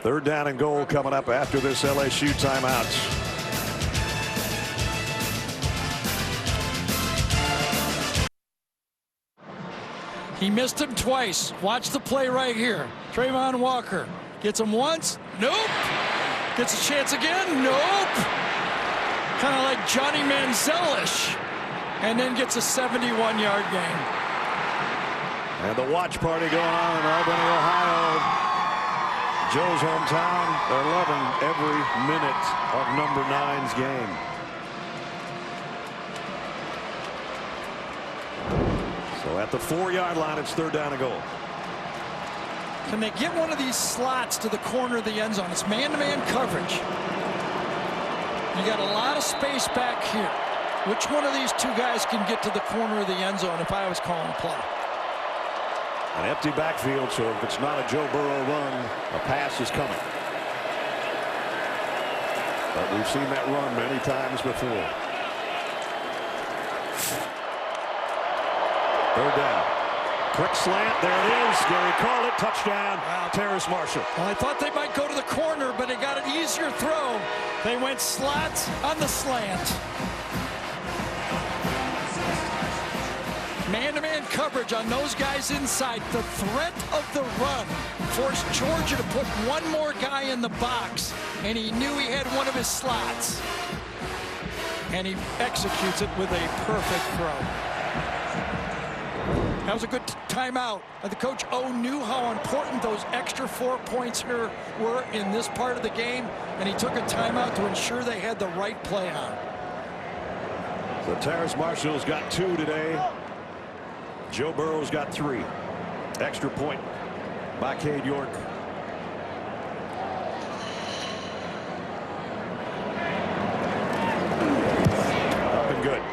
3rd down and goal coming up after this LSU timeout. He missed him twice. Watch the play right here. Trayvon Walker gets him once. Nope. Gets a chance again. Nope. Kind of like Johnny Manziel-ish. And then gets a 71-yard gain. And the watch party going on in Albany, Ohio. Joe's hometown. They're loving every minute of number 9's game. So at the 4-yard line, it's 3rd down and goal. Can they get one of these slots to the corner of the end zone? It's man-to-man coverage. You got a lot of space back here. Which one of these 2 guys can get to the corner of the end zone if I was calling a play? An empty backfield, so if it's not a Joe Burrow run, a pass is coming. But we've seen that run many times before. 3rd down. Quick slant. There it is. Gary called it. Touchdown. Wow. Terrace Marshall. Well, I thought they might go to the corner, but they got an easier throw. They went slot on the slant. Man-to-man coverage on those guys inside. The threat of the run forced Georgia to put one more guy in the box, and he knew he had one of his slots. And he executes it with a perfect throw. That was a good timeout. The Coach O knew how important those extra 4 points here were in this part of the game, and he took a timeout to ensure they had the right play on. So Terrace Marshall's got 2 today. Joe Burrow's got 3. Extra point by Cade York. Up and good.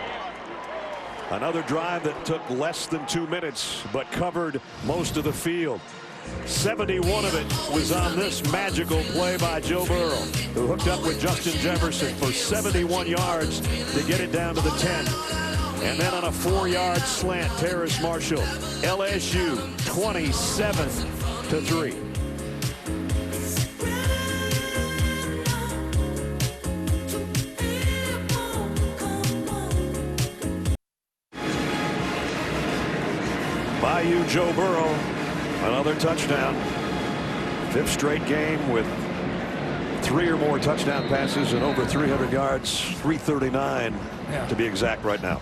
Another drive that took less than 2 minutes, but covered most of the field. 71 of it was on this magical play by Joe Burrow, who hooked up with Justin Jefferson for 71 yards to get it down to the 10. And then on a 4-yard slant, Terrace Marshall. LSU 27-3. BYU Joe Burrow, another touchdown. 5th straight game with 3 or more touchdown passes and over 300 yards, 339 to be exact right now.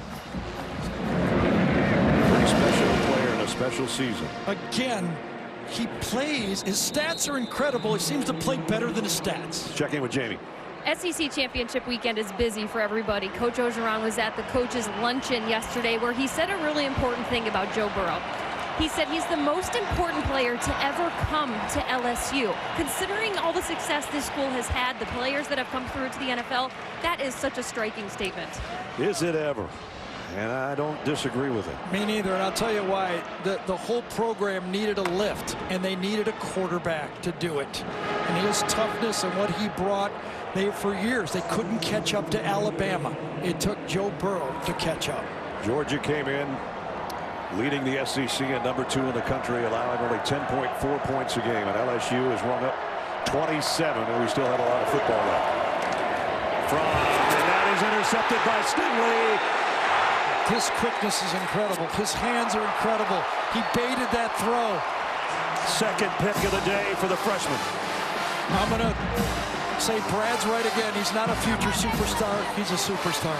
Pretty special player in a special season. Again, he plays. His stats are incredible. He seems to play better than his stats. Check in with Jamie. SEC Championship weekend is busy for everybody. Coach Orgeron was at the coaches' luncheon yesterday where he said a really important thing about Joe Burrow. He said he's the most important player to ever come to LSU. Considering all the success this school has had, the players that have come through to the NFL, that is such a striking statement. Is it ever? And I don't disagree with it. Me neither, and I'll tell you why. The whole program needed a lift, and they needed a quarterback to do it. And his toughness and what he brought, for years, they couldn't catch up to Alabama. It took Joe Burrow to catch up. Georgia came in leading the SEC at number 2 in the country, allowing only 10.4 points a game. And LSU has rung up 27, and we still have a lot of football left. And that is intercepted by Stingley. His quickness is incredible. His hands are incredible. He baited that throw. 2nd pick of the day for the freshman. I'm going to say Brad's right again. He's not a future superstar. He's a superstar.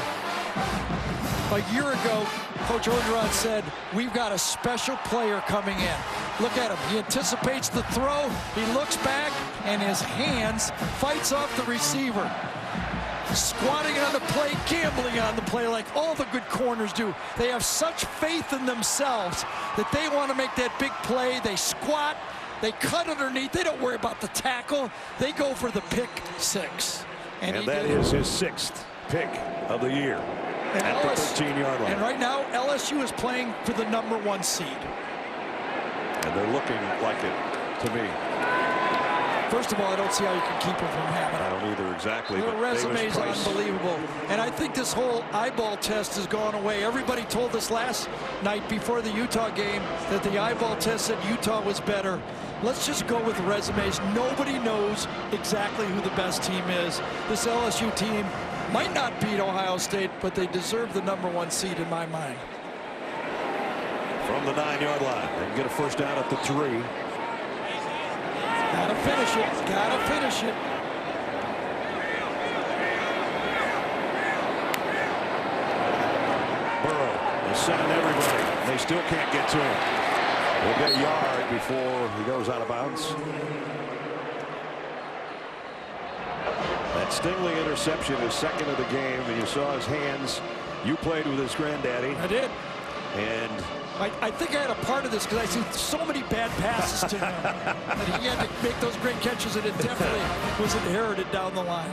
A year ago, Coach Orgeron said, we've got a special player coming in. Look at him. He anticipates the throw. He looks back, and his hands fights off the receiver. Squatting on the play, gambling on the play like all the good corners do. They have such faith in themselves that they want to make that big play. They squat. They cut underneath. They don't worry about the tackle. They go for the pick 6. And that is his 6th pick of the year at the 13-yard line. And right now, LSU is playing for the number 1 seed. And they're looking like it to me. First of all, I don't see how you can keep him from having it. I don't either, exactly. Their resume is unbelievable. And I think this whole eyeball test has gone away. Everybody told us last night before the Utah game that the eyeball test said Utah was better. Let's just go with resumes. Nobody knows exactly who the best team is. This LSU team might not beat Ohio State, but they deserve the number 1 seed in my mind. From the 9-yard line, they can get a first down at the 3. Gotta finish it. Gotta finish it. Burrow is sending everybody. They still can't get to him. He'll get a yard before he goes out of bounds. That Stingley interception is 2nd of the game, and you saw his hands. You played with his granddaddy. I did. And I think I had a part of this because I see so many bad passes to him that he had to make those great catches, and it definitely was inherited down the line.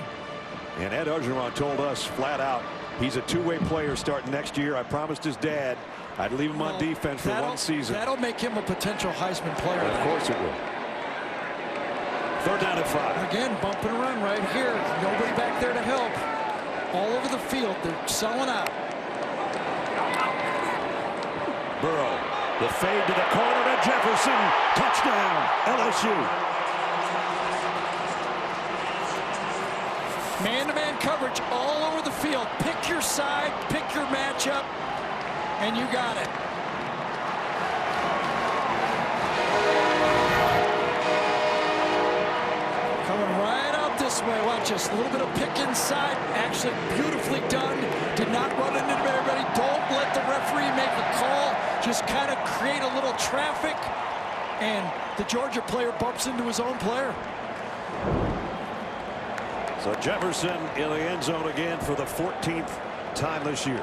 And Ed Orgeron told us flat out he's a 2-way player starting next year. I promised his dad I'd leave him on defense for 1 season. That'll make him a potential Heisman player. Of course it will. 3rd down and 5. Again, bump and run right here. Nobody back there to help. All over the field. They're selling out. Burrow, the fade to the corner to Jefferson. Touchdown, LSU. Man-to-man coverage all over the field. Pick your side, pick your matchup, and you got it. Coming right out this way. Watch this. A little bit of pick inside. Actually beautifully done. Did not run into everybody. Don't let the referee make a call. Just kind of create a little traffic. And the Georgia player bumps into his own player. So Jefferson in the end zone again for the 14th time this year.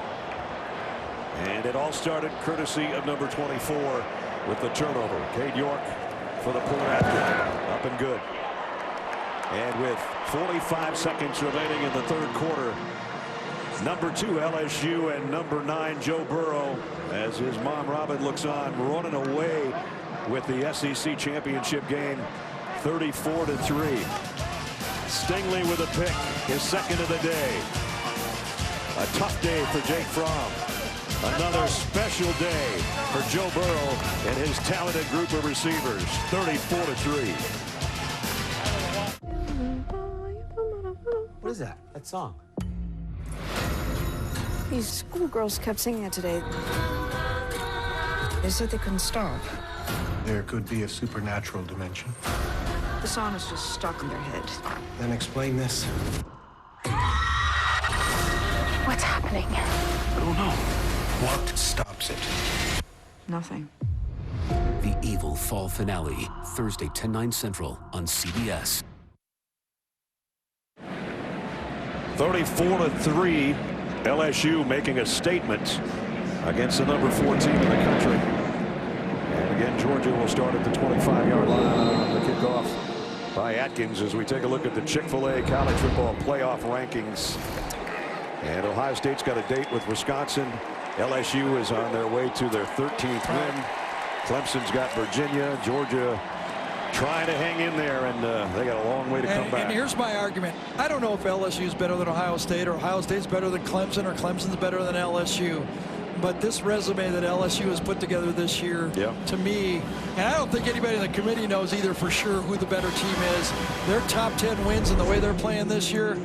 And it all started courtesy of number 24 with the turnover. Cade York for the point after. Up and good. And with 45 seconds remaining in the 3rd quarter, number 2 LSU and number 9 Joe Burrow, as his mom Robin looks on, running away with the SEC championship game 34-3. Stingley with a pick, his 2nd of the day. A tough day for Jake Fromm. Another special day for Joe Burrow and his talented group of receivers. 34-3. What is that? That song? These schoolgirls kept singing it today. They said they couldn't stop. There could be a supernatural dimension. The song is just stuck in their head. Then explain this. What's happening? I don't know. What stops it? Nothing. The Evil Fall Finale, Thursday, 10/9 Central on CBS. 34-3, LSU making a statement against the number 4 team in the country. And again, Georgia will start at the 25-yard line on the kickoff by Atkins as we take a look at the Chick-fil-A college football playoff rankings. And Ohio State's got a date with Wisconsin. LSU is on their way to their 13th win. Clemson's got Virginia. Georgia trying to hang in there, and they got a long way to come back. And here's my argument. I don't know if LSU is better than Ohio State, or Ohio State's better than Clemson, or Clemson's better than LSU. But this resume that LSU has put together this year, to me, and I don't think anybody in the committee knows either for sure who the better team is. Their top 10 wins and the way they're playing this year,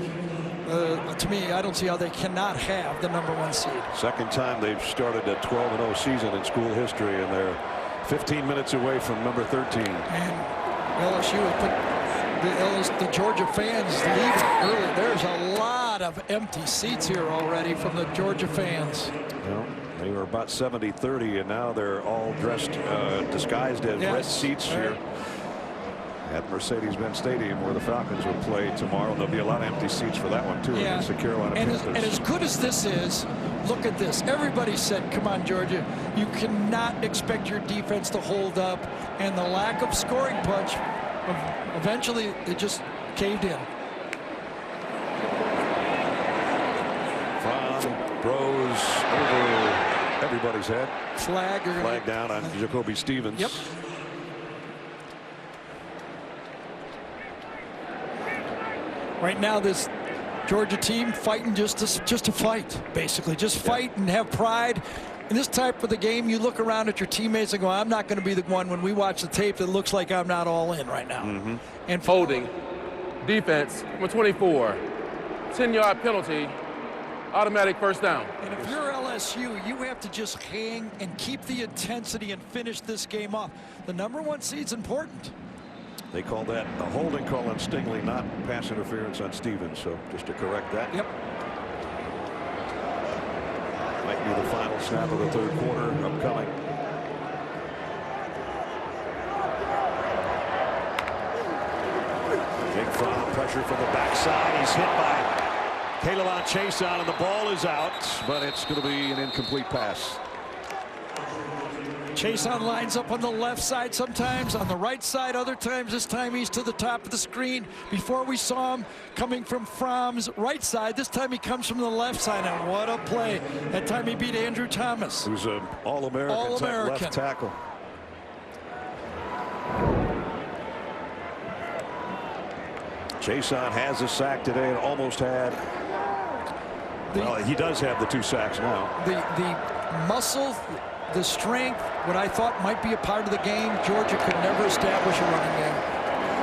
to me, I don't see how they cannot have the number 1 seed. Second time they've started a 12-0 season in school history, and they're 15 minutes away from number 13. And LSU has put the Georgia fans leaving early. There's a lot of empty seats here already from the Georgia fans. Well, they were about 70-30, and now they're all dressed, disguised as red seats here at Mercedes-Benz Stadium, where the Falcons will play tomorrow. There'll be a lot of empty seats for that one too against the Carolina Panthers. And as good as this is, look at this. Everybody said, come on, Georgia, you cannot expect your defense to hold up, and the lack of scoring punch, eventually it just caved in. From Bros over everybody's head. Flag down on Jacoby Stevens. Yep. Right now, this Georgia team fighting just to fight, basically. Just fight and have pride. In this type of the game, you look around at your teammates and go, I'm not going to be the one when we watch the tape that looks like I'm not all in right now. And holding, defense, number 24, 10-yard penalty, automatic first down. And if you're LSU, you have to just hang and keep the intensity and finish this game off. The number 1 seed's important. They call that a holding call on Stingley, not pass interference on Stevens. So just to correct that. Yep. Might be the final snap of the 3rd quarter upcoming. Big Fromm pressure from the backside. He's hit by K'Lavon Chaisson, and the ball is out, but it's going to be an incomplete pass. Chaisson lines up on the left side sometimes, on the right side other times. This time he's to the top of the screen. Before we saw him coming from Fromm's right side. This time he comes from the left side, and what a play. That time he beat Andrew Thomas. Who's an All-American left tackle. Chaisson has a sack today and almost had. Well, he does have the 2 sacks now. The muscle, the strength, what I thought might be a part of the game, Georgia could never establish a running game.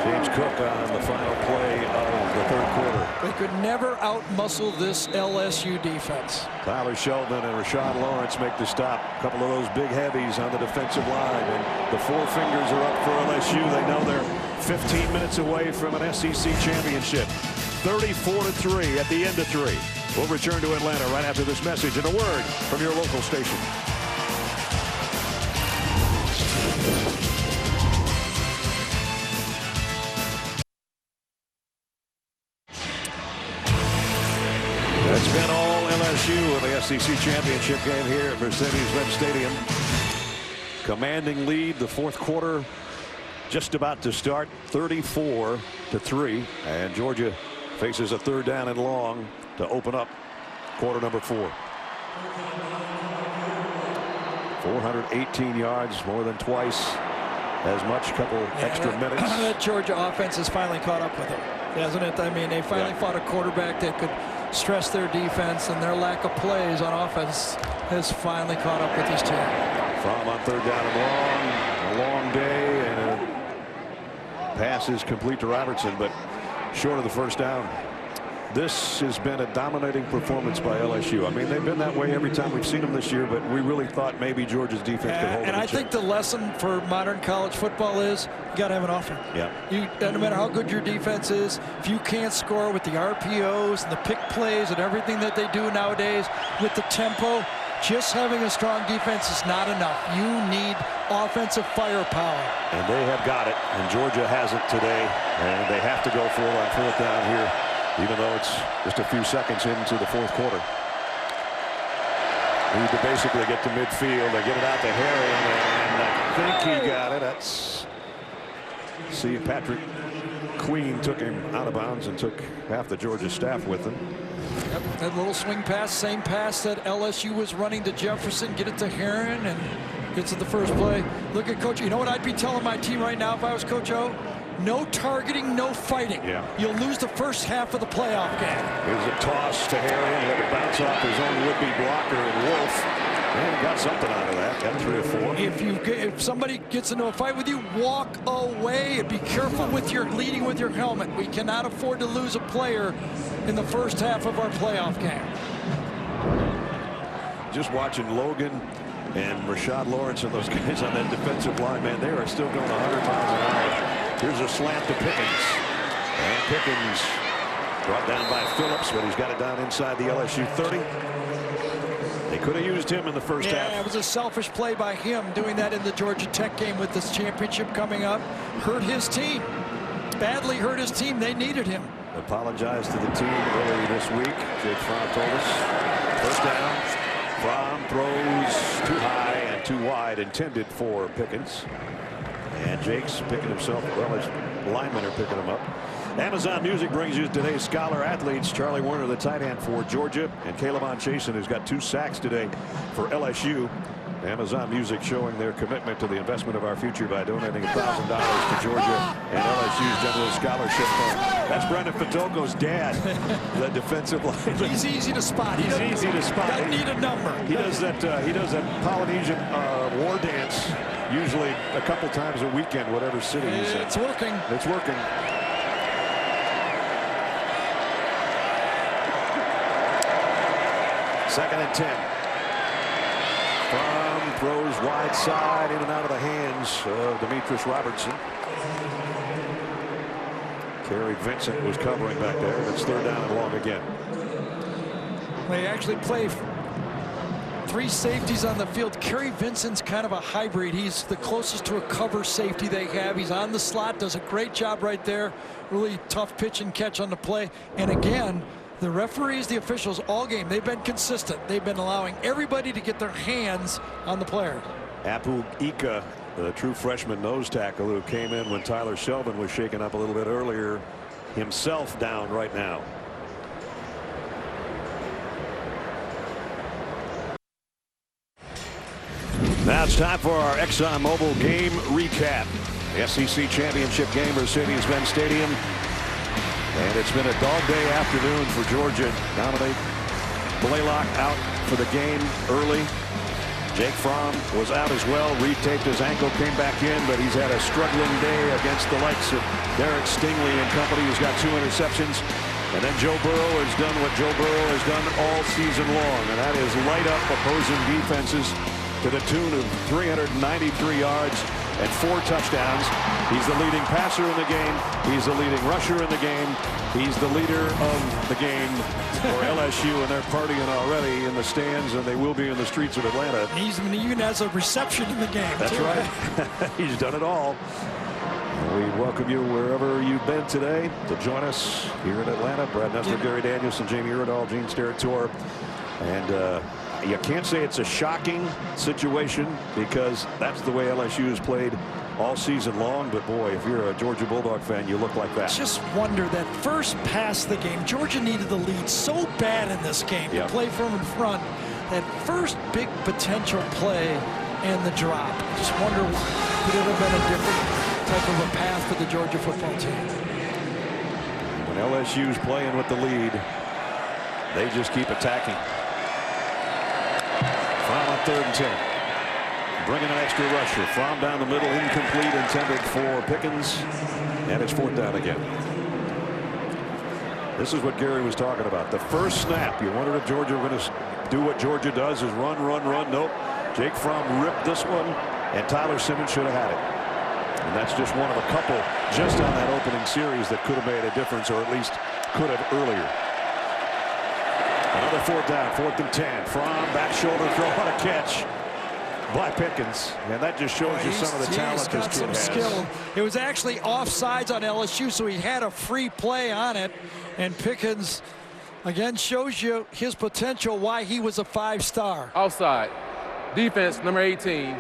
James Cook on the final play of the 3rd quarter. They could never out-muscle this LSU defense. Tyler Sheldon and Rashad Lawrence make the stop. A couple of those big heavies on the defensive line, and the 4 fingers are up for LSU. They know they're 15 minutes away from an SEC championship. 34-3 at the end of 3. We'll return to Atlanta right after this message and a word from your local station. That's been all LSU in the SEC championship game here at Mercedes-Benz Stadium. Commanding lead, the 4th quarter just about to start, 34-3, and Georgia faces a 3rd down and long to open up quarter number 4. 418 yards, more than twice as much, couple extra minutes. That Georgia offense has finally caught up with them, hasn't it? I mean, they finally fought a quarterback that could stress their defense, and their lack of plays on offense has finally caught up with this team. Fromm on 3rd down and long, a long day, and a pass is complete to Robertson, but short of the 1st down. This has been a dominating performance by LSU. I mean, they've been that way every time we've seen them this year, but we really thought maybe Georgia's defense could hold it. And I think the lesson for modern college football is you got to have an offense. Yeah. No matter how good your defense is, if you can't score with the RPOs and the pick plays and everything that they do nowadays with the tempo, just having a strong defense is not enough. You need offensive firepower. And they have got it, and Georgia hasn't today, and they have to go for it on 4th down here, even though it's just a few seconds into the 4th quarter. Need to basically get to midfield. They get it out to Harry, and I think he got it. That's Patrick Queen took him out of bounds and took half the Georgia staff with him. Yep, that little swing pass, same pass that LSU was running to Jefferson, get it to Heron, and gets it the first play. Look at Coach. You know what I'd be telling my team right now if I was Coach O? No targeting, no fighting. Yeah. You'll lose the first half of the playoff game. Here's a toss to Harry. He had to bounce off his own would-be blocker and Wolf. And he got something out of that. Got 3 or 4. If somebody gets into a fight with you, walk away and be careful with your leading with your helmet. We cannot afford to lose a player in the first half of our playoff game. Just watching Logan and Rashad Lawrence and those guys on that defensive line, man, they are still going 100 miles an hour. Here's a slant to Pickens. And Pickens brought down by Phillips, but he's got it down inside the LSU 30. They could have used him in the first half. Yeah, it was a selfish play by him doing that in the Georgia Tech game with this championship coming up. Hurt his team. Badly hurt his team. They needed him. Apologized to the team earlier this week. Jake Fromm told us. First down. Fromm throws too high and too wide, intended for Pickens. And Jake's picking himself, well, his linemen are picking him up. Amazon Music brings you today's Scholar Athletes. Charlie Werner, the tight end for Georgia, and Caleb Chasen, who's got 2 sacks today for LSU. Amazon Music showing their commitment to the investment of our future by donating $1,000 to Georgia and LSU's General Scholarship Fund. That's Brendan Fatoko's dad, the defensive line. He's easy to spot. He's easy to spot. Doesn't need a number. He does that Polynesian war dance usually a couple times a weekend, whatever city he's in. It's working. It's working. Second and 10. Fromm throws wide side in and out of the hands of Demetrius Robertson. Kerry Vincent was covering back there. It's 3rd down and long again. They actually play 3 safeties on the field. Kerry Vincent's kind of a hybrid. He's the closest to a cover safety they have. He's on the slot, does a great job right there. Really tough pitch and catch on the play. And again, the referees, the officials, all game, they've been consistent. They've been allowing everybody to get their hands on the player. Apu Ika, the true freshman nose tackle who came in when Tyler Shelvin was shaken up a little bit earlier, himself down right now. Now it's time for our ExxonMobil game recap. The SEC Championship game, Mercedes-Benz Stadium. And it's been a dog day afternoon for Georgia. Dominic Blaylock out for the game early. Jake Fromm was out as well. Retaped his ankle, came back in, but he's had a struggling day against the likes of Derek Stingley and company, who's got 2 interceptions. And then Joe Burrow has done what Joe Burrow has done all season long, and that is light up opposing defenses to the tune of 393 yards and 4 touchdowns. He's the leading passer in the game. He's the leading rusher in the game. He's the leader of the game for LSU, and they're partying already in the stands, and they will be in the streets of Atlanta. He's even has a reception in the game. That's too. right. He's done it all. We welcome you wherever you've been today to join us here in Atlanta. Brad Nessler, Gary Danielson, Jamie Iredall, Gene Steratore. And you can't say it's a shocking situation because that's the way LSU has played all season long. But boy, if you're a Georgia Bulldog fan, you look like that. Just wonder that first pass of the game, Georgia needed the lead so bad in this game to play from in front. That first big potential play and the drop. Just wonder could it have been a different type of a path for the Georgia football team. When LSU's playing with the lead, they just keep attacking. Fromm on 3rd and 10. Bringing an extra rusher. Fromm down the middle, incomplete, intended for Pickens. And it's 4th down again. This is what Gary was talking about. The first snap, you wondered if Georgia were going to do what Georgia does, is run, run, run. Nope. Jake Fromm ripped this one, and Tyler Simmons should have had it. And that's just one of a couple just on that opening series that could have made a difference, or at least could have earlier. Another 4th down, 4th and 10. Fromm, back shoulder throw, what a catch by Pickens. And that just shows you some of the talent this kid has. Skill. It was actually offsides on LSU, so he had a free play on it. And Pickens, again, shows you his potential, why he was a 5-star. Offside. Defense, number 18.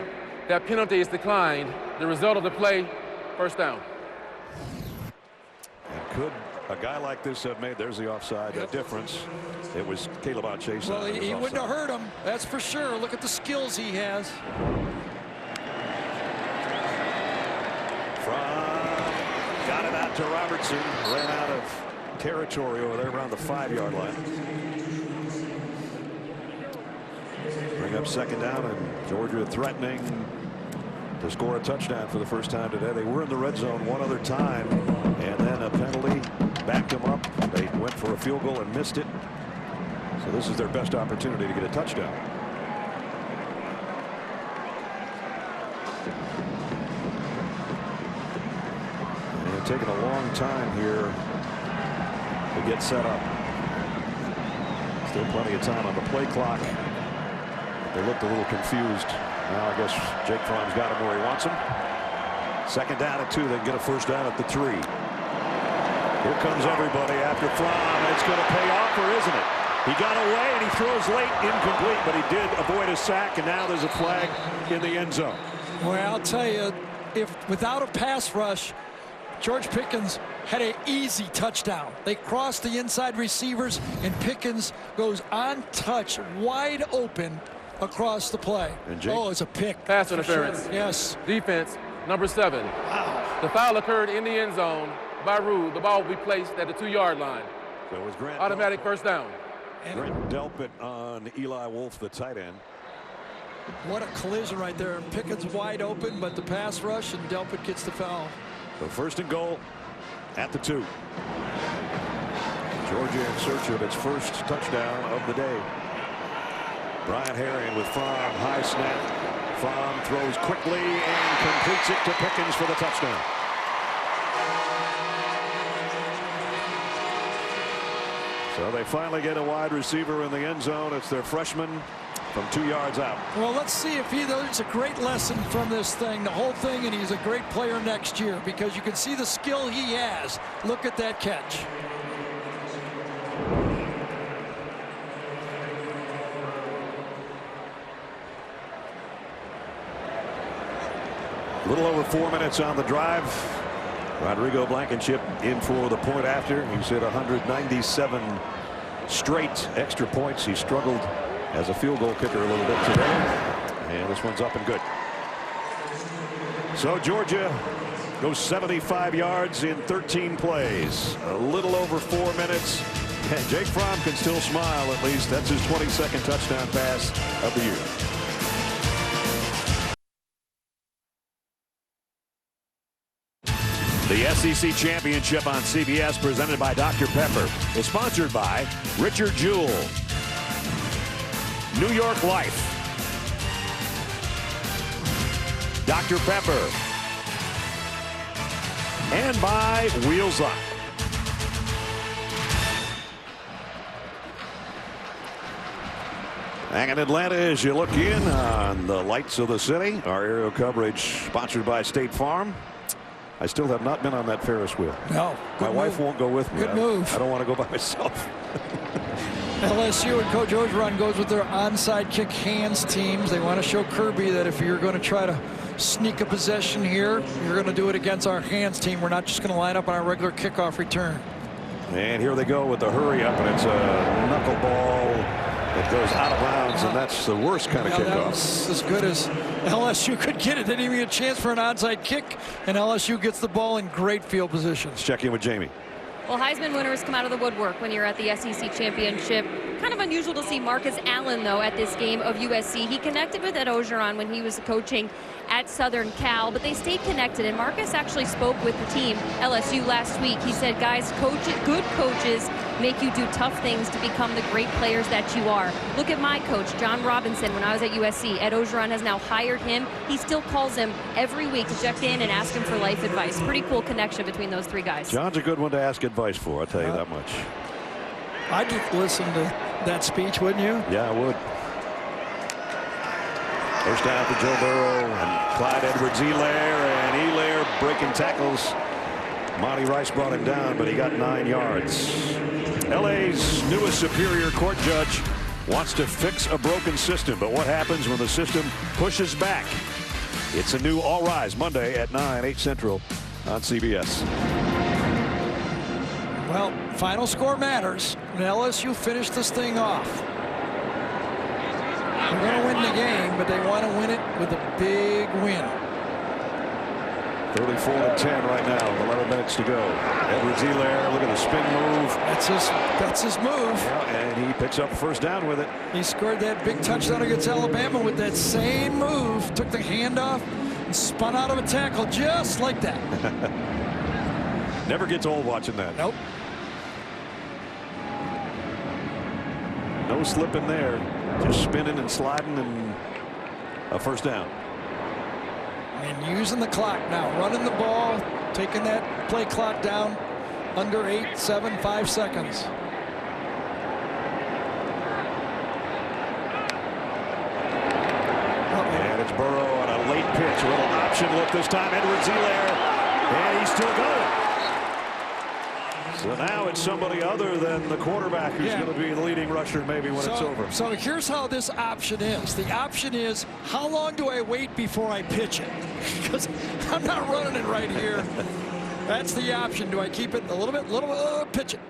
That penalty is declined. The result of the play, first down. And could a guy like this have made, there's the offside difference. It was Caleb Chase. Well, he wouldn't have hurt him, that's for sure. Look at the skills he has. Got it out to Robertson. Ran out of territory over there around the 5-yard line. Bring up 2nd down, and Georgia threatening to score a touchdown for the first time today. They were in the red zone one other time, and then a penalty backed them up. They went for a field goal and missed it. So this is their best opportunity to get a touchdown. And taking a long time here to get set up. Still plenty of time on the play clock. They looked a little confused. Now I guess Jake Fromm's got him where he wants him. 2nd down at 2. They get a first down at the 3. Here comes everybody after Fromm. It's going to pay off, or isn't it? He got away and he throws late, incomplete, but he did avoid a sack, and now there's a flag in the end zone. Well, I'll tell you, if without a pass rush, George Pickens had an easy touchdown. They crossed the inside receivers, and Pickens goes untouched, wide open across the play. Oh, it's a pick. Pass interference. Sure. Yes. Defense, number 7. Wow. The foul occurred in the end zone. By rule, the ball will be placed at the 2-yard line. So it was Grant automatic first down. Grant Delpit on Eli Wolf, the tight end. What a collision right there. Pickens wide open, but the pass rush, and Delpit gets the foul. So 1st and goal at the 2. Georgia in search of its first touchdown of the day. Brian Herring with Fromm, high snap. Fromm throws quickly and completes it to Pickens for the touchdown. So they finally get a wide receiver in the end zone. It's their freshman from 2 yards out. Well, let's see if he learns a great lesson from this thing, the whole thing, and he's a great player next year, because you can see the skill he has. Look at that catch. A little over 4 minutes on the drive. Rodrigo Blankenship in for the point after. He's hit 197 straight extra points. He struggled as a field goal kicker a little bit today. And this one's up and good. So Georgia goes 75 yards in 13 plays. A little over 4 minutes. And Jake Fromm can still smile, at least. That's his 22nd touchdown pass of the year. The SEC Championship on CBS, presented by Dr. Pepper, is sponsored by Richard Jewell, New York Life, Dr. Pepper, and by Wheels Up. Back in Atlanta, as you look in on the lights of the city, our aerial coverage sponsored by State Farm. I still have not been on that Ferris wheel. No. My wife won't go with me. Good move. I don't want to go by myself. LSU and Coach Orgeron goes with their onside kick hands teams. They want to show Kirby that if you're going to try to sneak a possession here, you're going to do it against our hands team. We're not just going to line up on our regular kickoff return. And here they go with the hurry up, and it's a knuckleball that goes out of bounds, and that's the worst kind of kickoff. That was as good as LSU could get it. They didn't even get a chance for an onside kick, and LSU gets the ball in great field position. Let's check in with Jamie. Well, Heisman winners come out of the woodwork when you're at the SEC Championship. Kind of unusual to see Marcus Allen, though, at this game of USC. He connected with Ed Orgeron when he was coaching at Southern Cal, but they stayed connected, and Marcus actually spoke with the team, LSU, last week. He said, guys, good coaches make you do tough things to become the great players that you are. Look at my coach, John Robinson, when I was at USC. Ed Ogeron has now hired him. He still calls him every week to check in and ask him for life advice. Pretty cool connection between those three guys. John's a good one to ask advice for, I'll tell you that much. I'd listen to that speech, wouldn't you? Yeah, I would. First down for Joe Burrow and Clyde Edwards-Helaire, and Helaire breaking tackles. Monty Rice brought him down, but he got 9 yards. LA's newest Superior Court judge wants to fix a broken system, but what happens when the system pushes back? It's a new All Rise Monday at 9, 8 Central on CBS. Well, final score matters, and LSU finished this thing off. They're going to win the game, but they want to win it with a big win. 34-10 right now, with 11 minutes to go. Edwards-Helaire, look at the spin move. That's his move. Yeah, and he picks up first down with it. He scored that big touchdown against Alabama with that same move. Took the handoff and spun out of a tackle just like that. Never gets old watching that. Nope. No slipping there. Just spinning and sliding, and a first down. And using the clock now, running the ball, taking that play clock down under 8, 7, 5 seconds. And it's Burrow on a late pitch, a little option look this time. Edwards-Helaire, and he's still going. So now it's somebody other than the quarterback who's going to be the leading rusher maybe when it's over. So here's how this option is. The option is, how long do I wait before I pitch it? Because I'm not running it right here. That's the option. Do I keep it a little bit, pitch it?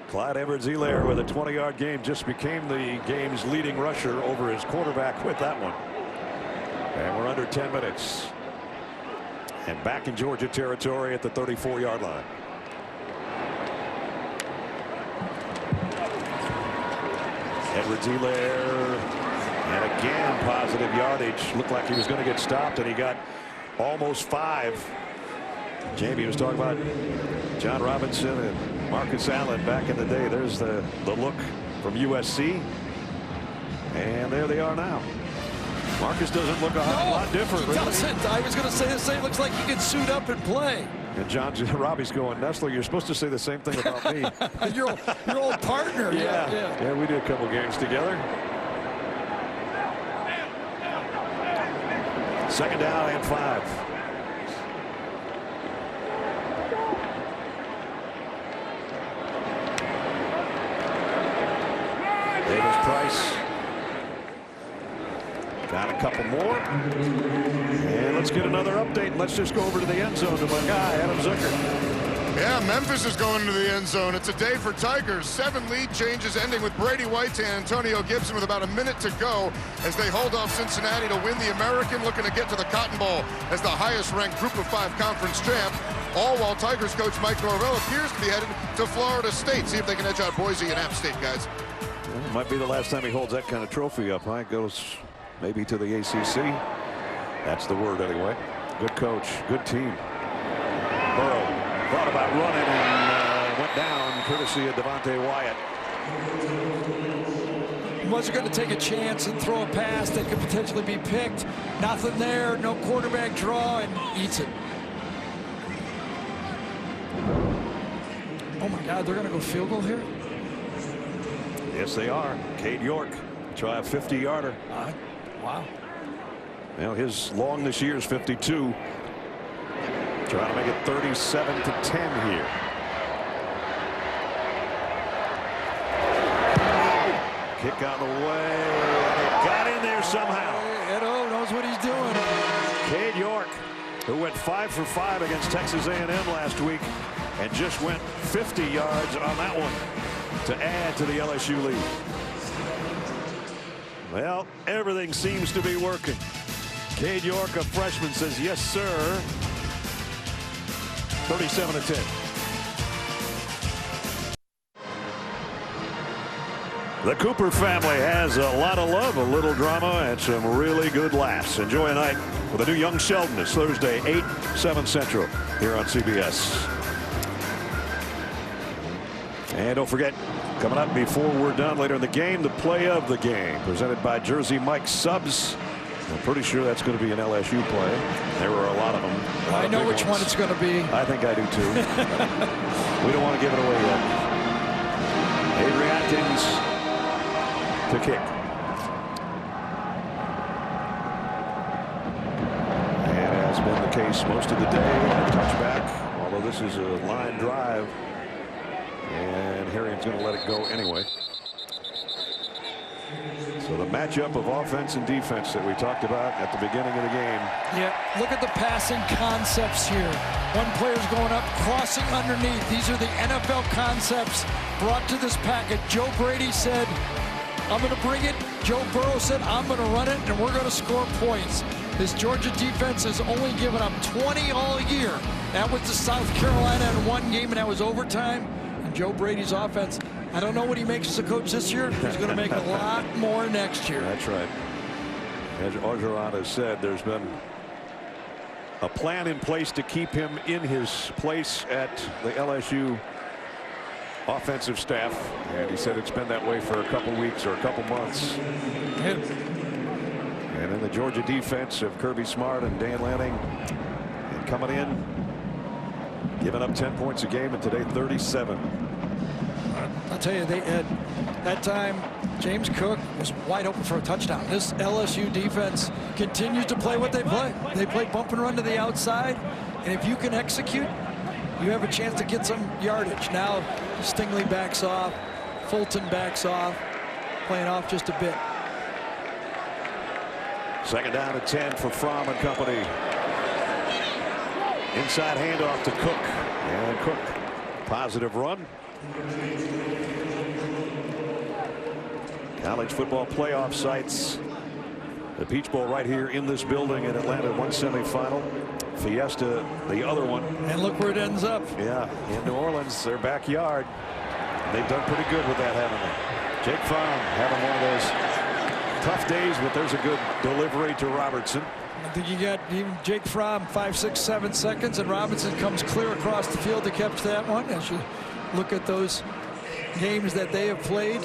Clyde Edwards-Helaire with a 20-yard game just became the game's leading rusher over his quarterback with that one. And we're under 10 minutes. And back in Georgia territory at the 34-yard line. Edwards-Helaire, and again positive yardage. Looked like he was going to get stopped, and he got almost 5. Jamie was talking about John Robinson and Marcus Allen back in the day. There's the look from USC, and there they are now. Marcus doesn't look a lot different. He doesn't. I was going to say the same. Looks like he can suit up and play. And Robbie's going, Nestler, you're supposed to say the same thing about me. your old partner. Yeah, we did a couple games together. Second down and 5. Davis Price got a couple more. And let's get another update. Let's just go over to the end zone to my guy, Adam Zucker. Yeah, Memphis is going to the end zone. It's a day for Tigers. 7 lead changes ending with Brady White and Antonio Gibson with about a minute to go as they hold off Cincinnati to win the American, looking to get to the Cotton Bowl as the highest-ranked Group of 5 conference champ. All while Tigers coach Mike Norvell appears to be headed to Florida State. See if they can edge out Boise and App State, guys. Well, it might be the last time he holds that kind of trophy up. Huh? It goes maybe to the ACC. That's the word anyway. Good coach, good team. Burrow thought about running and went down courtesy of Devontae Wyatt. He wasn't going to take a chance and throw a pass that could potentially be picked. Nothing there, no quarterback draw, and eats it. Oh my God, they're going to go field goal here? Yes, they are. Cade York try a 50-yarder. Wow. Well, his long this year is 52. Trying to make it 37-10 here. Kick out of the way. And it got in there somehow. Edo knows what he's doing. Cade York, who went 5 for 5 against Texas A&M last week and just went 50 yards on that one to add to the LSU lead. Well, everything seems to be working. Cade York, a freshman, says, yes, sir. 37-10. The Cooper family has a lot of love, a little drama, and some really good laughs. Enjoy a night with a new Young Sheldon. It's Thursday, 8, 7 Central here on CBS. And don't forget, coming up before we're done later in the game, the play of the game presented by Jersey Mike Subs. I'm pretty sure that's going to be an LSU play. There were a lot of them. I know which one it's going to be. I think I do too. We don't want to give it away yet. Avery Atkins to kick. And has been the case most of the day. Touchback, although this is a line drive. And Harriet's going to let it go anyway. So the matchup of offense and defense that we talked about at the beginning of the game. Yeah, look at the passing concepts here. One player's going up, crossing underneath. These are the NFL concepts brought to this package. Joe Brady said, I'm going to bring it. Joe Burrow said, I'm going to run it, and we're going to score points. This Georgia defense has only given up 20 all year. That was to South Carolina in one game, and that was overtime. And Joe Brady's offense, I don't know what he makes as a coach this year. He's going to make a lot more next year. That's right. As Orgeron has said, there's been a plan in place to keep him in his place at the LSU offensive staff. And he said it's been that way for a couple weeks or a couple months. And in the Georgia defense of Kirby Smart and Dan Lanning, and coming in, giving up 10 points a game, and today 37. I'll tell you, they at that time, James Cook was wide open for a touchdown. This LSU defense continues to play what they play. They play bump and run to the outside, and if you can execute, you have a chance to get some yardage. Now Stingley backs off, Fulton backs off, playing off just a bit. Second down at 10 for Fromm and company. Inside handoff to Cook, and Cook, positive run. College football playoff sites. The Peach Bowl right here in this building in Atlanta, one semifinal. Fiesta, the other one. And look where it ends up. Yeah, in New Orleans, their backyard. They've done pretty good with that, haven't they? Jake Fromm having one of those tough days, but there's a good delivery to Robertson. I think you got even Jake Fromm 5, 6, 7 seconds, and Robinson comes clear across the field to catch that one. As you look at those games that they have played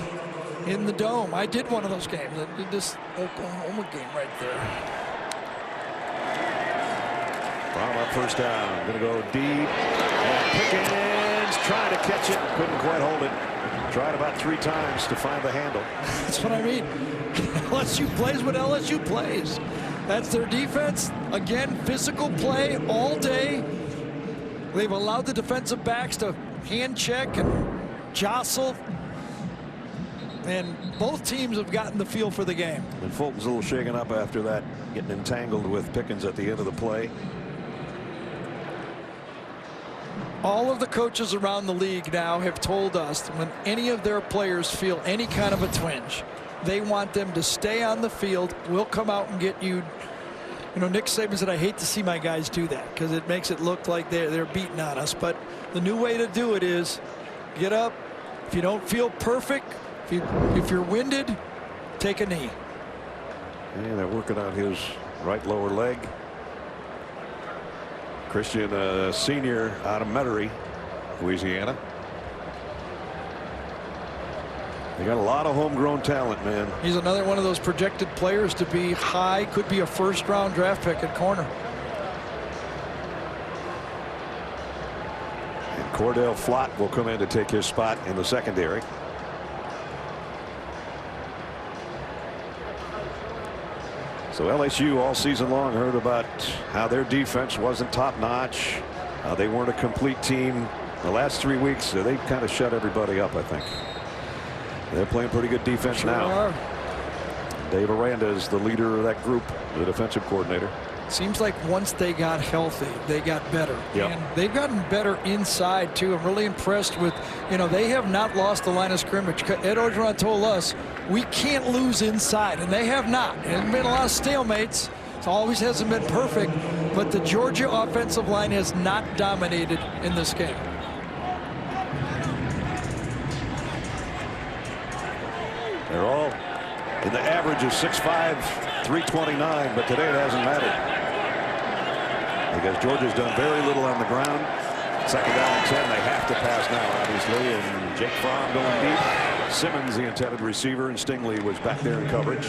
in the Dome. I did one of those games. I did this Oklahoma game right there. Fromm up first down. Going to go deep. And Pickens trying to catch it. Couldn't quite hold it. Tried about 3 times to find the handle. That's what I mean. LSU plays what LSU plays. That's their defense. Again, physical play all day. They've allowed the defensive backs to hand check and jostle. And both teams have gotten the feel for the game. And Fulton's a little shaken up after that, getting entangled with Pickens at the end of the play. All of the coaches around the league now have told us that when any of their players feel any kind of a twinge, they want them to stay on the field. We'll come out and get you. You know, Nick Saban said, I hate to see my guys do that because it makes it look like they're beating on us. But the new way to do it is get up. If you don't feel perfect, if you're winded, take a knee. And they're working on his right lower leg. Christian, senior out of Metairie, Louisiana. They got a lot of homegrown talent, man. He's another one of those projected players to be high, could be a first-round draft pick at corner. And Cordell Flott will come in to take his spot in the secondary. So LSU all season long heard about how their defense wasn't top-notch. They weren't a complete team. The last 3 weeks, they've kind of shut everybody up, I think. They're playing pretty good defense now. Dave Aranda is the leader of that group, the defensive coordinator. Seems like once they got healthy, they got better. Yep. And they've gotten better inside, too. I'm really impressed with, you know, they have not lost the line of scrimmage. Ed Orgeron told us we can't lose inside, and they have not. There's been a lot of stalemates. It always hasn't been perfect, but the Georgia offensive line has not dominated in this game. They're all in the average of 6'5", 329, but today it hasn't mattered. Because Georgia's done very little on the ground. Second down and 10. They have to pass now, obviously. And Jake Fromm going deep. Simmons, the intended receiver, and Stingley was back there in coverage.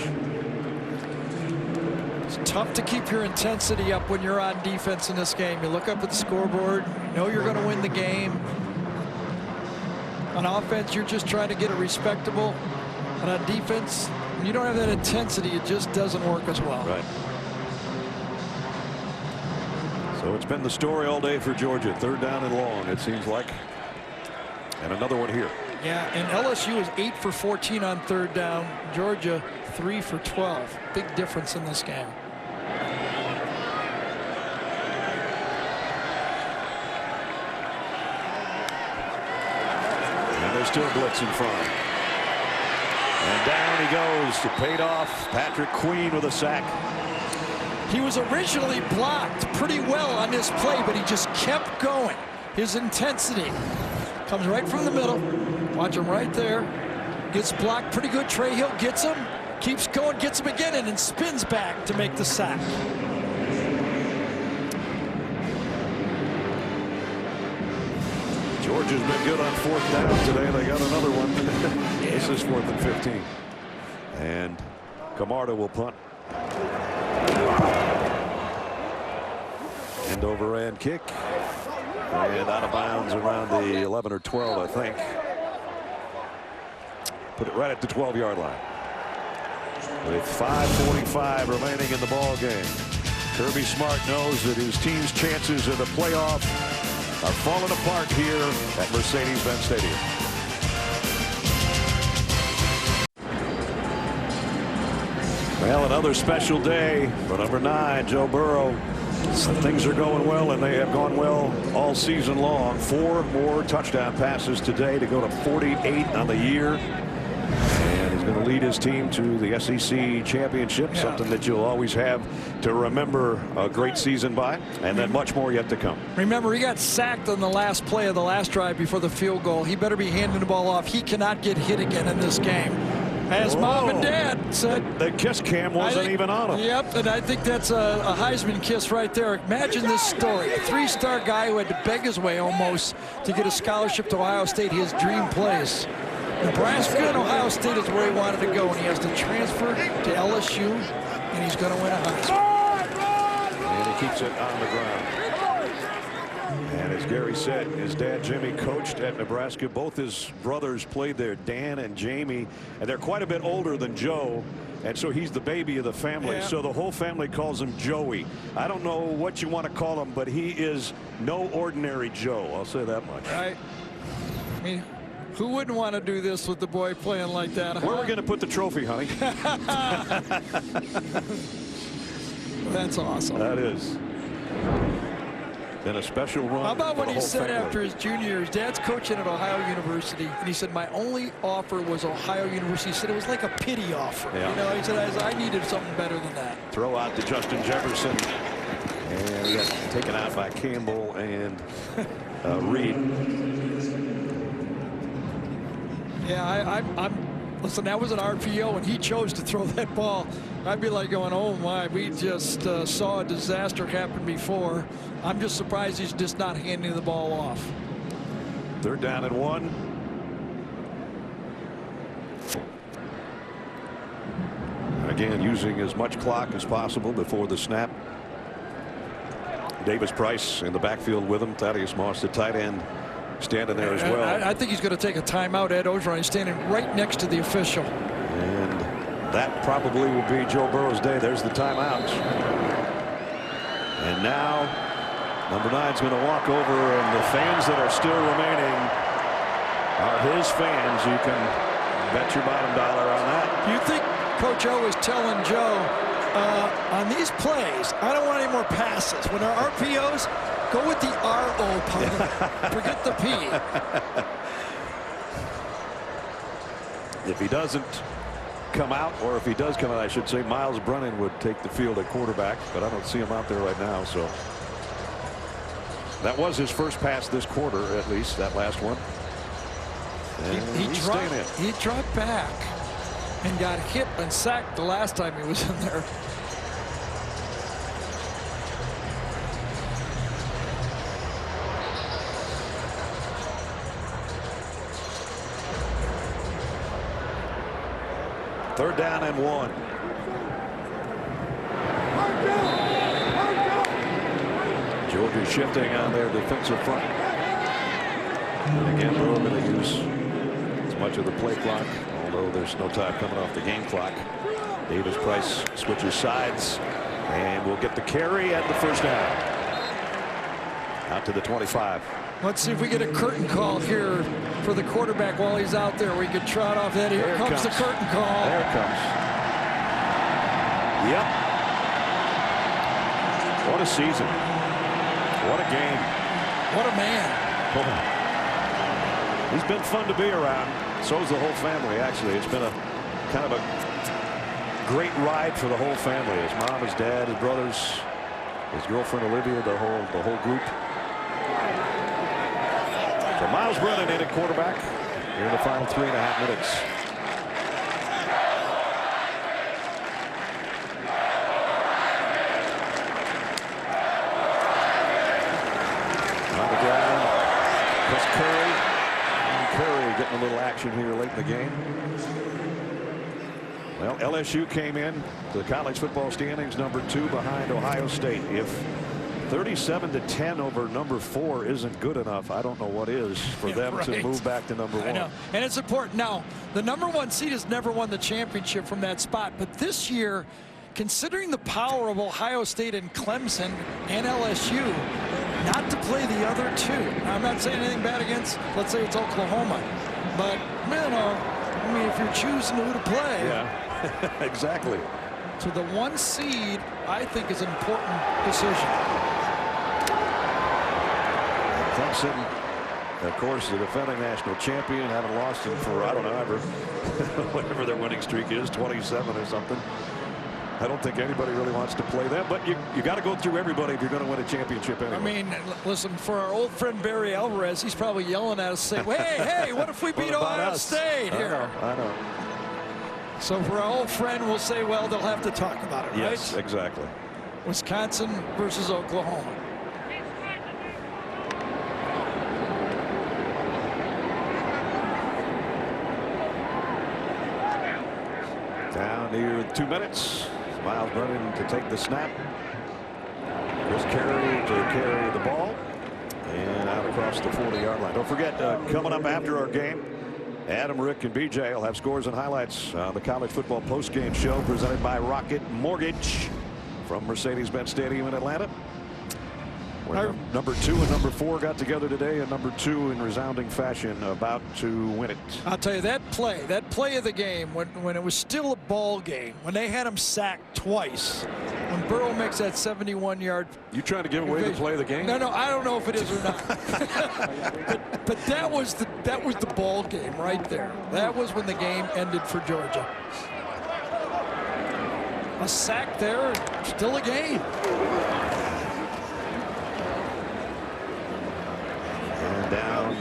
It's tough to keep your intensity up when you're on defense in this game. You look up at the scoreboard, you know you're going to win the game. On offense, you're just trying to get it respectable. And on defense, when you don't have that intensity, it just doesn't work as well. Right. So it's been the story all day for Georgia. Third down and long, it seems like. And another one here. Yeah, and LSU is 8 for 14 on third down. Georgia 3 for 12. Big difference in this game. And there's still blitz in front. And down he goes. It paid off. Patrick Queen with a sack. He was originally blocked pretty well on this play, but he just kept going. His intensity comes right from the middle. Watch him right there. Gets blocked pretty good. Trey Hill gets him, keeps going, gets him again, and then spins back to make the sack. Georgia's been good on fourth down today. They got another one. This is 4th and 15. And Camarda will punt. End over end kick. And out of bounds around the 11 or 12, I think. Put it right at the 12-yard line. With 5:45 remaining in the ball game. Kirby Smart knows that his team's chances of the playoff are falling apart here at Mercedes-Benz Stadium. Well, another special day for number 9, Joe Burrow. Things are going well, and they have gone well all season long. 4 more touchdown passes today to go to 48 on the year. And he's going to lead his team to the SEC championship, something that you'll always have to remember a great season by, and then much more yet to come. Remember, he got sacked on the last play of the last drive before the field goal. He better be handing the ball off. He cannot get hit again in this game. As Mom and Dad said. The kiss cam wasn't even on him. Yep, and I think that's a Heisman kiss right there. Imagine this story. A 3-star guy who had to beg his way almost to get a scholarship to Ohio State, his dream place. Nebraska and Ohio State is where he wanted to go, and he has to transfer to LSU, and he's going to win a Heisman. And he keeps it on the ground. And as Gary said, his dad Jimmy coached at Nebraska. Both his brothers played there, Dan and Jamie, and they're quite a bit older than Joe, and so he's the baby of the family. Yeah. So the whole family calls him Joey. I don't know what you want to call him, but he is no ordinary Joe. I'll say that much. Right. I mean, who wouldn't want to do this with the boy playing like that? Where are we going to put the trophy, honey? That's awesome. That is. Then a special run. How about when he said family. after his junior year, his dad's coaching at Ohio University, and he said, my only offer was Ohio University. He said it was like a pity offer. Yeah. You know, he said, I needed something better than that. Throw out to Justin Jefferson. And he got taken out by Campbell and Reed. Yeah, listen, that was an RPO, and he chose to throw that ball. I'd be like going, oh my, we just saw a disaster happen before. I'm just surprised he's just not handing the ball off. 3rd down and 1. Again, using as much clock as possible before the snap. Davis Price in the backfield with him. Thaddeus Moss, the tight end, standing there as well. I think he's going to take a timeout. Ed Ogeron is standing right next to the official. And that probably will be Joe Burrow's day. There's the timeout. And now number 9's going to walk over, and the fans that are still remaining are his fans. You can bet your bottom dollar on that. You think Coach O is telling Joe, on these plays, I don't want any more passes. When there are RPOs, go with the RO part. Forget the P. If he doesn't come out, or if he does come out, I should say, Miles Brennan would take the field at quarterback, but I don't see him out there right now. So that was his first pass this quarter, at least that last one. He dropped back and got hit and sacked the last time he was in there. 3rd down and 1. Georgia shifting on their defensive front. And again, Burrow going to use as much of the play clock, although there's no time coming off the game clock. Davis Price switches sides and will get the carry at the 1st down. Out to the 25. Let's see if we get a curtain call here for the quarterback while he's out there. We could trot off that. Here comes the curtain call. There it comes. Yep. What a season. What a game. What a man. He's been fun to be around. So's the whole family, actually. It's been a kind of a great ride for the whole family. His mom, his dad, his brothers, his girlfriend Olivia, the whole group. So Miles Brennan in at quarterback here in the final 3.5 minutes. On the ground, Chris Curry. Curry getting a little action here late in the game. Well, LSU came in to the college football standings #2 behind Ohio State. If 37-10 over #4 isn't good enough, I don't know what is for them to move back to #1. I know. And it's important. Now, the #1 seed has never won the championship from that spot. But this year, considering the power of Ohio State and Clemson and LSU, not to play the other two. Now, I'm not saying anything bad against, let's say it's Oklahoma. But, man, I mean, if you're choosing who to play. Yeah, exactly. So the 1 seed, I think, is an important decision. Clemson, of course, the defending national champion, haven't lost him for, I don't know, ever, whatever their winning streak is, 27 or something. I don't think anybody really wants to play them, but you got to go through everybody if you're going to win a championship anyway. I mean, listen, for our old friend Barry Alvarez, he's probably yelling at us saying, hey, what if we beat Ohio State here? I know. So for our old friend, we'll say, well, they'll have to talk about it, right? Yes, exactly. Wisconsin versus Oklahoma. Down near 2 minutes. Miles Brennan to take the snap. Chris Carey to carry the ball. And out across the 40-yard line. Don't forget, coming up after our game, Adam, Rick, and BJ will have scores and highlights on the college football postgame show presented by Rocket Mortgage from Mercedes-Benz Stadium in Atlanta. Where #2 and #4 got together today, and #2 in resounding fashion about to win it. I'll tell you, that play of the game, when it was still a ball game, when they had him sacked twice, when Burrow makes that 71-yard. You trying to give away the play of the game? No, I don't know if it is or not. but that was the ball game right there. That was when the game ended for Georgia. A sack there, still a game. Down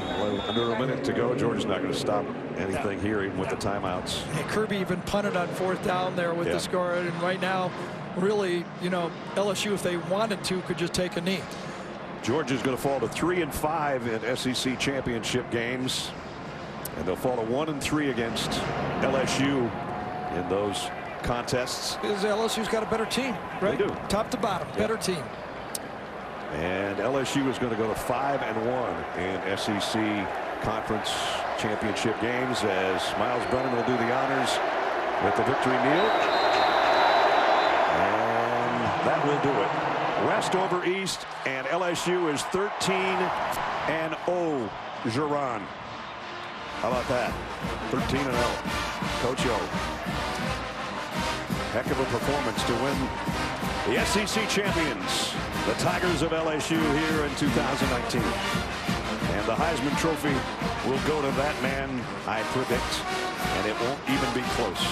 under a minute to go. Georgia's not going to stop anything here, even with the timeouts. Hey, Kirby even punted on 4th down there with the score. And right now, really, LSU, if they wanted to, could just take a knee. Georgia's going to fall to 3-5 in SEC championship games. And they'll fall to 1-3 against LSU in those contests. Because LSU's got a better team, right? They do. Top to bottom, better team. And LSU is going to go to 5-1 in SEC conference championship games as Miles Brennan will do the honors with the victory kneel. And that will do it. West over East, and LSU is 13-0. Geron. How about that? 13-0. Coach O. Heck of a performance to win the SEC champions, the Tigers of LSU, here in 2019. And the Heisman Trophy will go to that man, I predict, and it won't even be close.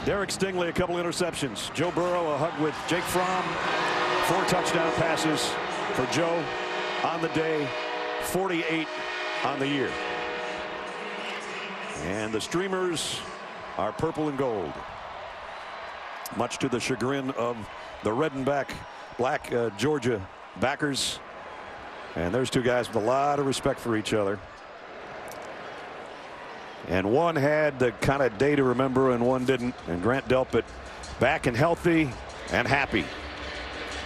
Derek Stingley, a couple interceptions. Joe Burrow, a hug with Jake Fromm. 4 touchdown passes for Joe on the day, 48 on the year. And the streamers are purple and gold, much to the chagrin of the red and black Georgia backers. And there's 2 guys with a lot of respect for each other. And one had the kind of day to remember and one didn't. And Grant Delpit back and healthy and happy.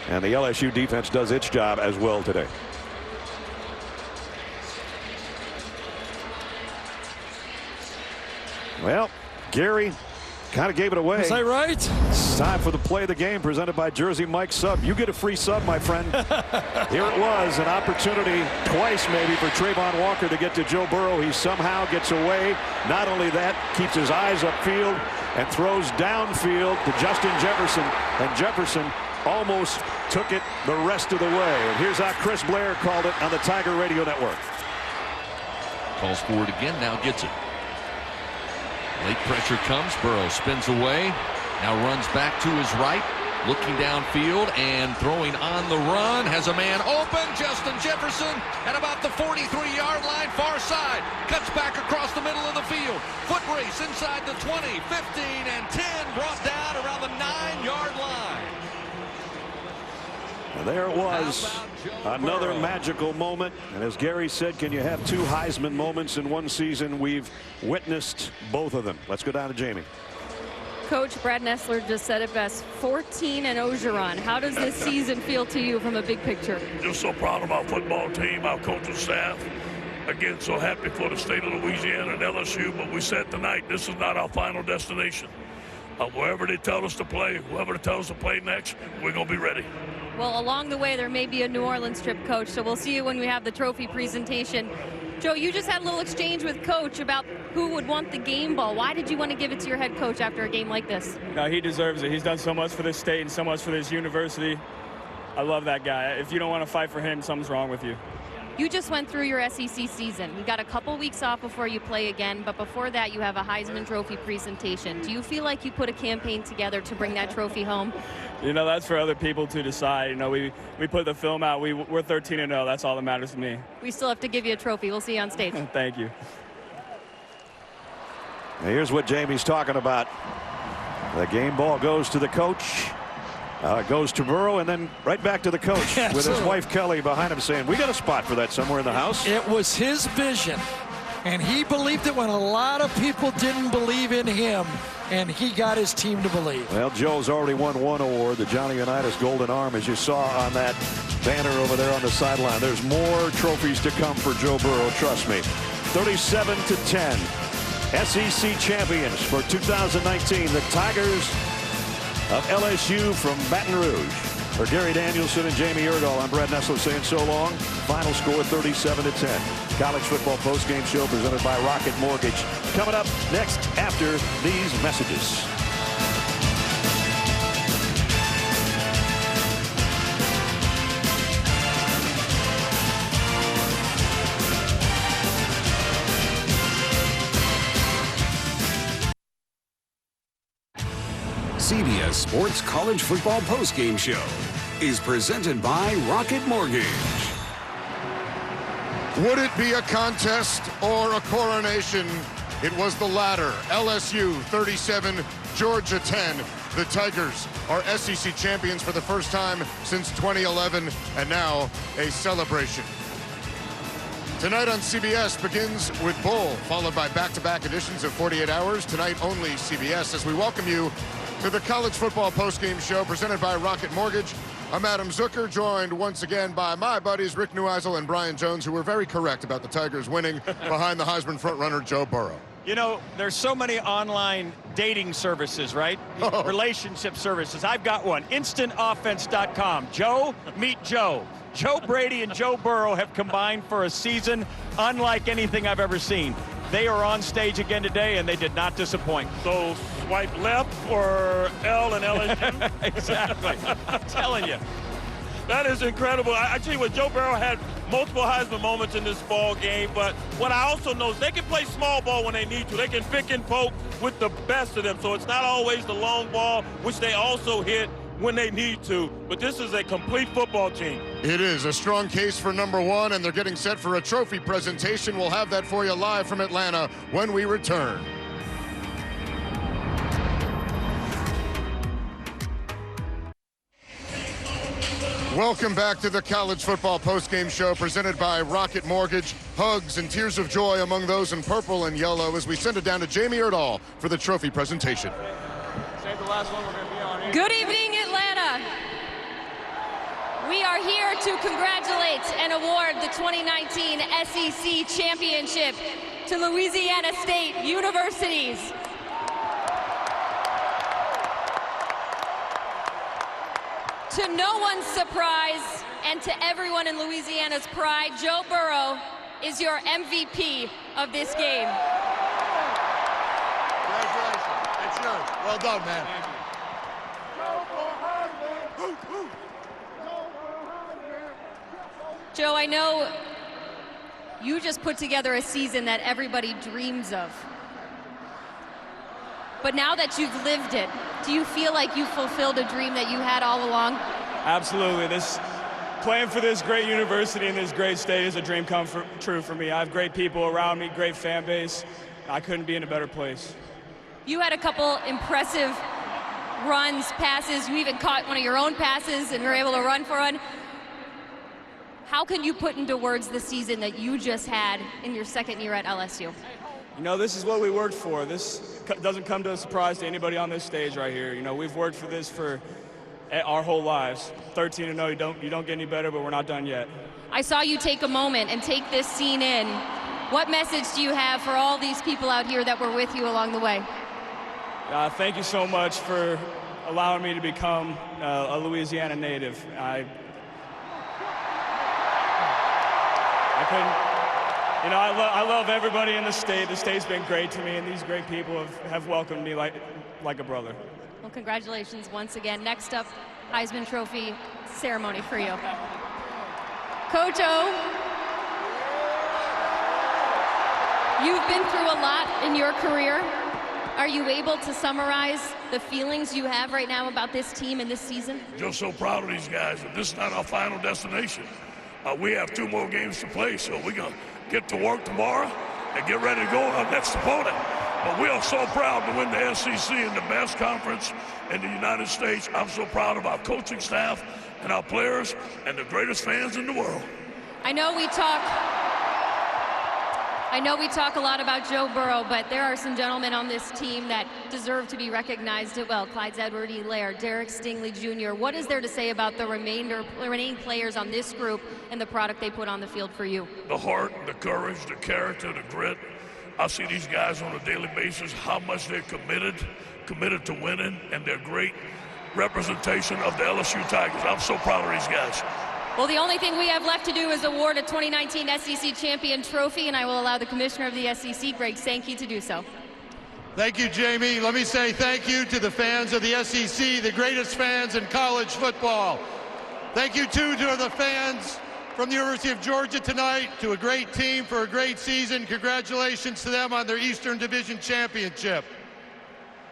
And the LSU defense does its job as well today. Well, Gary kind of gave it away. Is that right? It's time for the play of the game presented by Jersey Mike's Sub. You get a free sub, my friend. Here it was, an opportunity twice maybe for Trayvon Walker to get to Joe Burrow. He somehow gets away. Not only that, keeps his eyes upfield and throws downfield to Justin Jefferson. And Jefferson almost took it the rest of the way. And here's how Chris Blair called it on the Tiger Radio Network. Calls for it again, now gets it. Late pressure comes, Burrow spins away, now runs back to his right, looking downfield and throwing on the run, has a man open, Justin Jefferson at about the 43-yard line, far side, cuts back across the middle of the field, foot race inside the 20, 15, and 10, brought down around the 9-yard line. And there it was, another magical moment. And as Gary said, can you have two Heisman moments in one season? We've witnessed both of them. Let's go down to Jamie. Coach, Brad Nessler just said it best, 14-0 Ogeron. How does this season feel to you from a big picture? Just so proud of our football team, our coaching staff. Again, so happy for the state of Louisiana and LSU. But we said tonight, this is not our final destination. Wherever they tell us to play, whoever they tell us to play next, we're going to be ready. Well, along the way, there may be a New Orleans trip, Coach, so we'll see you when we have the trophy presentation. Joe, you just had a little exchange with Coach about who would want the game ball. Why did you want to give it to your head coach after a game like this? No, he deserves it. He's done so much for this state and so much for this university. I love that guy. If you don't want to fight for him, something's wrong with you. You just went through your SEC season. You got a couple weeks off before you play again, but before that you have a Heisman Trophy presentation. Do you feel like you put a campaign together to bring that trophy home? You know, that's for other people to decide. You know, we put the film out. We're 13-0. That's all that matters to me. We still have to give you a trophy. We'll see you on stage. Thank you. Now here's what Jamie's talking about. The game ball goes to the coach. Goes to Burrow and then right back to the coach with his wife Kelly behind him saying, we got a spot for that somewhere in the house. It was his vision, and he believed it when a lot of people didn't believe in him, and he got his team to believe. Well, Joe's already won one award, the Johnny Unitas Golden Arm, as you saw on that banner over there on the sideline. There's more trophies to come for Joe Burrow, trust me. 37-10, SEC champions for 2019. The Tigers of LSU from Baton Rouge. For Gary Danielson and Jamie Erdahl, I'm Brad Nessler saying so long. Final score 37-10. College football postgame show presented by Rocket Mortgage. Coming up next after these messages. CBS Sports College Football Postgame Show is presented by Rocket Mortgage. Would it be a contest or a coronation? It was the latter. LSU 37, Georgia 10. The Tigers are SEC champions for the first time since 2011, and now a celebration. Tonight on CBS begins with Bull, followed by back-to-back editions of 48 Hours. Tonight only CBS, as we welcome you to the College Football Postgame Show presented by Rocket Mortgage. I'm Adam Zucker, joined once again by my buddies Rick Neueisel and Brian Jones, who were very correct about the Tigers winning behind the Heisman frontrunner Joe Burrow. You know, there's so many online dating services, right? Relationship services. I've got one, instantoffense.com. Joe, meet Joe. Joe Brady and Joe Burrow have combined for a season unlike anything I've ever seen. They are on stage again today, and they did not disappoint. So swipe left for L and LSU? Exactly. I'm telling you. That is incredible. I tell you what, Joe Burrow had multiple Heisman moments in this ball game, but what I also know is they can play small ball when they need to. They can pick and poke with the best of them, so it's not always the long ball, which they also hit when they need to, but this is a complete football team. It is a strong case for number one, and they're getting set for a trophy presentation. We'll have that for you live from Atlanta when we return. Welcome back to the College Football Postgame Show presented by Rocket Mortgage. Hugs and tears of joy among those in purple and yellow as we send it down to Jamie Erdahl for the trophy presentation. Save the last one, we're going to be on. Good evening, Atlanta. We are here to congratulate and award the 2019 SEC Championship to Louisiana State Universities. To no one's surprise, and to everyone in Louisiana's pride, Joe Burrow is your MVP of this game. Congratulations. That's yours. Well done, man. Joe, I know you just put together a season that everybody dreams of. But now that you've lived it, do you feel like you fulfilled a dream that you had all along? Absolutely. Playing for this great university and this great state is a dream come true for me. I have great people around me, great fan base. I couldn't be in a better place. You had a couple impressive runs, passes. You even caught one of your own passes and were able to run for one. How can you put into words the season that you just had in your second year at LSU? You know, this is what we worked for. This doesn't come to a surprise to anybody on this stage right here. You know, we've worked for this for our whole lives. 13-0, you don't get any better, but we're not done yet. I saw you take a moment and take this scene in. What message do you have for all these people out here that were with you along the way? Thank you so much for allowing me to become a Louisiana native. I couldn't. You know, I love everybody in the state. The state's been great to me, and these great people have welcomed me like a brother. Well, congratulations once again. Next up, Heisman Trophy ceremony for you. Coach O, you've been through a lot in your career. Are you able to summarize the feelings you have right now about this team and this season? Just so proud of these guys, and this is not our final destination. We have 2 more games to play, so we're going to get to work tomorrow and get ready to go on our next opponent. But we are so proud to win the SEC in the best conference in the United States. I'm so proud of our coaching staff and our players and the greatest fans in the world. I know we talk a lot about Joe Burrow, but there are some gentlemen on this team that deserve to be recognized as well. Clyde's Edwards-Helaire, Derek Stingley Jr. What is there to say about the remaining players on this group and the product they put on the field for you? The heart, the courage, the character, the grit. I see these guys on a daily basis, how much they're committed to winning, and they're great representation of the LSU Tigers. I'm so proud of these guys. Well, the only thing we have left to do is award a 2019 SEC Champion Trophy, and I will allow the Commissioner of the SEC, Greg Sankey, to do so. Thank you, Jamie. Let me say thank you to the fans of the SEC, the greatest fans in college football. Thank you, too, to the fans from the University of Georgia tonight, to a great team for a great season. Congratulations to them on their Eastern Division Championship.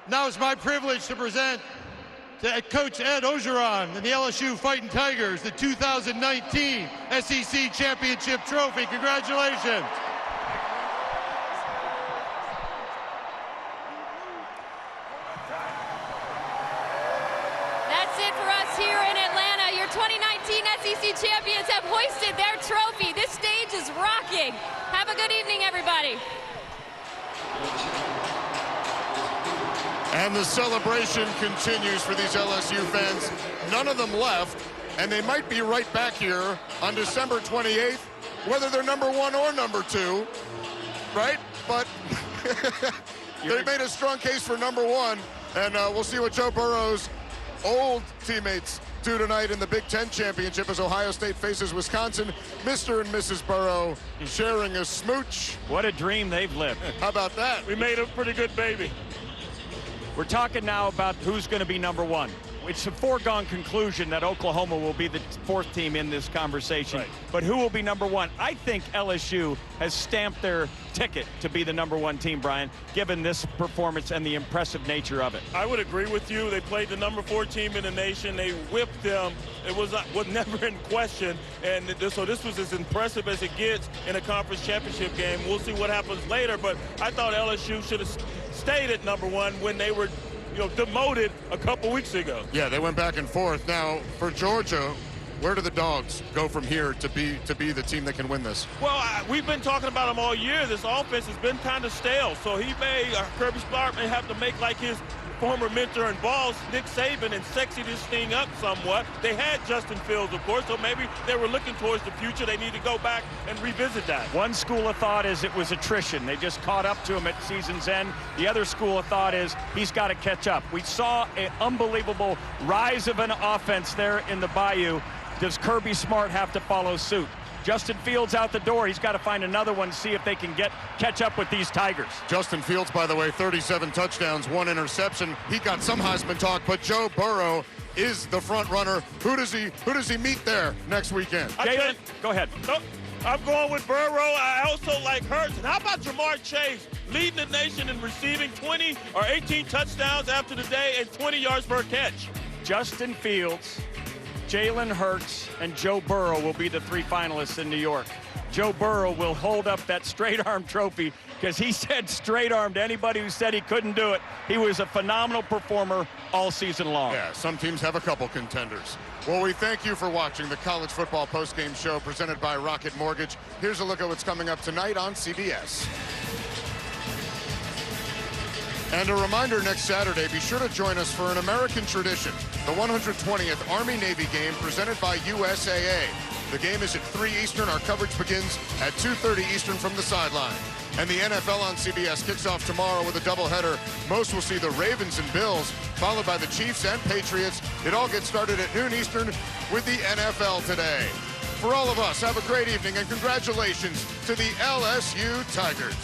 Now it's my privilege to present to Coach Ed Ogeron and the LSU Fighting Tigers the 2019 SEC Championship Trophy. Congratulations. That's it for us here in Atlanta. Your 2019 SEC champions have hoisted their trophy. This stage is rocking. Have a good evening, everybody. And the celebration continues for these LSU fans. None of them left, and they might be right back here on December 28th, whether they're number 1 or number 2, right? But they made a strong case for number 1, and we'll see what Joe Burrow's old teammates do tonight in the Big Ten Championship as Ohio State faces Wisconsin. Mr. and Mrs. Burrow sharing a smooch. What a dream they've lived. How about that? We made a pretty good baby. We're talking now about who's going to be number 1. It's a foregone conclusion that Oklahoma will be the 4th team in this conversation. Right. But who will be number 1? I think LSU has stamped their ticket to be the number 1 team, Brian, given this performance and the impressive nature of it. I would agree with you. They played the number 4 team in the nation. They whipped them. It was never in question. And so this was as impressive as it gets in a conference championship game. We'll see what happens later. But I thought LSU should have stayed at number 1 when they were demoted a couple weeks ago. Yeah, they went back and forth. Now, for Georgia, Where do the Dogs go from here to be the team that can win this? Well, we've been talking about him all year. This offense has been kind of stale, so Kirby Smart may have to make like his former mentor in balls, Nick Saban, and sexy this thing up somewhat. They had Justin Fields, of course, so maybe they were looking towards the future. They need to go back and revisit that. One school of thought is it was attrition. They just caught up to him at season's end. The other school of thought is he's got to catch up. We saw an unbelievable rise of an offense there in the Bayou. Does Kirby Smart have to follow suit? Justin Fields out the door. He's got to find another one to see if they can catch up with these Tigers. Justin Fields, by the way, 37 touchdowns, 1 interception. He got some Heisman talk, but Joe Burrow is the front runner. Who does he meet there next weekend? Jalen, go ahead. No, I'm going with Burrow. I also like Hurts. And how about Jamar Chase leading the nation in receiving 20 or 18 touchdowns after the day and 20 yards per catch? Justin Fields, Jalen Hurts, and Joe Burrow will be the 3 finalists in New York. Joe Burrow will hold up that straight-arm trophy because he said straight-arm to anybody who said he couldn't do it. He was a phenomenal performer all season long. Yeah, some teams have a couple contenders. Well, we thank you for watching the College Football Postgame Show presented by Rocket Mortgage. Here's a look at what's coming up tonight on CBS. And a reminder, next Saturday, be sure to join us for an American tradition, the 120th Army-Navy game presented by USAA. The game is at 3 Eastern. Our coverage begins at 2:30 Eastern from the sideline. And the NFL on CBS kicks off tomorrow with a doubleheader. Most will see the Ravens and Bills, followed by the Chiefs and Patriots. It all gets started at noon Eastern with the NFL today. For all of us, have a great evening and congratulations to the LSU Tigers.